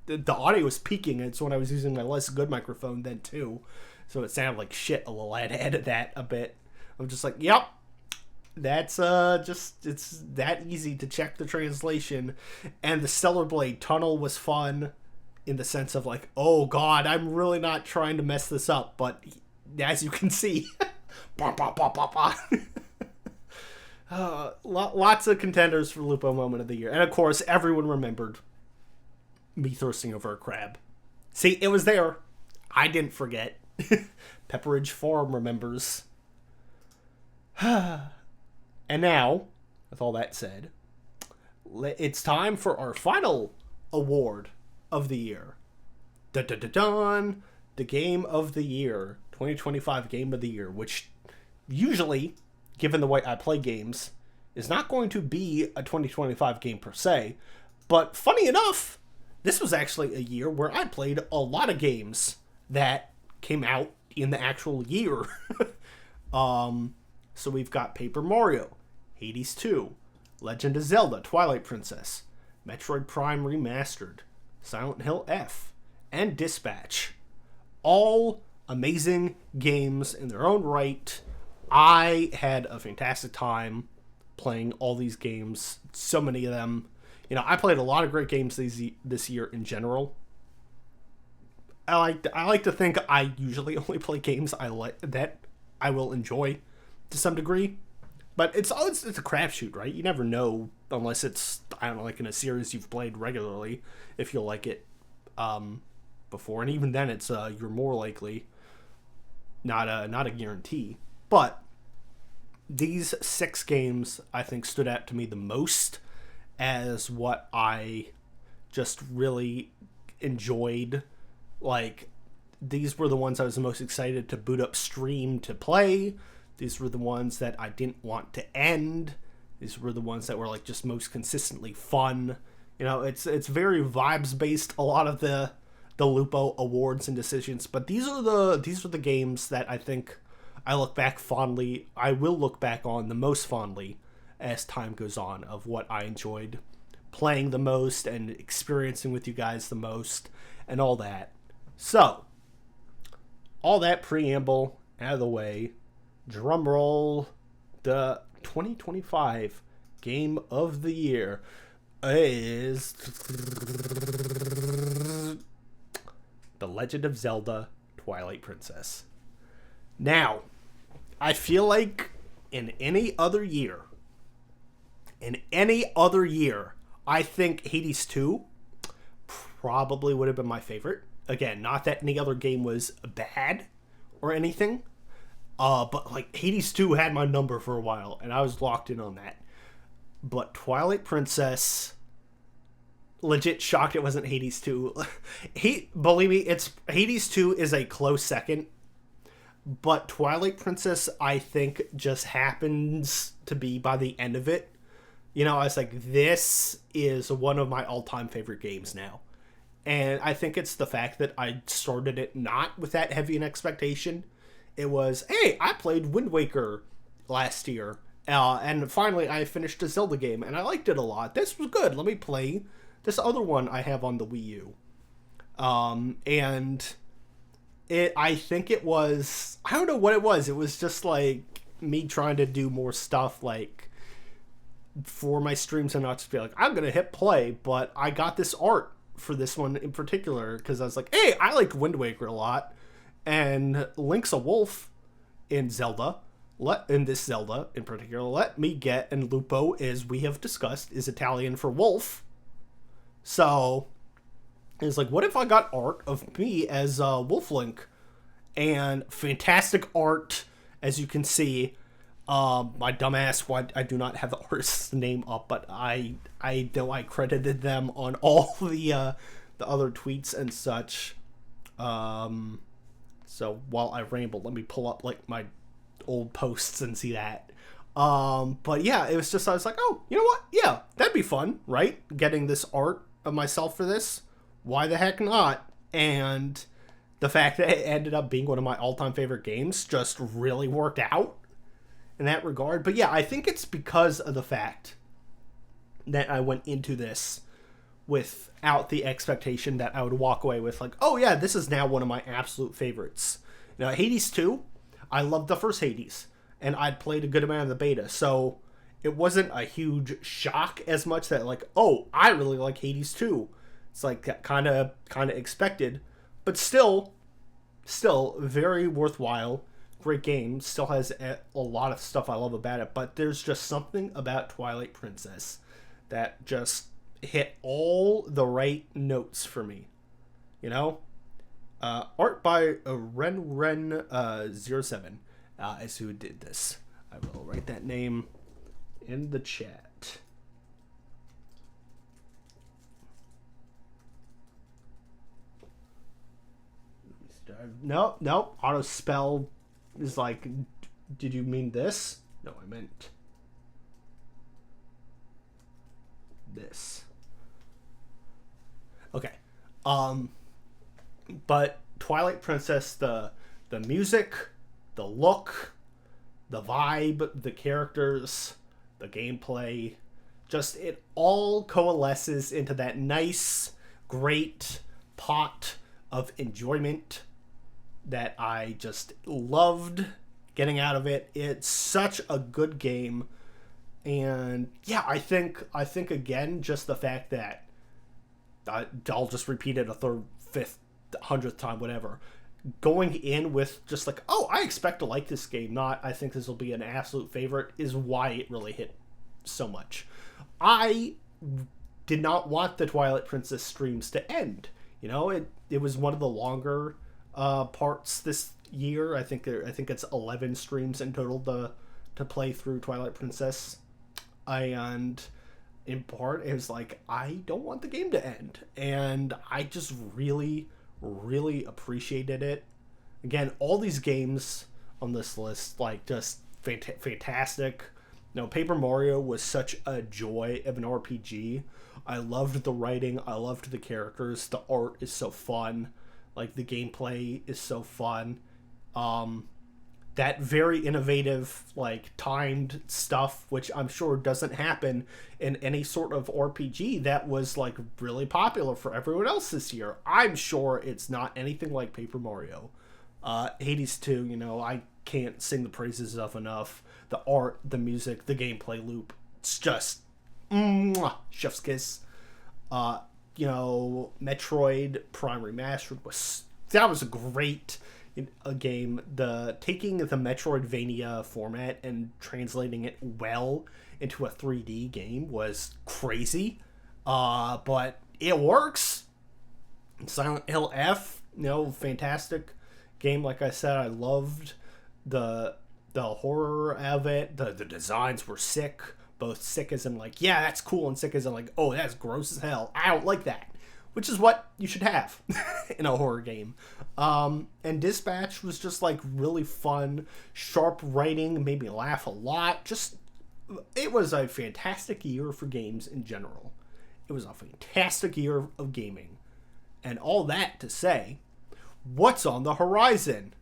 the audio was peaking. It's when I was using my less good microphone then too, so it sounded like shit a little. I had to edit that a bit. I'm just like, yep, that's just, it's that easy to check the translation. And the Stellar Blade Tunnel was fun in the sense of like, oh god, I'm really not trying to mess this up, but as you can see, lots of contenders for Lupo Moment of the Year. And of course, everyone remembered me thirsting over a crab. See, it was there. I didn't forget. Pepperidge Farm remembers. And now, with all that said, it's time for our final award of the year. Dun-dun-dun-dun! The Game of the Year. 2025 Game of the Year, which usually, given the way I play games, is not going to be a 2025 game per se. But funny enough, this was actually a year where I played a lot of games that came out in the actual year. So we've got Paper Mario, Hades 2, Legend of Zelda, Twilight Princess, Metroid Prime Remastered, Silent Hill F, and Dispatch. All amazing games in their own right. I had a fantastic time playing all these games, so many of them. You know, I played a lot of great games this year in general. I like to think I usually only play games that I will enjoy to some degree. But it's a crapshoot, right? You never know unless it's, I don't know, like in a series you've played regularly, if you'll like it before. And even then, it's you're more likely, not a guarantee. But these 6 games, I think, stood out to me the most as what I just really enjoyed. Like, these were the ones I was the most excited to boot up stream to play. These were the ones that I didn't want to end. These were the ones that were like just most consistently fun. You know, it's very vibes based, a lot of the Lupo awards and decisions, but these are the games that I think I look back fondly. I will look back on the most fondly as time goes on, of what I enjoyed playing the most and experiencing with you guys the most and all that. So, all that preamble out of the way, drum roll, the 2025 Game of the Year is The Legend of Zelda Twilight Princess. Now, I feel like in any other year, I think Hades 2 probably would have been my favorite. Again, not that any other game was bad or anything, but like Hades 2 had my number for a while, and I was locked in on that. But Twilight Princess, legit shocked it wasn't Hades 2. Believe me, Hades 2 is a close second, but Twilight Princess, I think, just happens to be by the end of it. You know, I was like, this is one of my all-time favorite games now. And I think it's the fact that I started it not with that heavy an expectation. It was, hey, I played Wind Waker last year, and finally I finished a Zelda game, and I liked it a lot. This was good. Let me play this other one I have on the Wii U. And I think it was, I don't know what it was. It was just like me trying to do more stuff, like, for my streams, and not just be like, I'm going to hit play, but I got this art for this one in particular, because I was like, hey, I liked Wind Waker a lot, and Link's a wolf in Zelda, in this Zelda in particular, let me get, and Lupo, as we have discussed, is Italian for wolf, so it's like, what if I got art of me as Wolf Link, and fantastic art, as you can see. My dumbass, I do not have the artist's name up, but I know I credited them on all the the other tweets and such. So while I ramble, let me pull up like my old posts and see that. But yeah, it was just, I was like, oh, you know what? Yeah, that'd be fun, right? Getting this art of myself for this. Why the heck not? And the fact that it ended up being one of my all-time favorite games just really worked out in that regard. But yeah, I think it's because of the fact that I went into this without the expectation that I would walk away with like, oh yeah, this is now one of my absolute favorites. You know, Hades 2, I loved the first Hades, and I'd played a good amount of the beta, so it wasn't a huge shock as much that like, oh, I really like Hades 2. It's like kind of expected, but still very worthwhile. Great game, still has a lot of stuff I love about it, but there's just something about Twilight Princess that just hit all the right notes for me, you know? Art by Ren07 is who did this. I will write that name in the chat. No, auto spell is like, did you mean this? No, I meant this. Okay. But Twilight Princess, the music, the look, the vibe, the characters, the gameplay, just it all coalesces into that nice, great pot of enjoyment that I just loved getting out of it. It's such a good game. And yeah, I think again, just the fact that I'll just repeat it a third, fifth, 100th time, whatever. Going in with just like, oh, I expect to like this game, not I think this will be an absolute favorite, is why it really hit so much. I did not want the Twilight Princess streams to end. You know, it was one of the longer parts this year. I think it's 11 streams in total to play through Twilight Princess. And in part, it was like, I don't want the game to end. And I just really, really appreciated it. Again, all these games on this list, like, just fantastic. You know, Paper Mario was such a joy of an RPG. I loved the writing. I loved the characters. The art is so fun. Like, the gameplay is so fun. That very innovative, like, timed stuff, which I'm sure doesn't happen in any sort of RPG that was, like, really popular for everyone else this year. I'm sure it's not anything like Paper Mario. Hades 2, you know, I can't sing the praises of enough. The art, the music, the gameplay loop. It's just, chef's kiss. You know, Metroid Prime Remastered was a great game. Taking the Metroidvania format and translating it well into a 3D game was crazy, but it works. Silent Hill F, you know, fantastic game. Like I said, I loved the horror of it. The designs were sick. Both sick as in like, yeah, that's cool, and sick as in like, oh, that's gross as hell. I don't like that. Which is what you should have in a horror game. And Dispatch was just like really fun, sharp writing, made me laugh a lot. Just, it was a fantastic year for games in general. It was a fantastic year of gaming. And all that to say, what's on the horizon?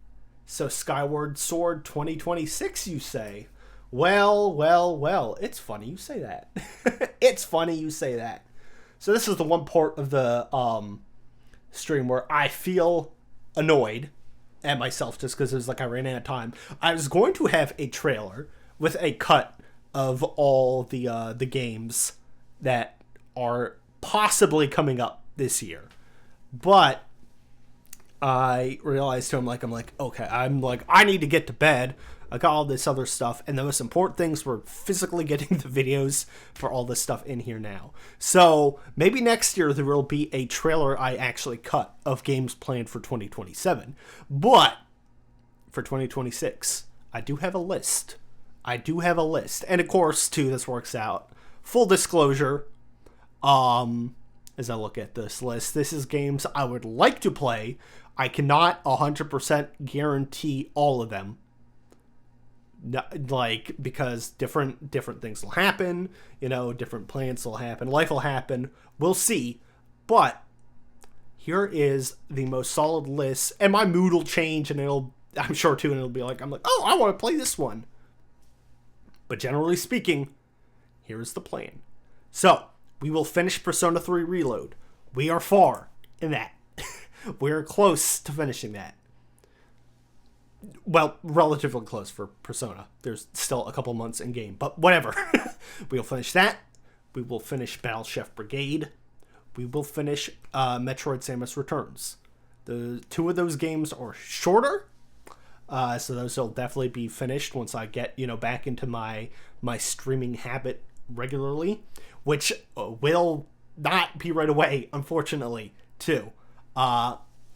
So Skyward Sword 2026, you say? Well, it's funny you say that. It's funny you say that. So this is the one part of the stream where I feel annoyed at myself just because it was like I ran out of time. I was going to have a trailer with a cut of all the games that are possibly coming up this year, but I realized I'm like, okay, I need to get to bed. I got all this other stuff, and the most important things were physically getting the videos for all this stuff in here now. So maybe next year there will be a trailer I actually cut of games planned for 2027. But for 2026, I do have a list. And of course, too, this works out. Full disclosure, as I look at this list. This is games I would like to play. I cannot 100% guarantee all of them. Like, because different things will happen, different plans will happen, life will happen, we'll see. But here is the most solid list, and my mood will change, and I'm sure too, and it'll be like, oh, I want to play this one. But generally speaking, here's the plan. So, we will finish Persona 3 Reload. We are far in that. We're close to finishing that. Well, relatively close for Persona. There's still a couple months in game, but whatever. We'll finish that. We will finish Battle Chef Brigade. We will finish Metroid Samus Returns. The two of those games are shorter, so those will definitely be finished once I get back into my streaming habit regularly, which will not be right away, unfortunately, too.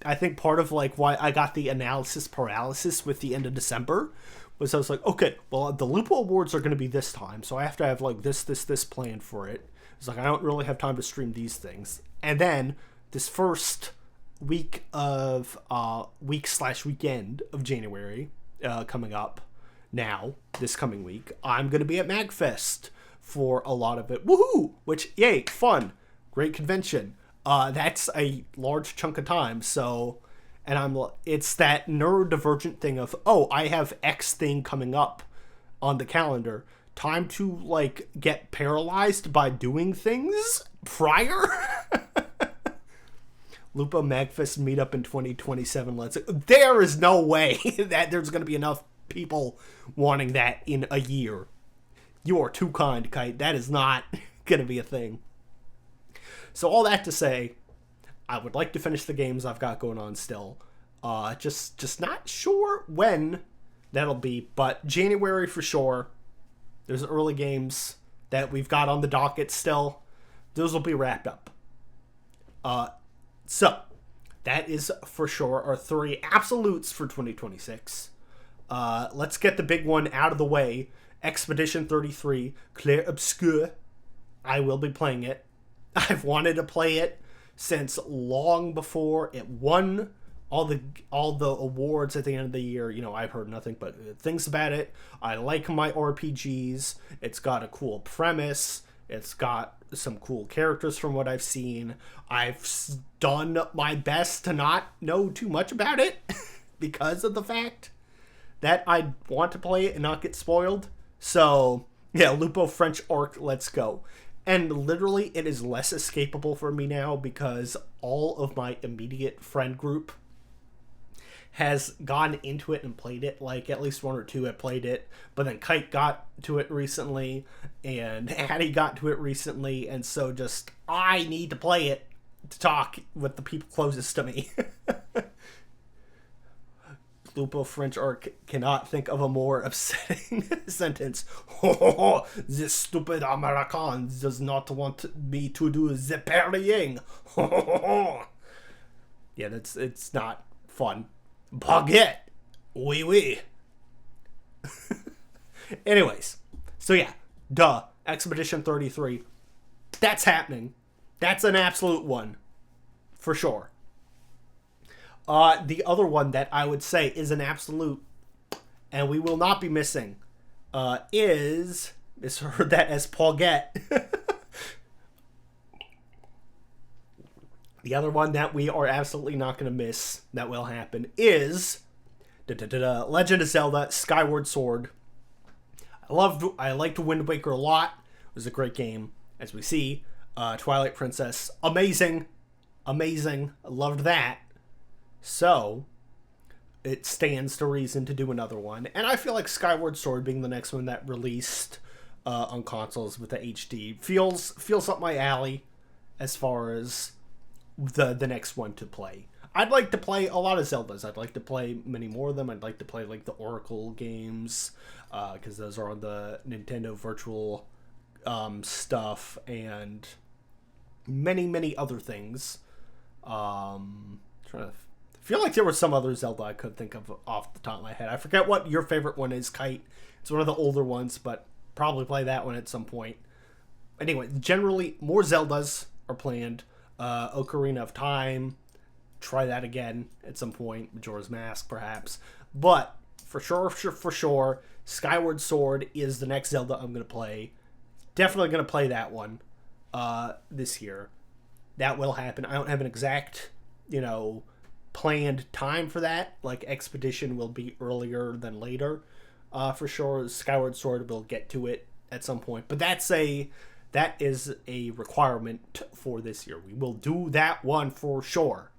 I think part of why I got the analysis paralysis with the end of December was I was like, okay, well, the Lupo Awards are going to be this time, so I have to have this planned for it. It's like I don't really have time to stream these things. And then this first week of weekend of January coming up now, this coming week, I'm going to be at MagFest for a lot of it. Woohoo! Which, yay, fun, great convention. That's a large chunk of time, so, and it's that neurodivergent thing of, oh, I have X thing coming up on the calendar. Time to, get paralyzed by doing things prior? Lupo Magfest meetup in 2027, there is no way that there's going to be enough people wanting that in a year. You are too kind, Kite. That is not going to be a thing. So all that to say, I would like to finish the games I've got going on still. Just not sure when that'll be, but January for sure. There's early games that we've got on the docket still. Those will be wrapped up. So that is for sure our 3 absolutes for 2026. Let's get the big one out of the way. Expedition 33, Clair Obscur. I will be playing it. I've wanted to play it since long before it won all the awards at the end of the year. I've heard nothing but things about it. I like my RPGs. It's got a cool premise. It's got some cool characters from what I've seen. I've done my best to not know too much about it because of the fact that I want to play it and not get spoiled. So, yeah, Lupo French Arc, let's go. And literally, it is less escapable for me now because all of my immediate friend group has gone into it and played it. At least 1 or 2 have played it. But then Kite got to it recently, and Hattie got to it recently. And so I need to play it to talk with the people closest to me. Lupo French Arc cannot think of a more upsetting sentence. This stupid American does not want me to do the parrying. Yeah, it's not fun. Baguette. Oui, oui. Anyways, so yeah, Expedition 33. That's happening. That's an absolute one. For sure. The other one that I would say is an absolute, and we will not be missing, is heard that as Paulette. The other one that we are absolutely not going to miss that will happen is Legend of Zelda Skyward Sword. I liked Wind Waker a lot. It was a great game, as we see. Twilight Princess, amazing. I loved that. So, it stands to reason to do another one. And I feel like Skyward Sword being the next one that released on consoles with the HD feels up my alley as far as the next one to play. I'd like to play a lot of Zeldas. I'd like to play many more of them. I'd like to play the Oracle games because those are on the Nintendo Virtual stuff and many other things. Trying to feel like there was some other Zelda I could think of off the top of my head. I forget what your favorite one is, Kite. It's one of the older ones, but probably play that one at some point. Anyway, generally, more Zeldas are planned. Ocarina of Time, try that again at some point. Majora's Mask, perhaps. But for sure, Skyward Sword is the next Zelda I'm gonna play. Definitely gonna play that one this year. That will happen. I don't have an exact, planned time for that. Like, Expedition will be earlier than later. For sure, Skyward Sword will get to it at some point. But that is a requirement for this year. We will do that one for sure.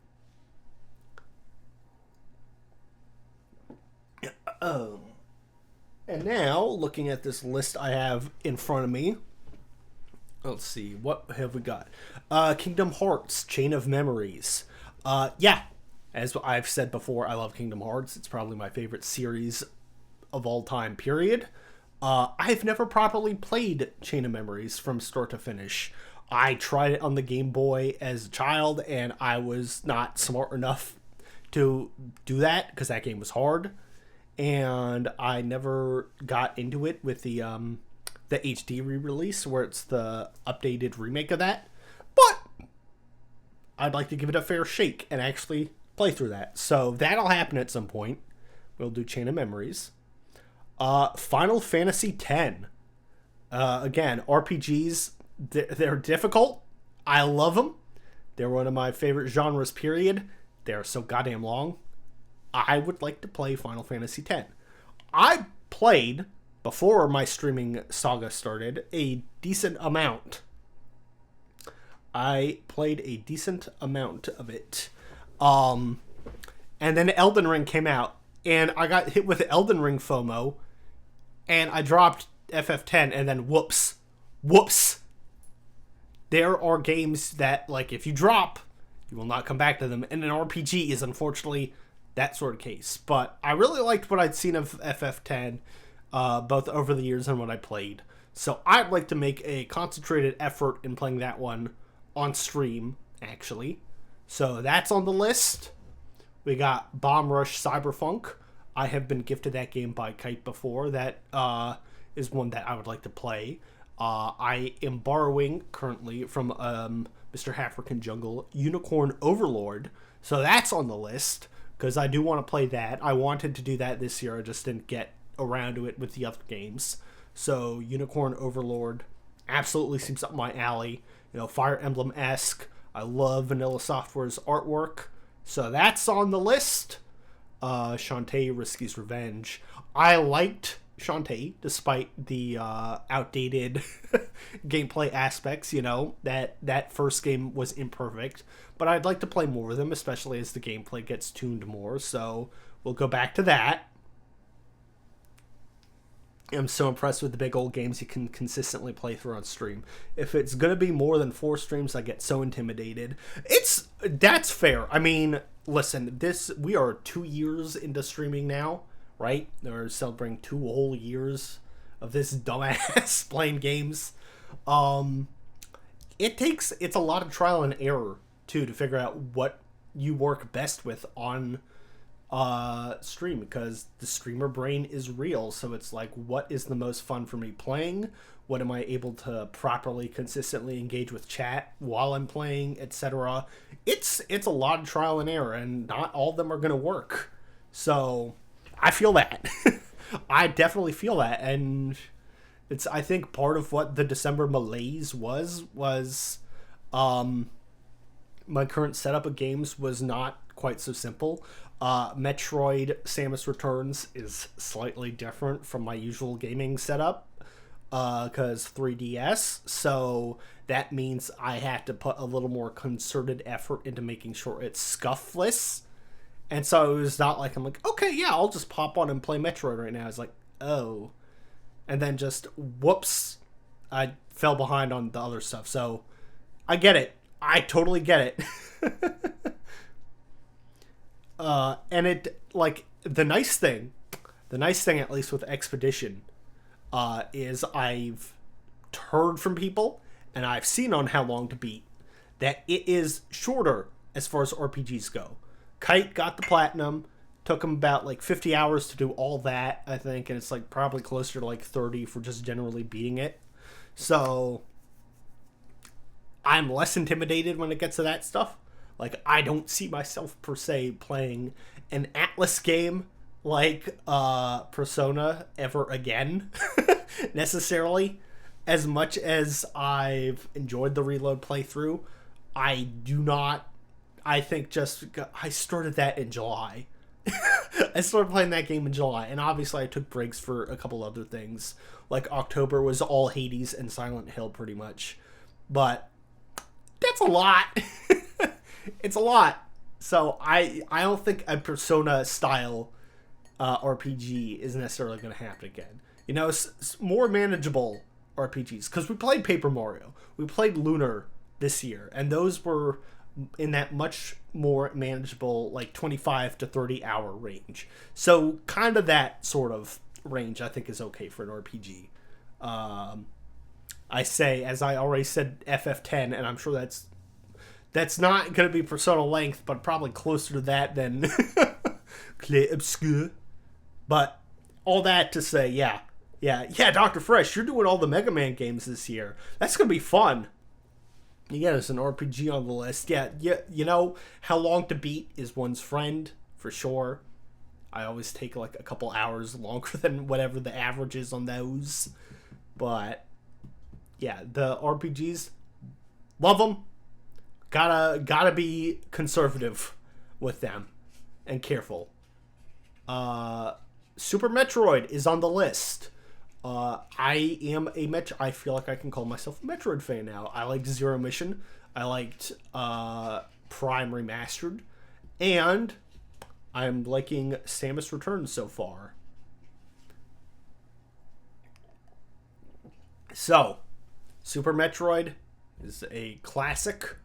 And now, looking at this list I have in front of me, let's see, what have we got? Kingdom Hearts, Chain of Memories. Yeah, as I've said before, I love Kingdom Hearts. It's probably my favorite series of all time, period. I've never properly played Chain of Memories from start to finish. I tried it on the Game Boy as a child, and I was not smart enough to do that, because that game was hard. And I never got into it with the HD re-release, where it's the updated remake of that. But I'd like to give it a fair shake and actually play through that. So that'll happen at some point. We'll do Chain of Memories. Final Fantasy X. Again, RPGs, they're difficult. I love them. They're one of my favorite genres, period. They're so goddamn long. I would like to play Final Fantasy X. I played, before my streaming saga started, a decent amount. I played a decent amount of it. And then Elden Ring came out, and I got hit with Elden Ring FOMO, and I dropped FF10, and then whoops. There are games that, like, if you drop, you will not come back to them, and an RPG is unfortunately that sort of case. But I really liked what I'd seen of FF10, both over the years and when I played. So I'd like to make a concentrated effort in playing that one on stream, actually. So that's on the list. We got Bomb Rush Cyberpunk. I have been gifted that game by Kite before. That is one that I would like to play. I am borrowing currently from Mr. African Jungle Unicorn Overlord. So that's on the list, because I do want to play that. I wanted to do that this year. I just didn't get around to it with the other games. So Unicorn Overlord absolutely seems up my alley. Fire Emblem-esque. I love Vanilla Software's artwork. So that's on the list. Shantae Risky's Revenge. I liked Shantae, despite the outdated gameplay aspects. That first game was imperfect. But I'd like to play more of them, especially as the gameplay gets tuned more. So we'll go back to that. I'm so impressed with the big old games you can consistently play through on stream. If it's going to be more than 4 streams, I get so intimidated. That's fair. I mean, listen, we are 2 years into streaming now, right? We're celebrating 2 whole years of this dumbass playing games. It's a lot of trial and error, too, to figure out what you work best with on stream, because the streamer brain is real. So it's like, what is the most fun for me playing? What am I able to properly, consistently engage with chat while I'm playing, etc.? It's a lot of trial and error, and not all of them are going to work. So I feel that. I definitely feel that, and it's, I think, part of what the December malaise was my current setup of games was not quite so simple. Metroid Samus Returns is slightly different from my usual gaming setup, because 3DS, so that means I had to put a little more concerted effort into making sure it's scuffless. And so it was not like, I'm like, okay, yeah, I'll just pop on and play Metroid right now. It's like, oh. And then just, whoops, I fell behind on the other stuff. So I get it. I totally get it. And it, like, the nice thing, at least with Expedition, is I've heard from people, and I've seen on How Long to Beat, that it is shorter as far as RPGs go. Kite got the platinum, took him about, like, 50 hours to do all that, I think, and it's, like, probably closer to, like, 30 for just generally beating it. So I'm less intimidated when it gets to that stuff. Like, I don't see myself per se playing an Atlas game like Persona ever again, necessarily. As much as I've enjoyed the Reload playthrough, I started that in July. I started playing that game in July, and obviously I took breaks for a couple other things. Like, October was all Hades and Silent Hill, pretty much. But that's a lot. It's a lot. So I don't think a Persona-style RPG is necessarily going to happen again. You know, more manageable RPGs. Because we played Paper Mario. We played Lunar this year. And those were in that much more manageable, like 25 to 30 hour range. So kind of that sort of range I think is okay for an RPG. I say, as I already said, FF10, and I'm sure that's not going to be Persona length, but probably closer to that than Clé Obscur. But all that to say, yeah, Dr. Fresh, you're doing all the Mega Man games this year. That's going to be fun. Yeah, there's an RPG on the list. Yeah, you know, How Long to Beat is One's Friend, for sure. I always take like a couple hours longer than whatever the average is on those. But, yeah, the RPGs, love them. Gotta be conservative with them and careful. Super Metroid is on the list. I feel like I can call myself a Metroid fan now. I liked Zero Mission. I liked Prime Remastered. And I'm liking Samus Returns so far. So, Super Metroid is a classic.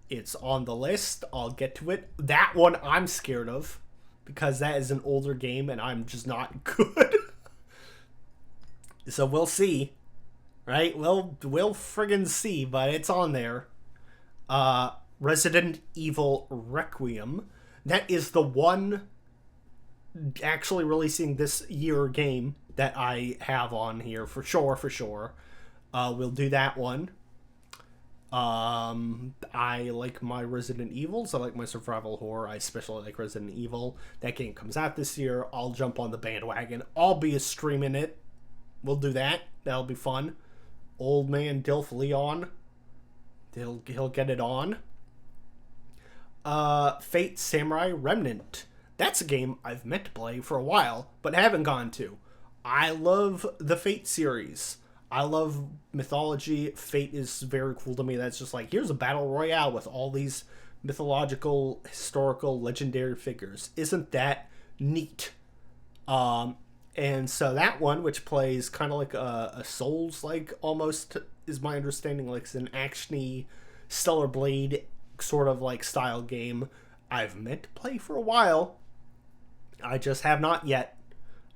It's on the list. I'll get to it. That one I'm scared of, because that is an older game and I'm just not good. So we'll see, right? We'll friggin' see, but it's on there. Resident Evil Requiem. That is the one actually releasing this year game that I have on here for sure. We'll do that one. I like my Resident Evils. I like my survival horror. I especially like Resident Evil. That game comes out this year. I'll jump on the bandwagon. I'll be streaming it. We'll do that. That'll be fun. Old man Dilf Leon. He'll get it on. Fate Samurai Remnant. That's a game I've meant to play for a while, but haven't gone to. I love the Fate series. I love mythology. Fate is very cool to me. That's just like, here's a battle royale with all these mythological, historical, legendary figures. Isn't that neat? And so that one, which plays kind of like a Souls-like almost, is my understanding. Like, it's an action-y, Stellar Blade sort of like style game. I've meant to play for a while. I just have not yet.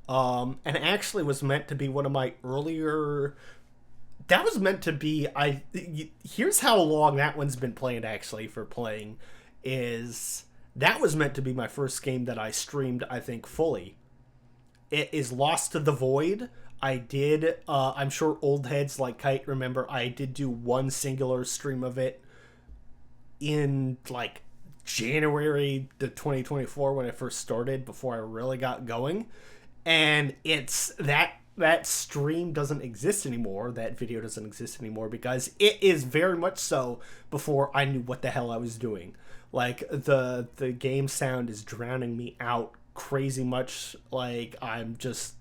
And actually was meant to be one of my earlier... That was meant to be... Here's how long that one's been planned, actually, for playing. That was meant to be my first game that I streamed, I think, fully. It is Lost to the Void. I did... I'm sure old heads like Kite remember, I did do one singular stream of it in, like, January the 2024 when I first started, before I really got going. And it's that stream doesn't exist anymore. That video doesn't exist anymore because it is very much so before I knew what the hell I was doing. Like, the game sound is drowning me out crazy much. Like, I'm just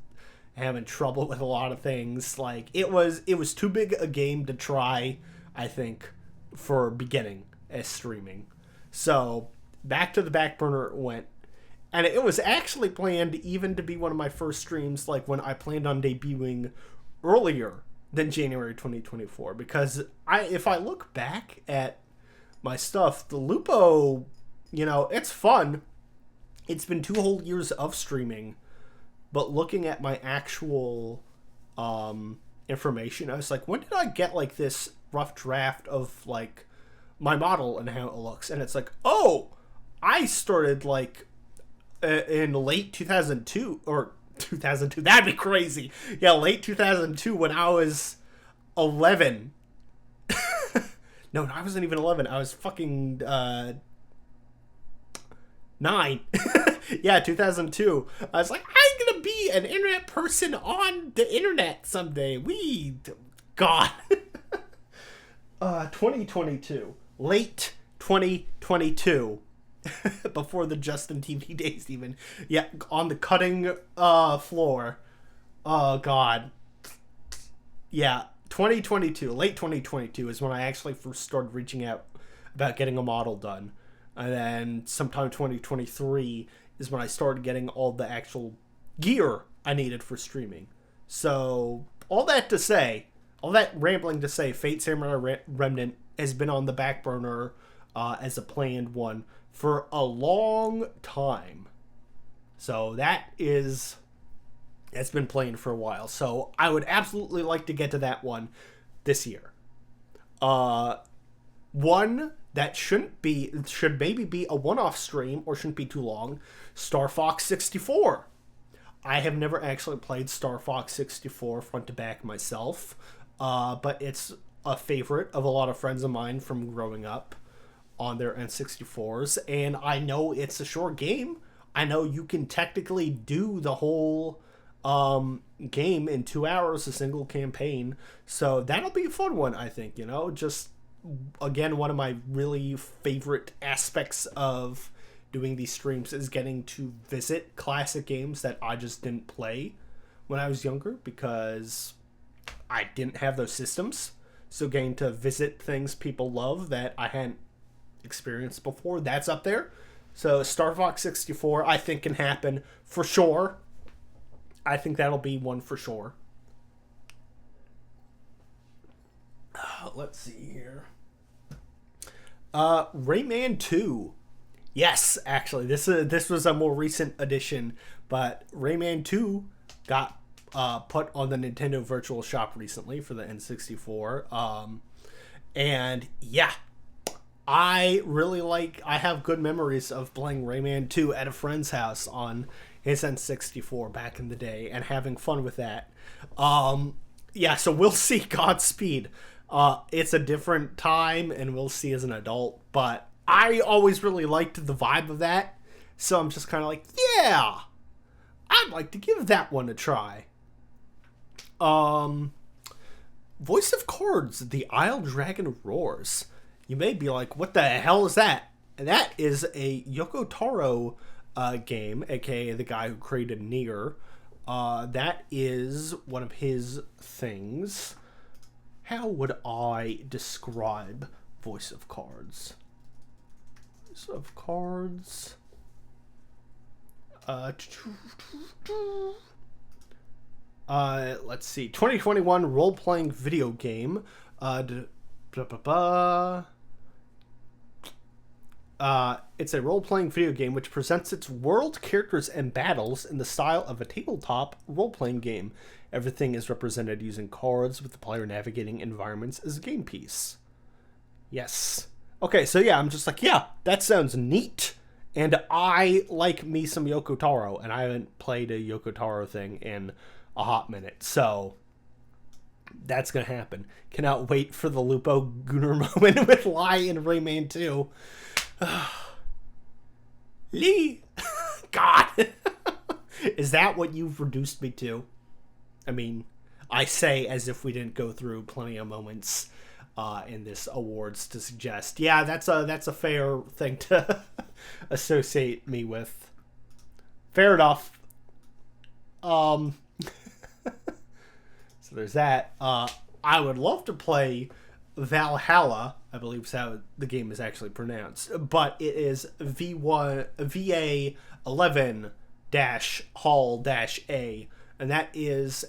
having trouble with a lot of things. Like, it was too big a game to try, I think, for beginning as streaming. So back to the back burner it went. And it was actually planned even to be one of my first streams, like when I planned on debuting earlier than January 2024. Because if I look back at my stuff, the Lupo, you know, it's fun. It's been 2 whole years of streaming. But looking at my actual information, I was like, when did I get like this rough draft of like my model and how it looks? And it's like, oh, I started like... in late 2002, or 2002, that'd be crazy. Yeah, late 2002 when I was 11. No, I wasn't even 11. I was fucking 9. Yeah, 2002. I was like, I'm gonna be an internet person on the internet someday. God. 2022. Late 2022. Before the Justin TV days even. Yeah, on the cutting floor. Oh, God. Yeah, 2022. Late 2022 is when I actually first started reaching out about getting a model done. And then sometime 2023 is when I started getting all the actual gear I needed for streaming. So, all that rambling to say, Fate Samurai Remnant has been on the back burner as a planned one for a long time. So, it's been planned for a while. So, I would absolutely like to get to that one this year. One that should maybe be a one-off stream or shouldn't be too long. Star Fox 64. I have never actually played Star Fox 64 front to back myself, but it's a favorite of a lot of friends of mine from growing up on their N64s, and I know it's a short game. I know you can technically do the whole game in 2 hours, a single campaign, so that'll be a fun one, I think, just again, one of my really favorite aspects of doing these streams is getting to visit classic games that I just didn't play when I was younger because I didn't have those systems. So getting to visit things people love that I hadn't experienced before, that's up there. So Star Fox 64, I think, can happen for sure. I think that'll be one for sure. Let's see here. Rayman 2. Yes, actually, this was a more recent addition, but Rayman 2 got put on the Nintendo Virtual Shop recently for the N64. And yeah, I have good memories of playing Rayman 2 at a friend's house on his N64 back in the day and having fun with that. Yeah, so we'll see. Godspeed. It's a different time, and we'll see as an adult, but I always really liked the vibe of that, so I'm just kind of like, yeah, I'd like to give that one a try. Voice of Cards, The Isle Dragon Roars. You may be like, what the hell is that? And that is a Yoko Taro game, aka the guy who created Nier. That is one of his things. How would I describe Voice of Cards? Voice of Cards. Let's see. 2021 role-playing video game. It's a role-playing video game which presents its world, characters, and battles in the style of a tabletop role-playing game. Everything is represented using cards, with the player navigating environments as a game piece. Yes. Okay, so yeah, I'm just like, yeah, that sounds neat. And I like me some Yoko Taro, and I haven't played a Yoko Taro thing in a hot minute, so that's gonna happen. Cannot wait for the Lupo Gunner moment with Lai and Rayman 2. Lee! God! Is that what you've reduced me to? I mean, I say as if we didn't go through plenty of moments in this awards to suggest, yeah, that's a fair thing to associate me with. Fair enough. So there's that. I would love to play Valhalla, I believe is how the game is actually pronounced, but it is VA11-Hall-A, and that is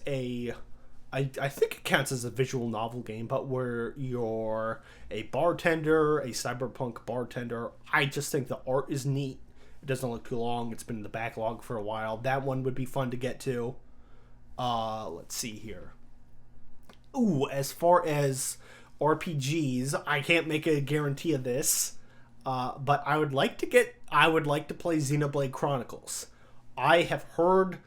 I think it counts as a visual novel game, but where you're a bartender, a cyberpunk bartender. I just think the art is neat. It doesn't look too long. It's been in the backlog for a while. That one would be fun to get to. Let's see here. Ooh, as far as RPGs, I can't make a guarantee of this, but I would like to play Xenoblade Chronicles. I have heard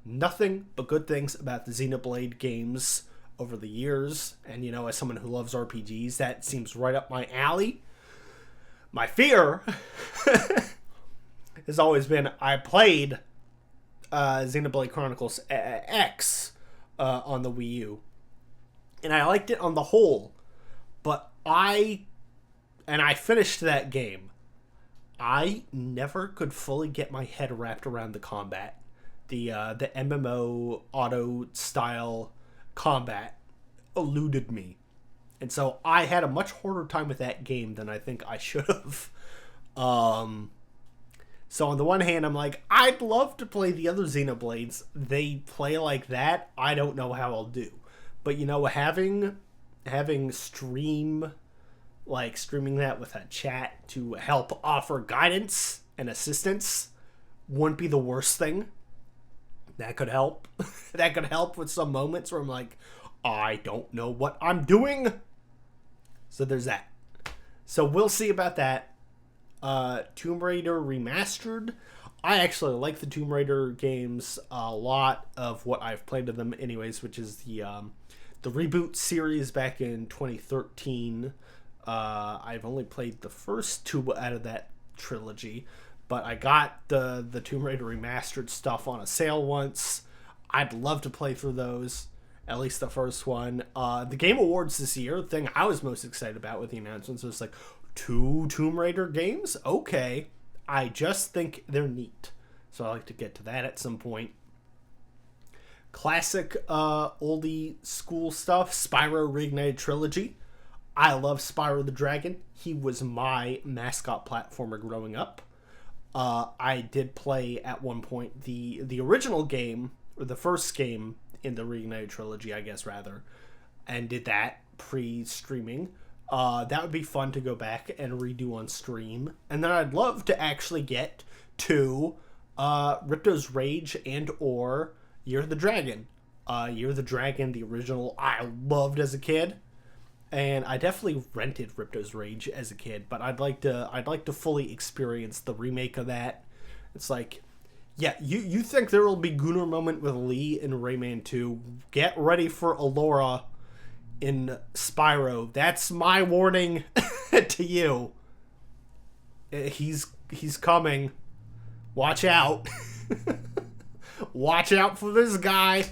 nothing but good things about the Xenoblade games over the years. And, as someone who loves RPGs, that seems right up my alley. My fear has always been I played Xenoblade Chronicles X on the Wii U. And I liked it on the whole. But I finished that game. I never could fully get my head wrapped around the combat. The MMO auto style combat eluded me. And so I had a much harder time with that game than I think I should have. So on the one hand, I'm like, I'd love to play the other Xenoblades. They play like that. I don't know how I'll do. But having streaming that with a chat to help offer guidance and assistance wouldn't be the worst thing. That could help. That could help with some moments where I'm like, I don't know what I'm doing. So there's that. So we'll see about that. Tomb Raider Remastered. I actually like the Tomb Raider games a lot of what I've played of them anyways, which is the reboot series back in 2013. I've only played the first two out of that trilogy, but I got the Tomb Raider Remastered stuff on a sale once. I'd love to play through those, at least the first one. The Game Awards this year, the thing I was most excited about with the announcements was like, 2 Tomb Raider games? Okay. I just think they're neat. So I like to get to that at some point. Classic oldie school stuff, Spyro Reignited Trilogy. I love Spyro the Dragon. He was my mascot platformer growing up. I did play at one point the original game, or the first game in the Reignited Trilogy, I guess, rather, and did that pre-streaming. That would be fun to go back and redo on stream. And then I'd love to actually get to Ripto's Rage and or Year of the Dragon. Year of the Dragon, the original, I loved as a kid. And I definitely rented Ripto's Rage as a kid, but I'd like to fully experience the remake of that. It's like, yeah, you think there will be Gunnar moment with Lee in Rayman 2. Get ready for Allura in Spyro. That's my warning to you. He's coming. Watch out. Watch out for this guy.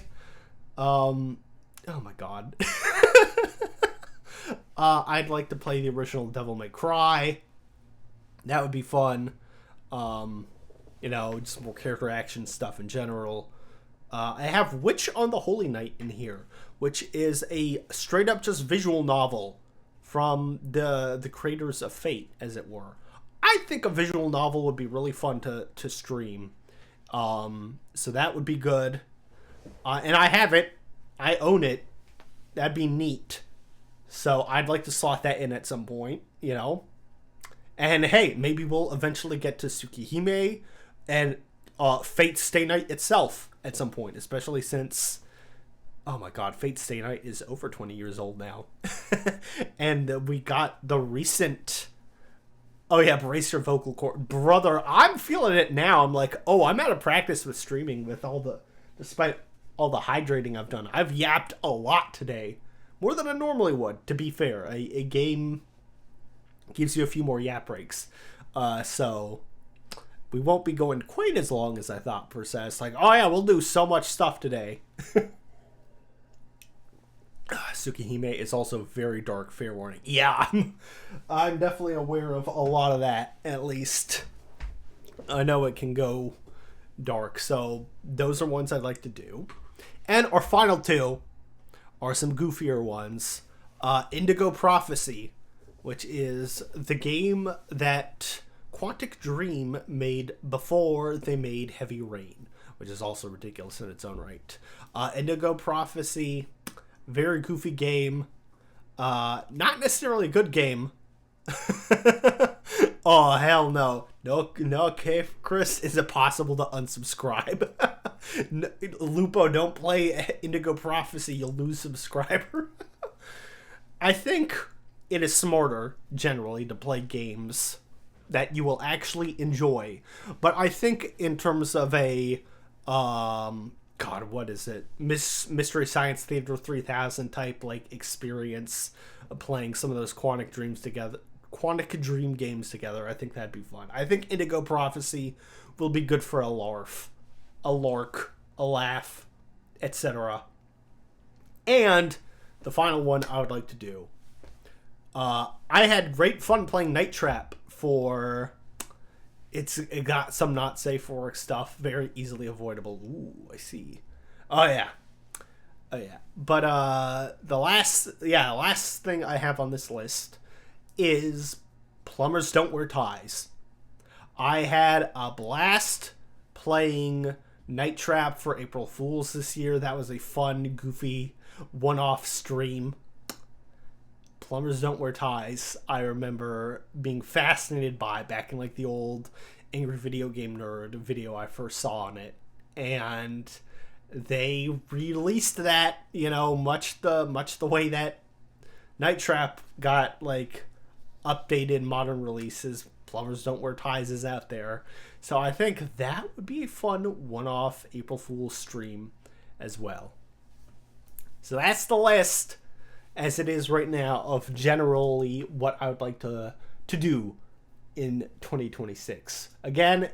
Oh my god. I'd like to play the original Devil May Cry. That would be fun. Just more character action stuff in general. I have Witch on the Holy Night in here, which is a straight up just visual novel from the creators of Fate, as it were. I think a visual novel would be really fun to stream. So that would be good. And I have it. I own it. That'd be neat. So I'd like to slot that in at some point, And hey, maybe we'll eventually get to Tsukihime and Fate Stay Night itself at some point, especially since, oh my god, Fate Stay Night is over 20 years old now. And we got the recent, oh yeah, brace your vocal cord. Brother, I'm feeling it now. I'm like, oh, I'm out of practice with streaming with despite all the hydrating I've done. I've yapped a lot today. More than I normally would, to be fair. A game gives you a few more yap breaks. So we won't be going quite as long as I thought, per se. It's like, oh yeah, we'll do so much stuff today. Tsukihime is also very dark, fair warning. Yeah, I'm definitely aware of a lot of that, at least. I know it can go dark, so those are ones I'd like to do. And our final two are some goofier ones. Indigo Prophecy, which is the game that Quantic Dream made before they made Heavy Rain, which is also ridiculous in its own right. Indigo Prophecy, very goofy game. Not necessarily a good game. Oh, hell no. No, okay, Chris, is it possible to unsubscribe? No, Lupo, don't play Indigo Prophecy, you'll lose subscriber. I think it is smarter, generally, to play games that you will actually enjoy. But I think in terms of a God, what is it? Mystery Science Theater 3000 type like experience of playing some of those Quantic Dream games together. I think that'd be fun. I think Indigo Prophecy will be good for a lark, a laugh, etc. And the final one I would like to do. I had great fun playing Night Trap for... It got some not safe for work stuff, very easily avoidable. Ooh, I see. Oh yeah. But the last thing I have on this list is Plumbers Don't Wear Ties. I had a blast playing Night Trap for April Fools this year. That was a fun, goofy, one-off stream. Plumbers Don't Wear Ties, I remember being fascinated by back in like the old Angry Video Game Nerd video I first saw on it. And they released that, much the way that Night Trap got like updated modern releases. Plumbers Don't Wear Ties is out there. So I think that would be a fun one-off April Fool's stream as well. So that's the list as it is right now of generally what I would like to do in 2026. Again,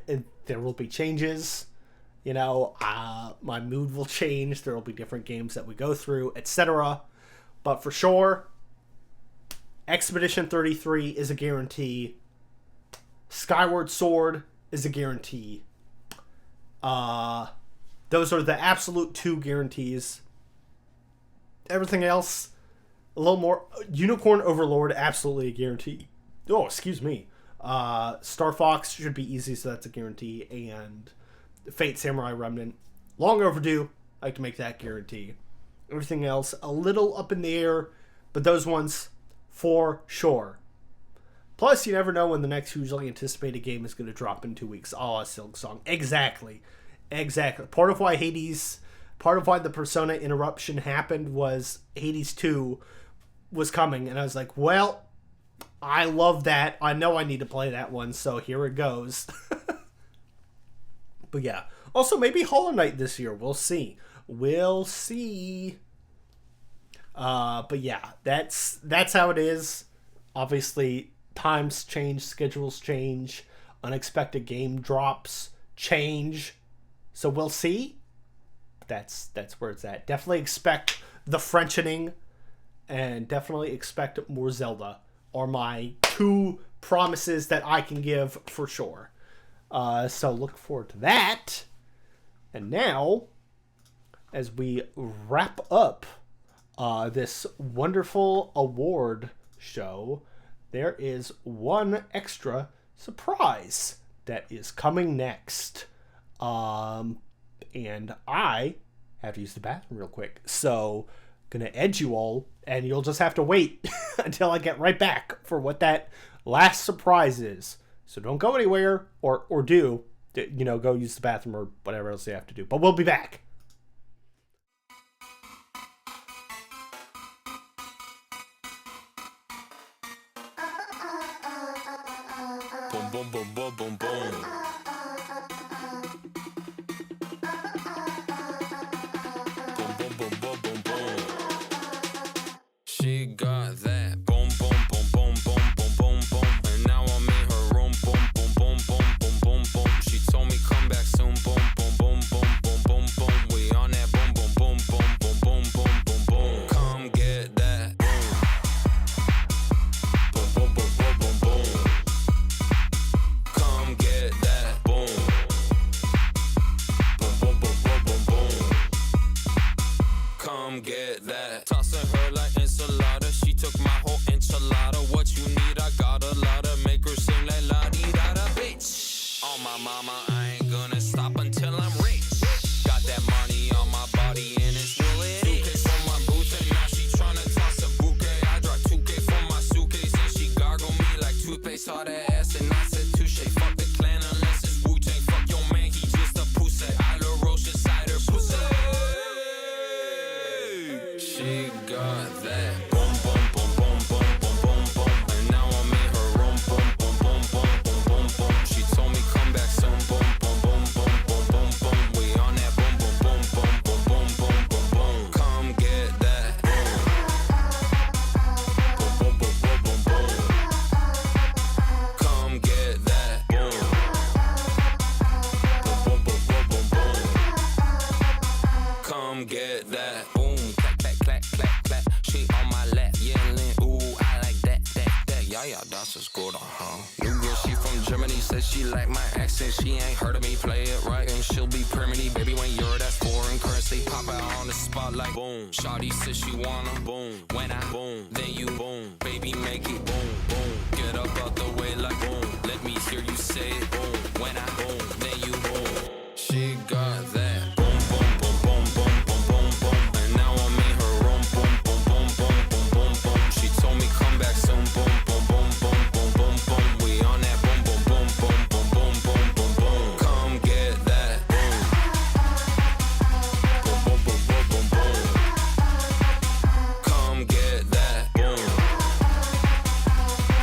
there will be changes. My mood will change. There will be different games that we go through, etc. But for sure, Expedition 33 is a guarantee. Skyward Sword is a guarantee. Those are the absolute 2 guarantees. Everything else, a little more. Unicorn Overlord, absolutely a guarantee. Oh, excuse me. Star Fox should be easy, so that's a guarantee. And Fate Samurai Remnant, long overdue. I like to make that guarantee. Everything else, a little up in the air, but those ones, for sure. Plus, you never know when the next hugely anticipated game is going to drop in 2 weeks. A Silk Song. Exactly. Part of why the Persona interruption happened was Hades 2 was coming, and I was like, well, I love that. I know I need to play that one, so here it goes. But yeah. Also, maybe Hollow Knight this year. We'll see. But yeah, that's how it is. Obviously, times change, schedules change, unexpected game drops change. So we'll see. That's where it's at. Definitely expect the Frenchening, and definitely expect more Zelda, are my 2 promises that I can give for sure. So look forward to that. And now, as we wrap up this wonderful award show, there is one extra surprise that is coming next. And I have to use the bathroom real quick. So, gonna edge you all, and you'll just have to wait until I get right back for what that last surprise is. So don't go anywhere, or do, go use the bathroom or whatever else you have to do. But we'll be back. Boom, boom, boom, boom, boom, boom. Boom, boom, boom, boom, boom, boom. She got that boom, boom, boom, boom, boom, boom, boom, boom. And now I'm in her room. Boom, boom, boom, boom, boom, boom, boom. She told me come back soon. Boom, boom, boom, boom, boom, boom, boom. We on that boom, boom, boom, boom, boom, boom, boom, boom, boom. Come get that boom. Boom, boom, boom, boom, boom, boom. Come get that boom. Boom, boom, boom, boom, boom, boom. Come get that. Tossing her like enchilada. She took my whole enchilada. What you need, I got a lot of. Make her sing like la di da da, bitch. On my mama, I ain't gonna stop until I'm rich. Got that money on my body and it's real it is. 2K for my boots and now she tryna toss a bouquet. I dropped 2K for my suitcase and she gargled me like toothpaste. Saw that ass and I said touche. Fuck the clan unless it's Wu-Tang. Fuck your man, he just a pussy. I love roast inside her pussy. She got that boom, boom, boom, boom, boom, boom, boom, boom. And now I'm in her room. Boom, boom, boom, boom, boom, boom, boom. She told me come back soon. Boom, boom, boom, boom, boom, boom, boom. We on that boom, boom, boom, boom, boom. yeah, das ist gut, New girl, she from Germany, says she like my accent. She ain't heard of me, play it right, and she'll be permanently. Baby, when you're that foreign currency, pop out on the spot like boom. Shawty says she wanna boom. When I boom, then you boom. Baby, make it boom, boom. Get up out the way like boom. Let me hear you say it, boom. When I boom, then you boom. She got that boom, boom, boom, boom, boom, boom, boom, boom. And now I'm in her room, boom, boom, boom, boom, boom, boom, boom. She told me come back soon, boom, boom, boom, boom, boom, boom, boom. We on that boom, boom, boom, boom, boom, boom, boom, boom, boom. Come get that boom, boom, boom, boom, boom, boom, boom. Come get that boom,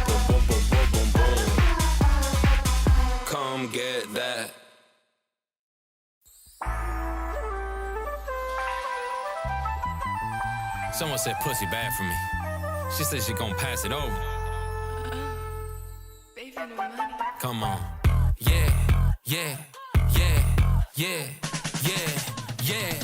boom, boom, boom, boom, boom, boom. Come get that. Someone said pussy bad for me. She said she gon' pass it over. Baby, no money. Come on. Yeah, yeah, yeah, yeah, yeah, yeah,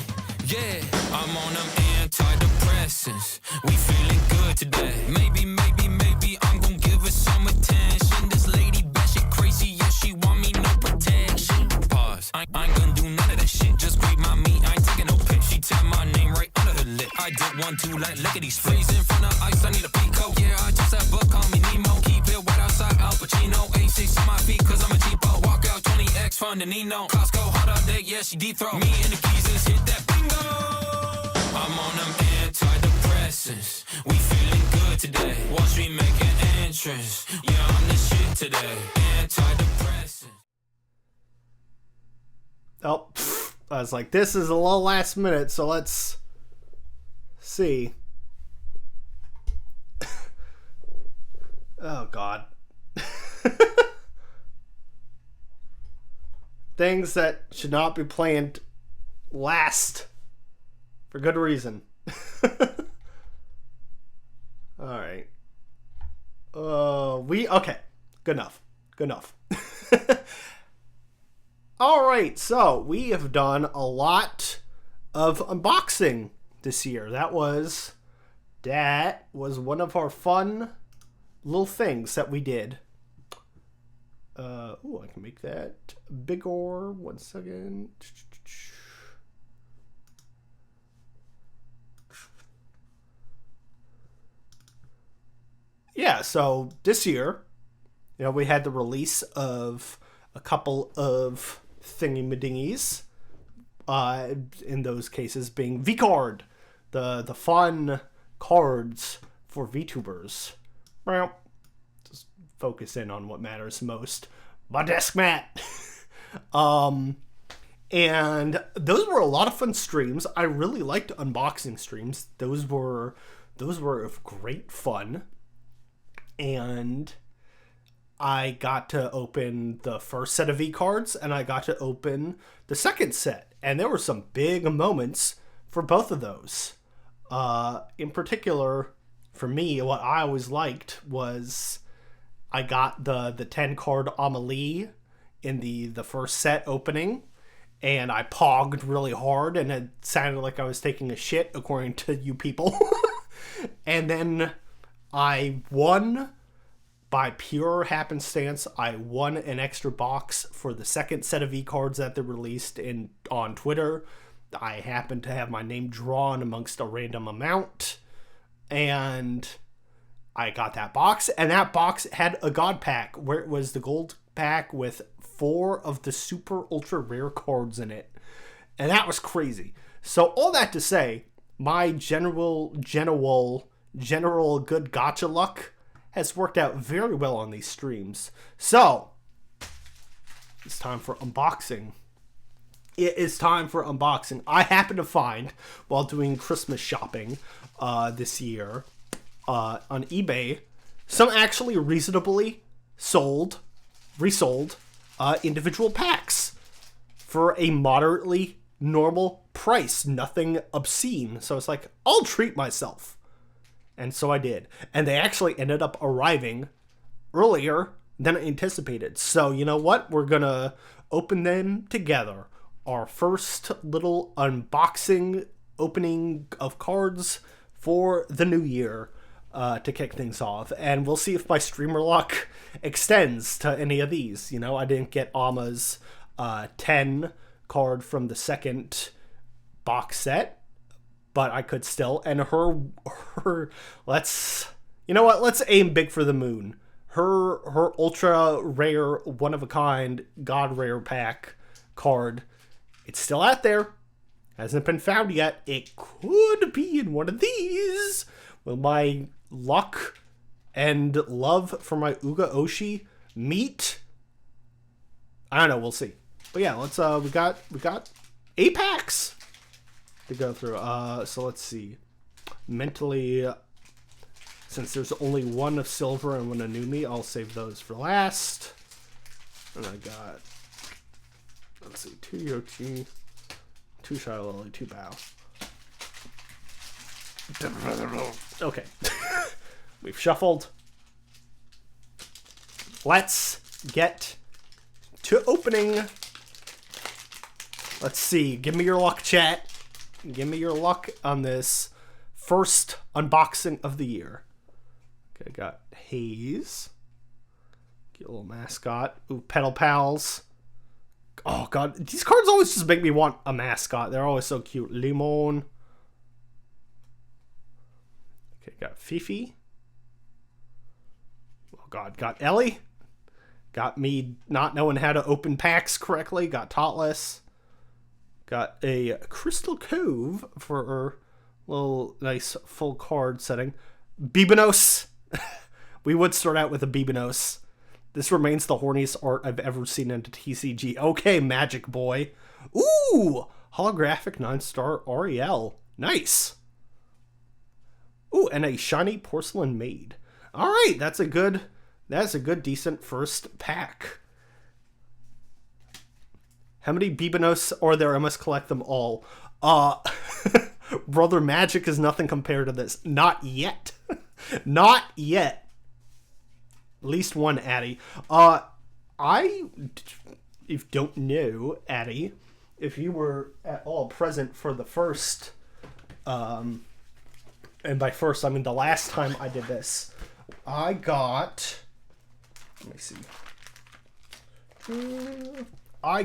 yeah. I'm on them antidepressants. We feeling good today. Maybe, maybe, maybe I'm gon' give her some attention. This lady batshit crazy, yeah, she want me no protection. Pause. I ain't gonna do none of that shit. Just grab my meat, I ain't taking no pic. She tap my name right under her lip. I did 1, 2 like lickety splits. In front of ice, I need a peacoat. Yeah, I just have book, call me Nemo. Keep it wet outside, Al Pacino. A6 on my feet, cause I'm a cheapo. Walk out 20X, fun to Nino. Costco, hot all day, yeah, she deep throat. Me and the keys just hit that bingo. I'm on them antidepressants. We feeling good today. Wall Street making entrance. Yeah, I'm the shit today. Antidepressants. Oh, I was like, this is a little last minute, so let's see. Oh, God. Things that should not be planned last for good reason. Alright. Okay. Good enough. Good enough. Alright, so we have done a lot of unboxing this year. That was one of our fun little things that we did. I can make that bigger. 1 second. Yeah, so this year, we had the release of a couple of thingy-madingies. In those cases being V-Card, the fun cards for VTubers. Well, just focus in on what matters most. My desk mat. And those were a lot of fun streams. I really liked unboxing streams. Those were great fun. And I got to open the first set of V-Cards, and I got to open the second set. And there were some big moments for both of those. In particular, for me, what I always liked was I got the 10-card Amelie in the first set opening, and I pogged really hard, and it sounded like I was taking a shit, according to you people. And then I won, by pure happenstance, I won an extra box for the second set of V-Cards that they released on Twitter. I happened to have my name drawn amongst a random amount, and I got that box, and that box had a God pack, where it was the gold pack with 4 of the super ultra rare cards in it, and that was crazy. So all that to say, my general good gacha luck has worked out very well on these streams. So it's time for unboxing. It is time for unboxing. I happened to find, while doing Christmas shopping this year on eBay, some actually reasonably resold individual packs for a moderately normal price. Nothing obscene. So it's like, I'll treat myself. And so I did. And they actually ended up arriving earlier than anticipated. So you know what? We're going to open them together. Our first little unboxing opening of cards for the new year. to kick things off. And we'll see if my streamer luck extends to any of these. You know, I didn't get Alma's 10 card from the second box set, but I could still. And her let's, you know what, let's aim big for the moon. Her ultra rare, one of a kind, god rare pack card, it's still out there. Hasn't been found yet. It could be in one of these. Will my luck and love for my Uga Oshi meet? I don't know, we'll see. But yeah, let's we got 8 packs to go through. So let's see. Mentally, since there's only one of silver and one of Numi, I'll save those for last. And I got, let's see, 2 Yoki, 2 Shylily, 2 Bow. Okay. We've shuffled. Let's get to opening. Let's see. Give me your luck, chat. Give me your luck on this first unboxing of the year. Okay, got Haze. Get a little mascot. Ooh, Pedal Pals. Oh, God. These cards always just make me want a mascot. They're always so cute. Limon. Okay, got Fifi. Oh, God. Got Ellie. Got me not knowing how to open packs correctly. Got Totless. Got a Crystal Cove for a little nice full card setting. Bibanos. We would start out with a Bibanos. This remains the horniest art I've ever seen in a TCG. Okay, Magic Boy. Ooh! Holographic 9-star Ariel. Nice. Ooh, and a shiny Porcelain Maid. Alright, that's a good, decent first pack. How many Bibanos are there? I must collect them all. Brother, Magic is nothing compared to this. Not yet. Not yet. At least one Addy. If you don't know, Addy, if you were at all present for the first, and by first I mean the last time I did this, I got, let me see. I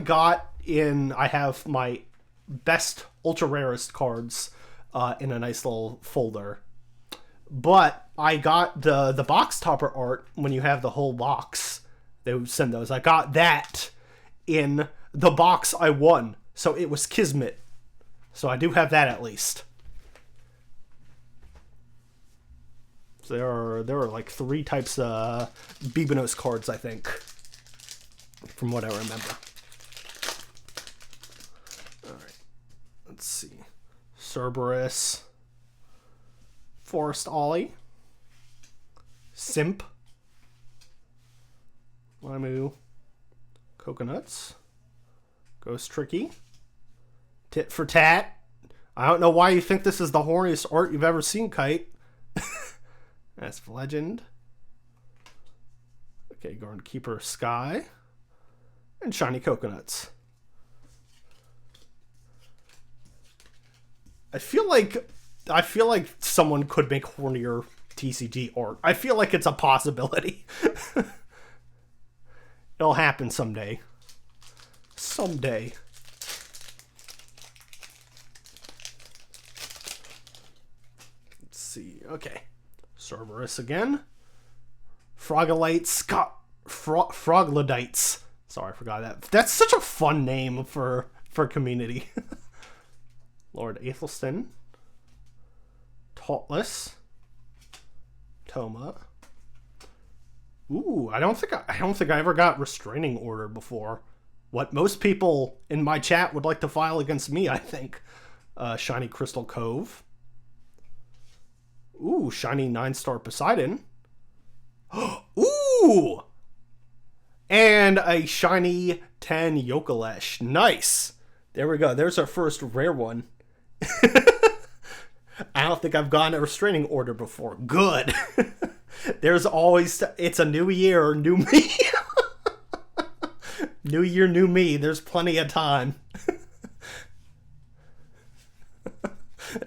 have my best ultra rarest cards in a nice little folder. But I got the box topper art when you have the whole box. They would send those. I got that in the box I won. So it was Kismet. So I do have that at least. So there are like 3 types of Bibanos cards, I think. From what I remember. Alright. Let's see. Cerberus. Forest Ollie. Simp. Limu. Coconuts. Ghost Tricky. Tit for Tat. I don't know why you think this is the horniest art you've ever seen, Kite. That's Legend. Okay, Garden Keeper Sky. And Shiny Coconuts. I feel like someone could make hornier TCG art. I feel like it's a possibility. It'll happen someday. Someday. Let's see. Okay. Cerberus again. Frogolites. Froglodites. Sorry, I forgot that. That's such a fun name for community. Lord Aethelston. Totless. Toma. Ooh, I don't think I ever got restraining order before. What most people in my chat would like to file against me, I think. Shiny Crystal Cove. Ooh, shiny 9-star Poseidon. Ooh! And a shiny 10 Yokalesh. Nice! There we go. There's our first rare one. I don't think I've gotten a restraining order before. Good. There's always... It's a new year, new me. New year, new me. There's plenty of time.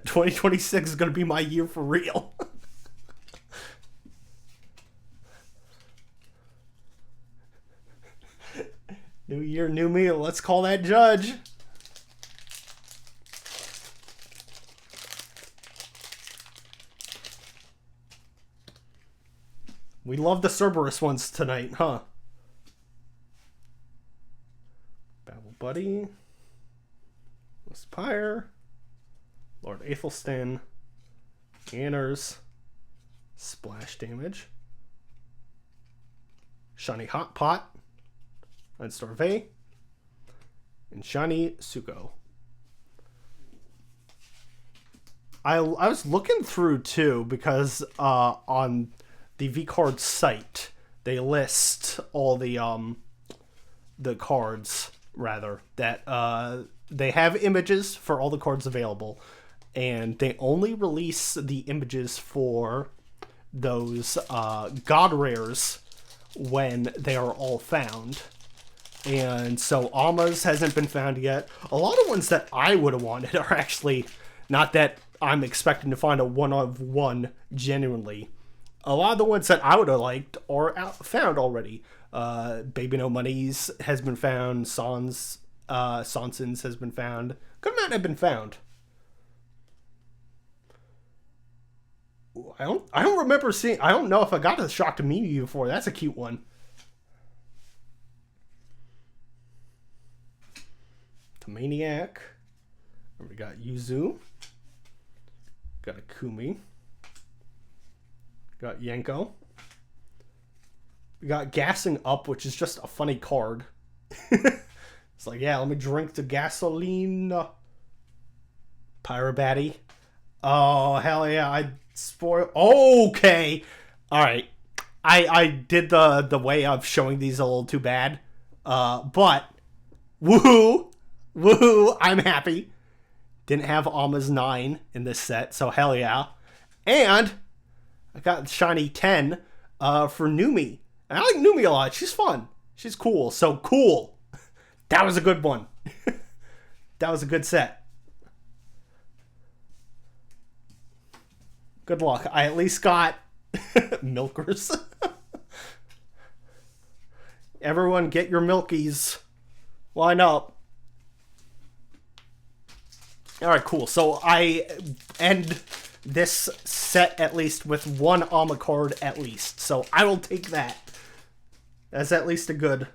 2026 is going to be my year for real. Year, new me. Let's call that judge. We love the Cerberus ones tonight, huh? Babble Buddy. Aspire. Lord Aethelstan. Anners. Splash damage. Shiny Hot Pot. Unstorve. And Shiny Suko. I was looking through too because on the VCard site they list all the cards rather that they have images for all the cards available, and they only release the images for those god rares when they are all found. And so Alma's hasn't been found yet. A lot of ones that I would have wanted are actually not that I'm expecting to find a one of one genuinely. A lot of the ones that I would have liked are found already. Baby No Monies has been found. Sonson's has been found. Good amount have been found. I don't remember seeing. I don't know if I got a Shock to Mew before. That's a cute one. The Maniac. We got Yuzu. Got a Kumi. Got Yenko. We got Gassing Up, which is just a funny card. It's like, yeah, let me drink the gasoline. Pyrobatty. Oh, hell yeah. I spoil. Okay. All right. I did the way of showing these a little too bad. But, woohoo. Woohoo. I'm happy. Didn't have Alma's 9 in this set, so hell yeah. And I got Shiny 10 for Numi. And I like Numi a lot. She's fun. She's cool. So cool. That was a good one. That was a good set. Good luck. I at least got milkers. Everyone get your milkies. Line up. Alright, cool. So I end this set at least with one Alma card at least. So I will take that. That's at least a good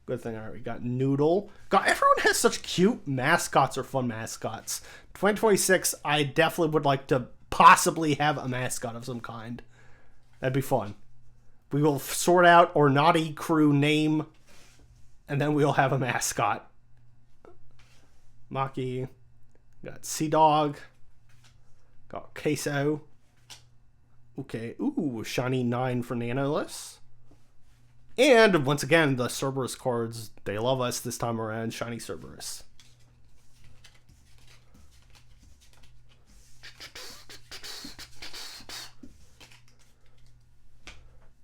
thing. Alright, we got Noodle. God, everyone has such cute mascots or fun mascots. 2026, I definitely would like to possibly have a mascot of some kind. That'd be fun. We will sort out our naughty crew name, and then we'll have a mascot. Maki. Got Sea Dog. Got Queso. Okay. Ooh, Shiny 9 for Nanoless. And once again, the Cerberus cards, they love us this time around. Shiny Cerberus.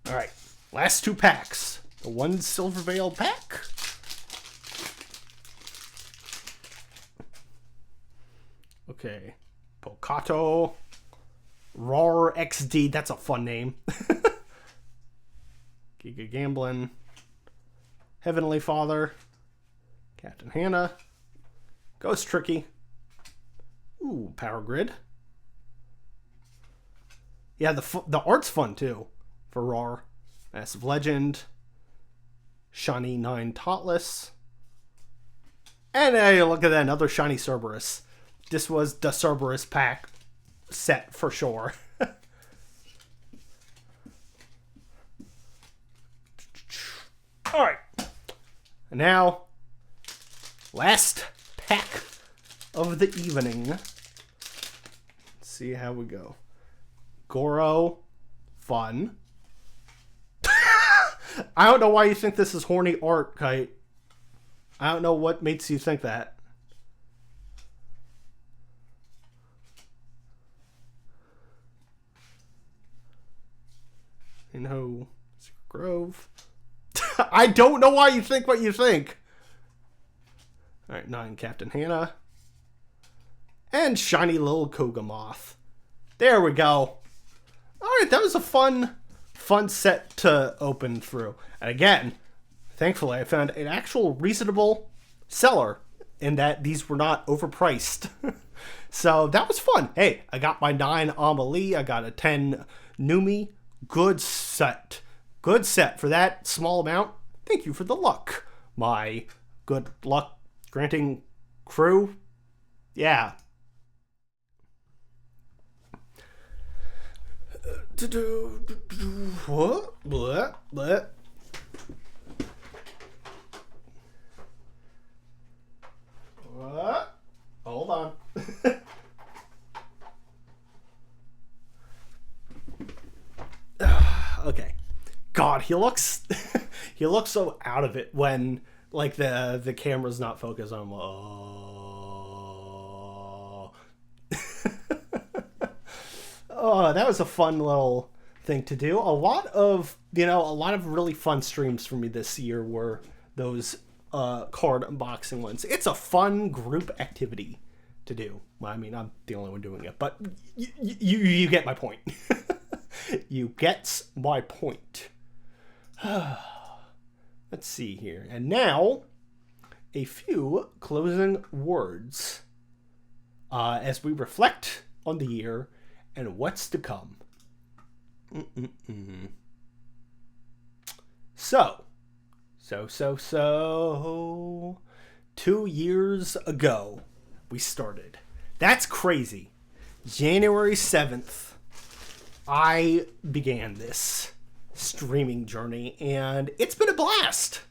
Alright. Last two packs. The one Silver Veil pack. Okay. Pokato. Roar XD. That's a fun name. Giga Gamblin. Heavenly Father. Captain Hannah. Ghost Tricky. Ooh, Power Grid. Yeah, the art's fun too. For Roar. Massive Legend. Shiny 9 Totless. And hey, look at that. Another Shiny Cerberus. This was the Cerberus pack set for sure. Alright. And now, last pack of the evening. Let's see how we go. Goro. Fun. I don't know why you think this is horny art, Kite. I don't know what makes you think that. No, Secret Grove. I don't know why you think what you think. Alright, 9 Captain Hannah. And Shiny Little Kogamoth. There we go. Alright, that was a fun set to open through. And again, thankfully, I found an actual reasonable seller in that these were not overpriced. So that was fun. Hey, I got my 9 Amelie. I got a 10 Numi. Good set. Good set for that small amount. Thank you for the luck. My good luck granting crew. Yeah. What? What? What? Hold on. Okay. God, he looks he looks so out of it when like the camera's not focused on him. Oh. Oh, that was a fun little thing to do. A lot of really fun streams for me this year were those card unboxing ones. It's a fun group activity to do. Well, I mean, I'm the only one doing it, but you get my point. You get my point. Let's see here. And now, a few closing words as we reflect on the year and what's to come. So, 2 years ago, we started. That's crazy. January 7th, I began this streaming journey, and it's been a blast.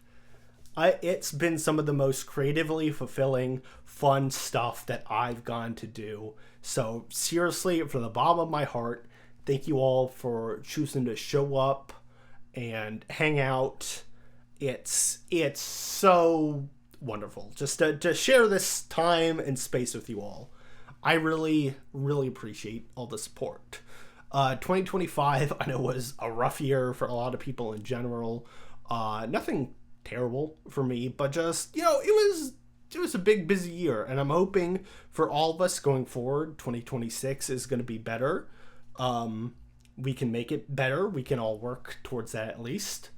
It's been some of the most creatively fulfilling, fun stuff that I've gone to do. So seriously, from the bottom of my heart, thank you all for choosing to show up and hang out. It's so wonderful just to share this time and space with you all. I really, really appreciate all the support. 2025, I know, was a rough year for a lot of people in general. Nothing terrible for me, but just, it was a big, busy year, and I'm hoping for all of us going forward, 2026 is going to be better. We can make it better. We can all work towards that at least.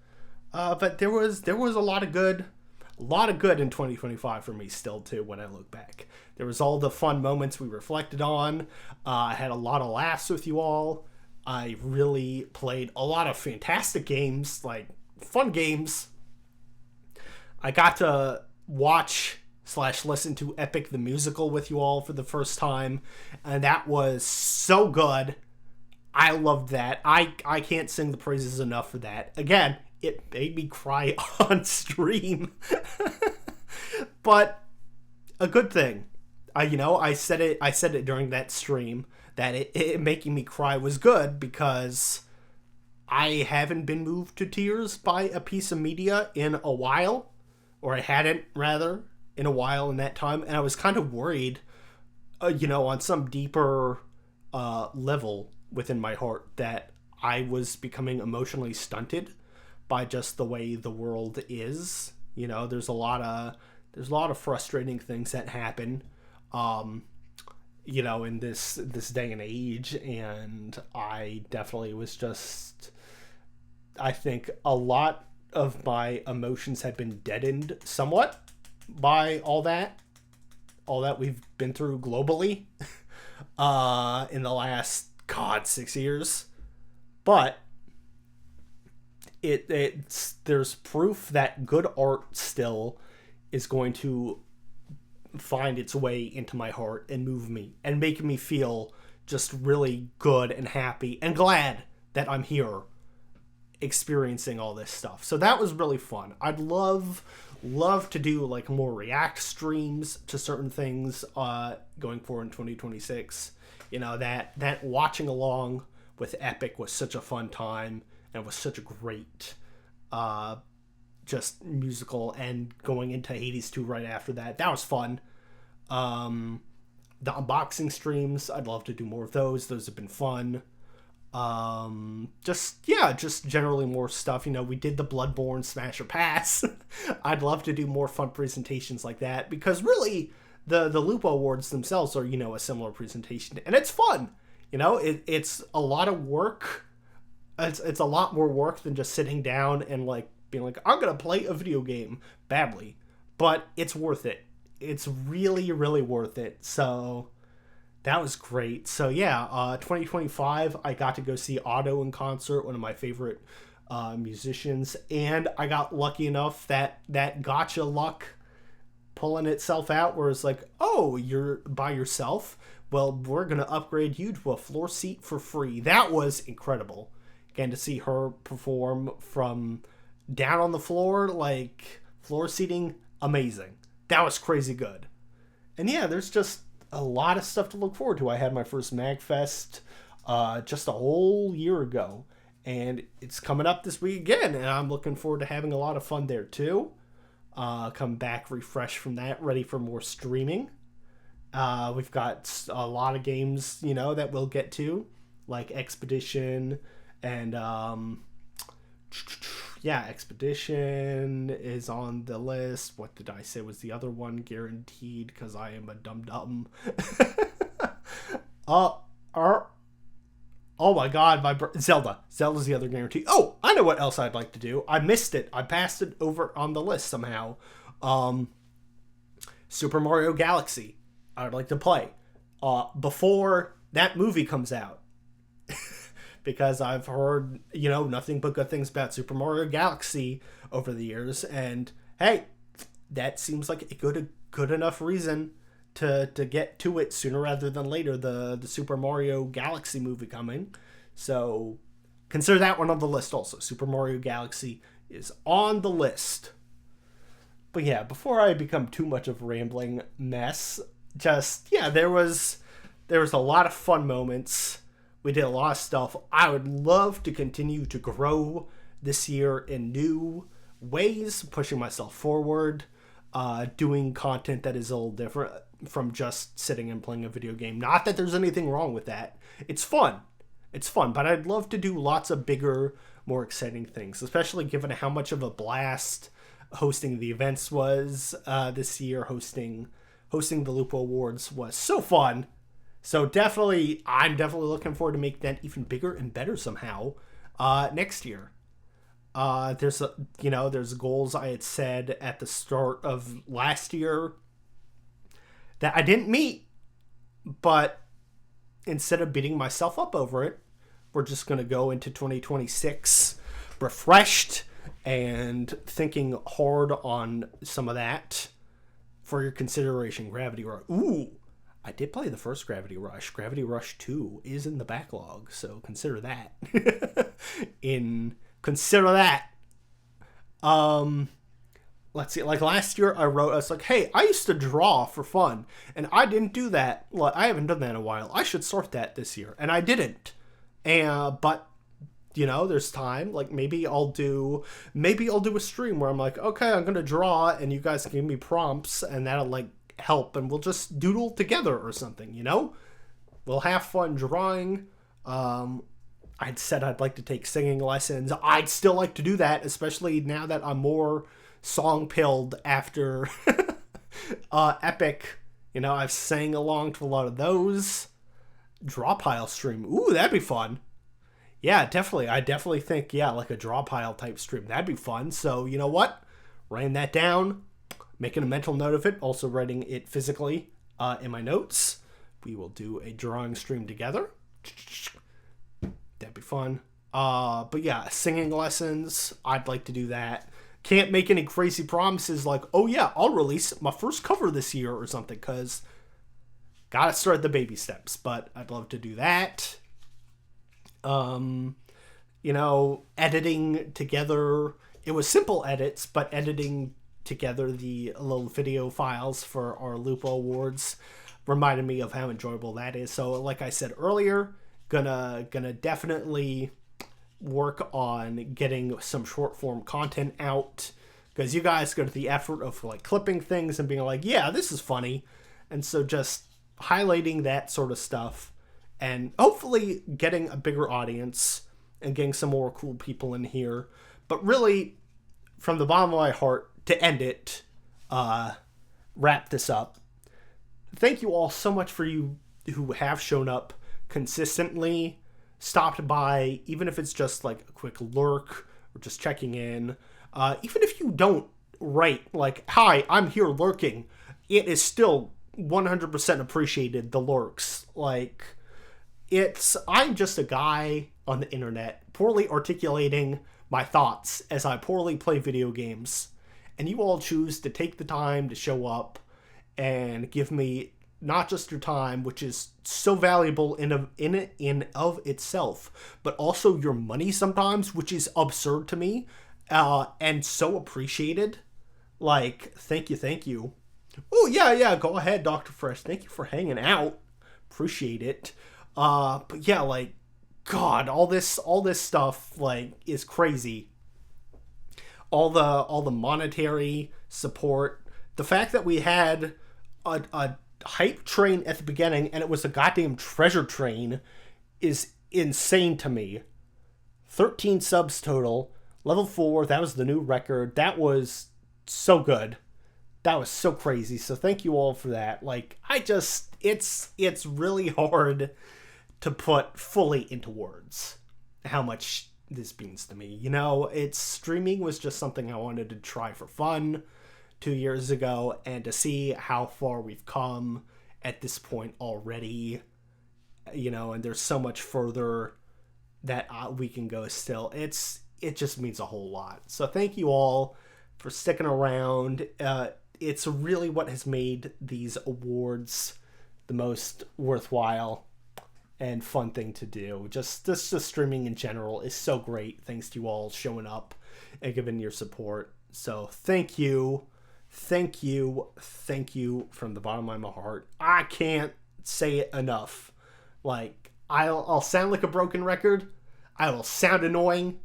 But there was a lot of good in 2025 for me still too when I look back. There was all the fun moments we reflected on. I had a lot of laughs with you all. I really played a lot of fantastic games, like fun games. I got to watch/listen to Epic the Musical with you all for the first time, and that was so good. I loved that. I can't sing the praises enough for that. Again, it made me cry on stream. But a good thing. I said it during that stream that it making me cry was good because I haven't been moved to tears by a piece of media in a while, or I hadn't rather in a while in that time, and I was kind of worried, on some deeper level within my heart that I was becoming emotionally stunted by just the way the world is. There's a lot of frustrating things that happen, in this day and age, and I definitely was I think a lot of my emotions had been deadened somewhat by all that we've been through globally in the last 6 years. But there's proof that good art still is going to find its way into my heart and move me and make me feel just really good and happy and glad that I'm here experiencing all this stuff. So that was really fun. I'd love to do like more react streams to certain things going forward in 2026. That watching along with Epic was such a fun time, and was such a great just musical, and going into Hades 2 right after that was fun. The unboxing streams, I'd love to do more of those have been fun. Just generally more stuff. We did the Bloodborne Smasher Pass. I'd love to do more fun presentations like that, because really the Lupo Awards themselves are, a similar presentation, and it's fun. It's a lot of work. It's a lot more work than just sitting down and like being like, I'm gonna play a video game badly, but it's worth it. It's really, really worth it. So that was great. So yeah, 2025, I got to go see Otto in concert, one of my favorite musicians, and I got lucky enough that gotcha luck pulling itself out where it's like, oh, you're by yourself? Well, we're going to upgrade you to a floor seat for free. That was incredible. Again, to see her perform from down on the floor, like floor seating, amazing. That was crazy good. And yeah, there's just a lot of stuff to look forward to. I had my first MagFest just a whole year ago, and it's coming up this week again, and I'm looking forward to having a lot of fun there too. Come back refreshed from that, ready for more streaming. We've got a lot of games, that we'll get to, like Expedition and Expedition is on the list. What did I say was the other one? Guaranteed, because I am a dum-dum. Oh my god, Zelda. Zelda's the other guarantee. Oh, I know what else I'd like to do. I missed it. I passed it over on the list somehow. Super Mario Galaxy. I'd like to play before that movie comes out. Because I've heard, nothing but good things about Super Mario Galaxy over the years. And hey, that seems like a good enough reason to get to it sooner rather than later, the Super Mario Galaxy movie coming. So consider that one on the list also. Super Mario Galaxy is on the list. But yeah, before I become too much of a rambling mess, there was a lot of fun moments. We did a lot of stuff. I would love to continue to grow this year in new ways, pushing myself forward, doing content that is a little different from just sitting and playing a video game. Not that there's anything wrong with that. It's fun. But I'd love to do lots of bigger, more exciting things, especially given how much of a blast hosting the events was this year. Hosting the Lupo Awards was so fun. So I'm definitely looking forward to make that even bigger and better somehow next year. There's goals I had said at the start of last year that I didn't meet, but instead of beating myself up over it, we're just going to go into 2026 refreshed and thinking hard on some of that. For your consideration, Gravity Rush. Ooh, I did play the first Gravity Rush. Gravity Rush 2 is in the backlog, so consider that. Consider that. Let's see. Like last year, I was like, hey, I used to draw for fun, and I didn't do that. Well, I haven't done that in a while. I should start that this year, and I didn't. But there's time. Like maybe I'll do a stream where I'm like, okay, I'm gonna draw, and you guys can give me prompts, and that'll like help, and we'll just doodle together or something. We'll have fun drawing. I'd said I'd like to take singing lessons. I'd still like to do that, especially now that I'm more song-pilled after Epic. I've sang along to a lot of those. Draw pile stream. Ooh, that'd be fun. Yeah, definitely. I definitely think, like a draw pile type stream. That'd be fun. So, you know what? Writing that down, making a mental note of it, also writing it physically in my notes. We will do a drawing stream together. That'd be fun. But yeah, singing lessons. I'd like to do that. Can't make any crazy promises like, oh yeah, I'll release my first cover this year or something, because gotta start the baby steps. But I'd love to do that. Editing together. It was simple edits, but editing together the little video files for our Lupo Awards reminded me of how enjoyable that is. So like I said earlier, gonna definitely work on getting some short form content out, because you guys go to the effort of like clipping things and being like, yeah, this is funny. And so just highlighting that sort of stuff and hopefully getting a bigger audience and getting some more cool people in here. But really, from the bottom of my heart, to end it, wrap this up, thank you all so much for you who have shown up consistently, stopped by, even if it's just like a quick lurk or just checking in. Even if you don't write, like, hi, I'm here lurking, it is still 100% appreciated, the lurks. Like, I'm just a guy on the internet poorly articulating my thoughts as I poorly play video games. And you all choose to take the time to show up and give me not just your time, which is so valuable in of itself, but also your money sometimes, which is absurd to me, and so appreciated. Like, thank you. Oh, yeah, go ahead, Dr. Fresh. Thank you for hanging out. Appreciate it. But yeah, like, God, all this stuff, like, is crazy. All the monetary support. The fact that we had a hype train at the beginning and it was a goddamn treasure train is insane to me. 13 subs total. Level 4, that was the new record. That was so good. That was so crazy. So thank you all for that. Like, it's really hard to put fully into words how much this means to me. You know, streaming was just something I wanted to try for fun 2 years ago, and to see how far we've come at this point already, you know, and there's so much further that we can go still. It just means a whole lot. So thank you all for sticking around. It's really what has made these awards the most worthwhile and fun thing to do. Just streaming in general is so great, thanks to you all showing up and giving your support. So thank you from the bottom of my heart. I can't say it enough. Like, I'll sound like a broken record. I will sound annoying,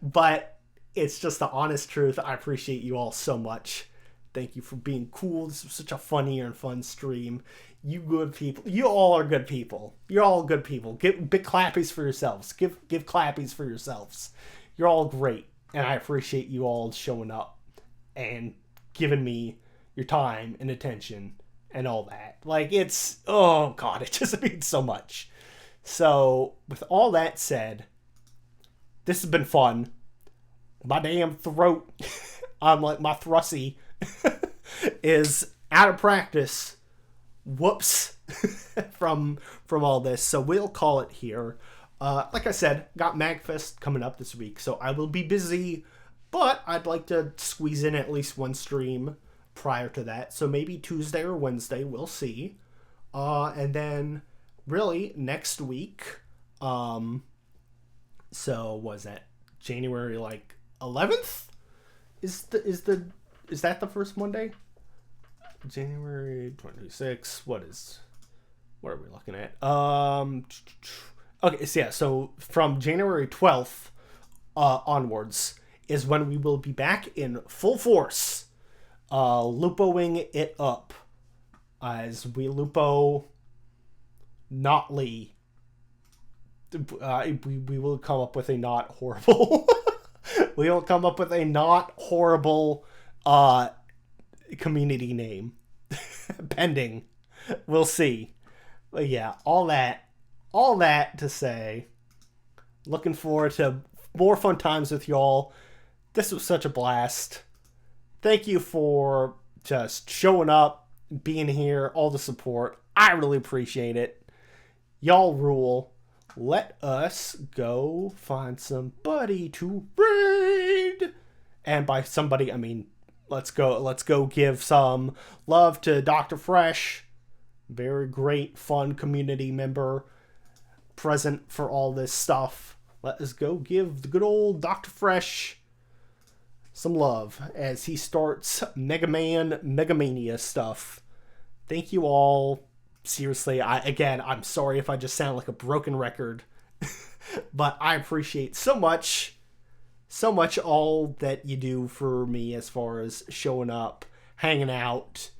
but it's just the honest truth. I appreciate you all so much. Thank you for being cool. This was such a funny and fun stream. You good people. You all are good people. You're all good people. Give big clappies for yourselves. Give clappies for yourselves. You're all great. And I appreciate you all showing up and giving me your time and attention and all that. Like, oh God, it just means so much. So, with all that said, this has been fun. My damn throat, I'm like, my thrussy is out of practice. Whoops. from all this. So we'll call it here. Like I said, got MagFest coming up this week, so I will be busy, but I'd like to squeeze in at least one stream prior to that. So maybe Tuesday or Wednesday, we'll see. And then really next week, so was that January like 11th? Is that the first Monday? January 26th. What are we looking at? Okay, so yeah, so from January 12th onwards is when we will be back in full force, lupoing it up as we lupo notly. We will come up with a not horrible we will come up with a not horrible community name. Pending. We'll see. But yeah, all that to say, looking forward to more fun times with y'all. This was such a blast. Thank you for just showing up, being here, all the support. I really appreciate it. Y'all rule. Let us go find somebody to raid. And by somebody, I mean, let's go give some love to Dr. Fresh. Very great, fun community member present for all this stuff. Let us go give the good old Dr. Fresh some love as he starts Mega Man Megamania stuff. Thank you all. Seriously, I'm sorry if I just sound like a broken record, but I appreciate so much all that you do for me as far as showing up, hanging out.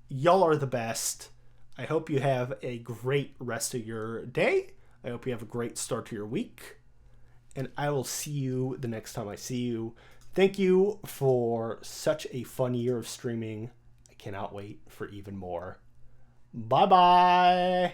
Y'all are the best. I hope you have a great rest of your day. I hope you have a great start to your week. And I will see you the next time I see you. Thank you for such a fun year of streaming. I cannot wait for even more. Bye-bye.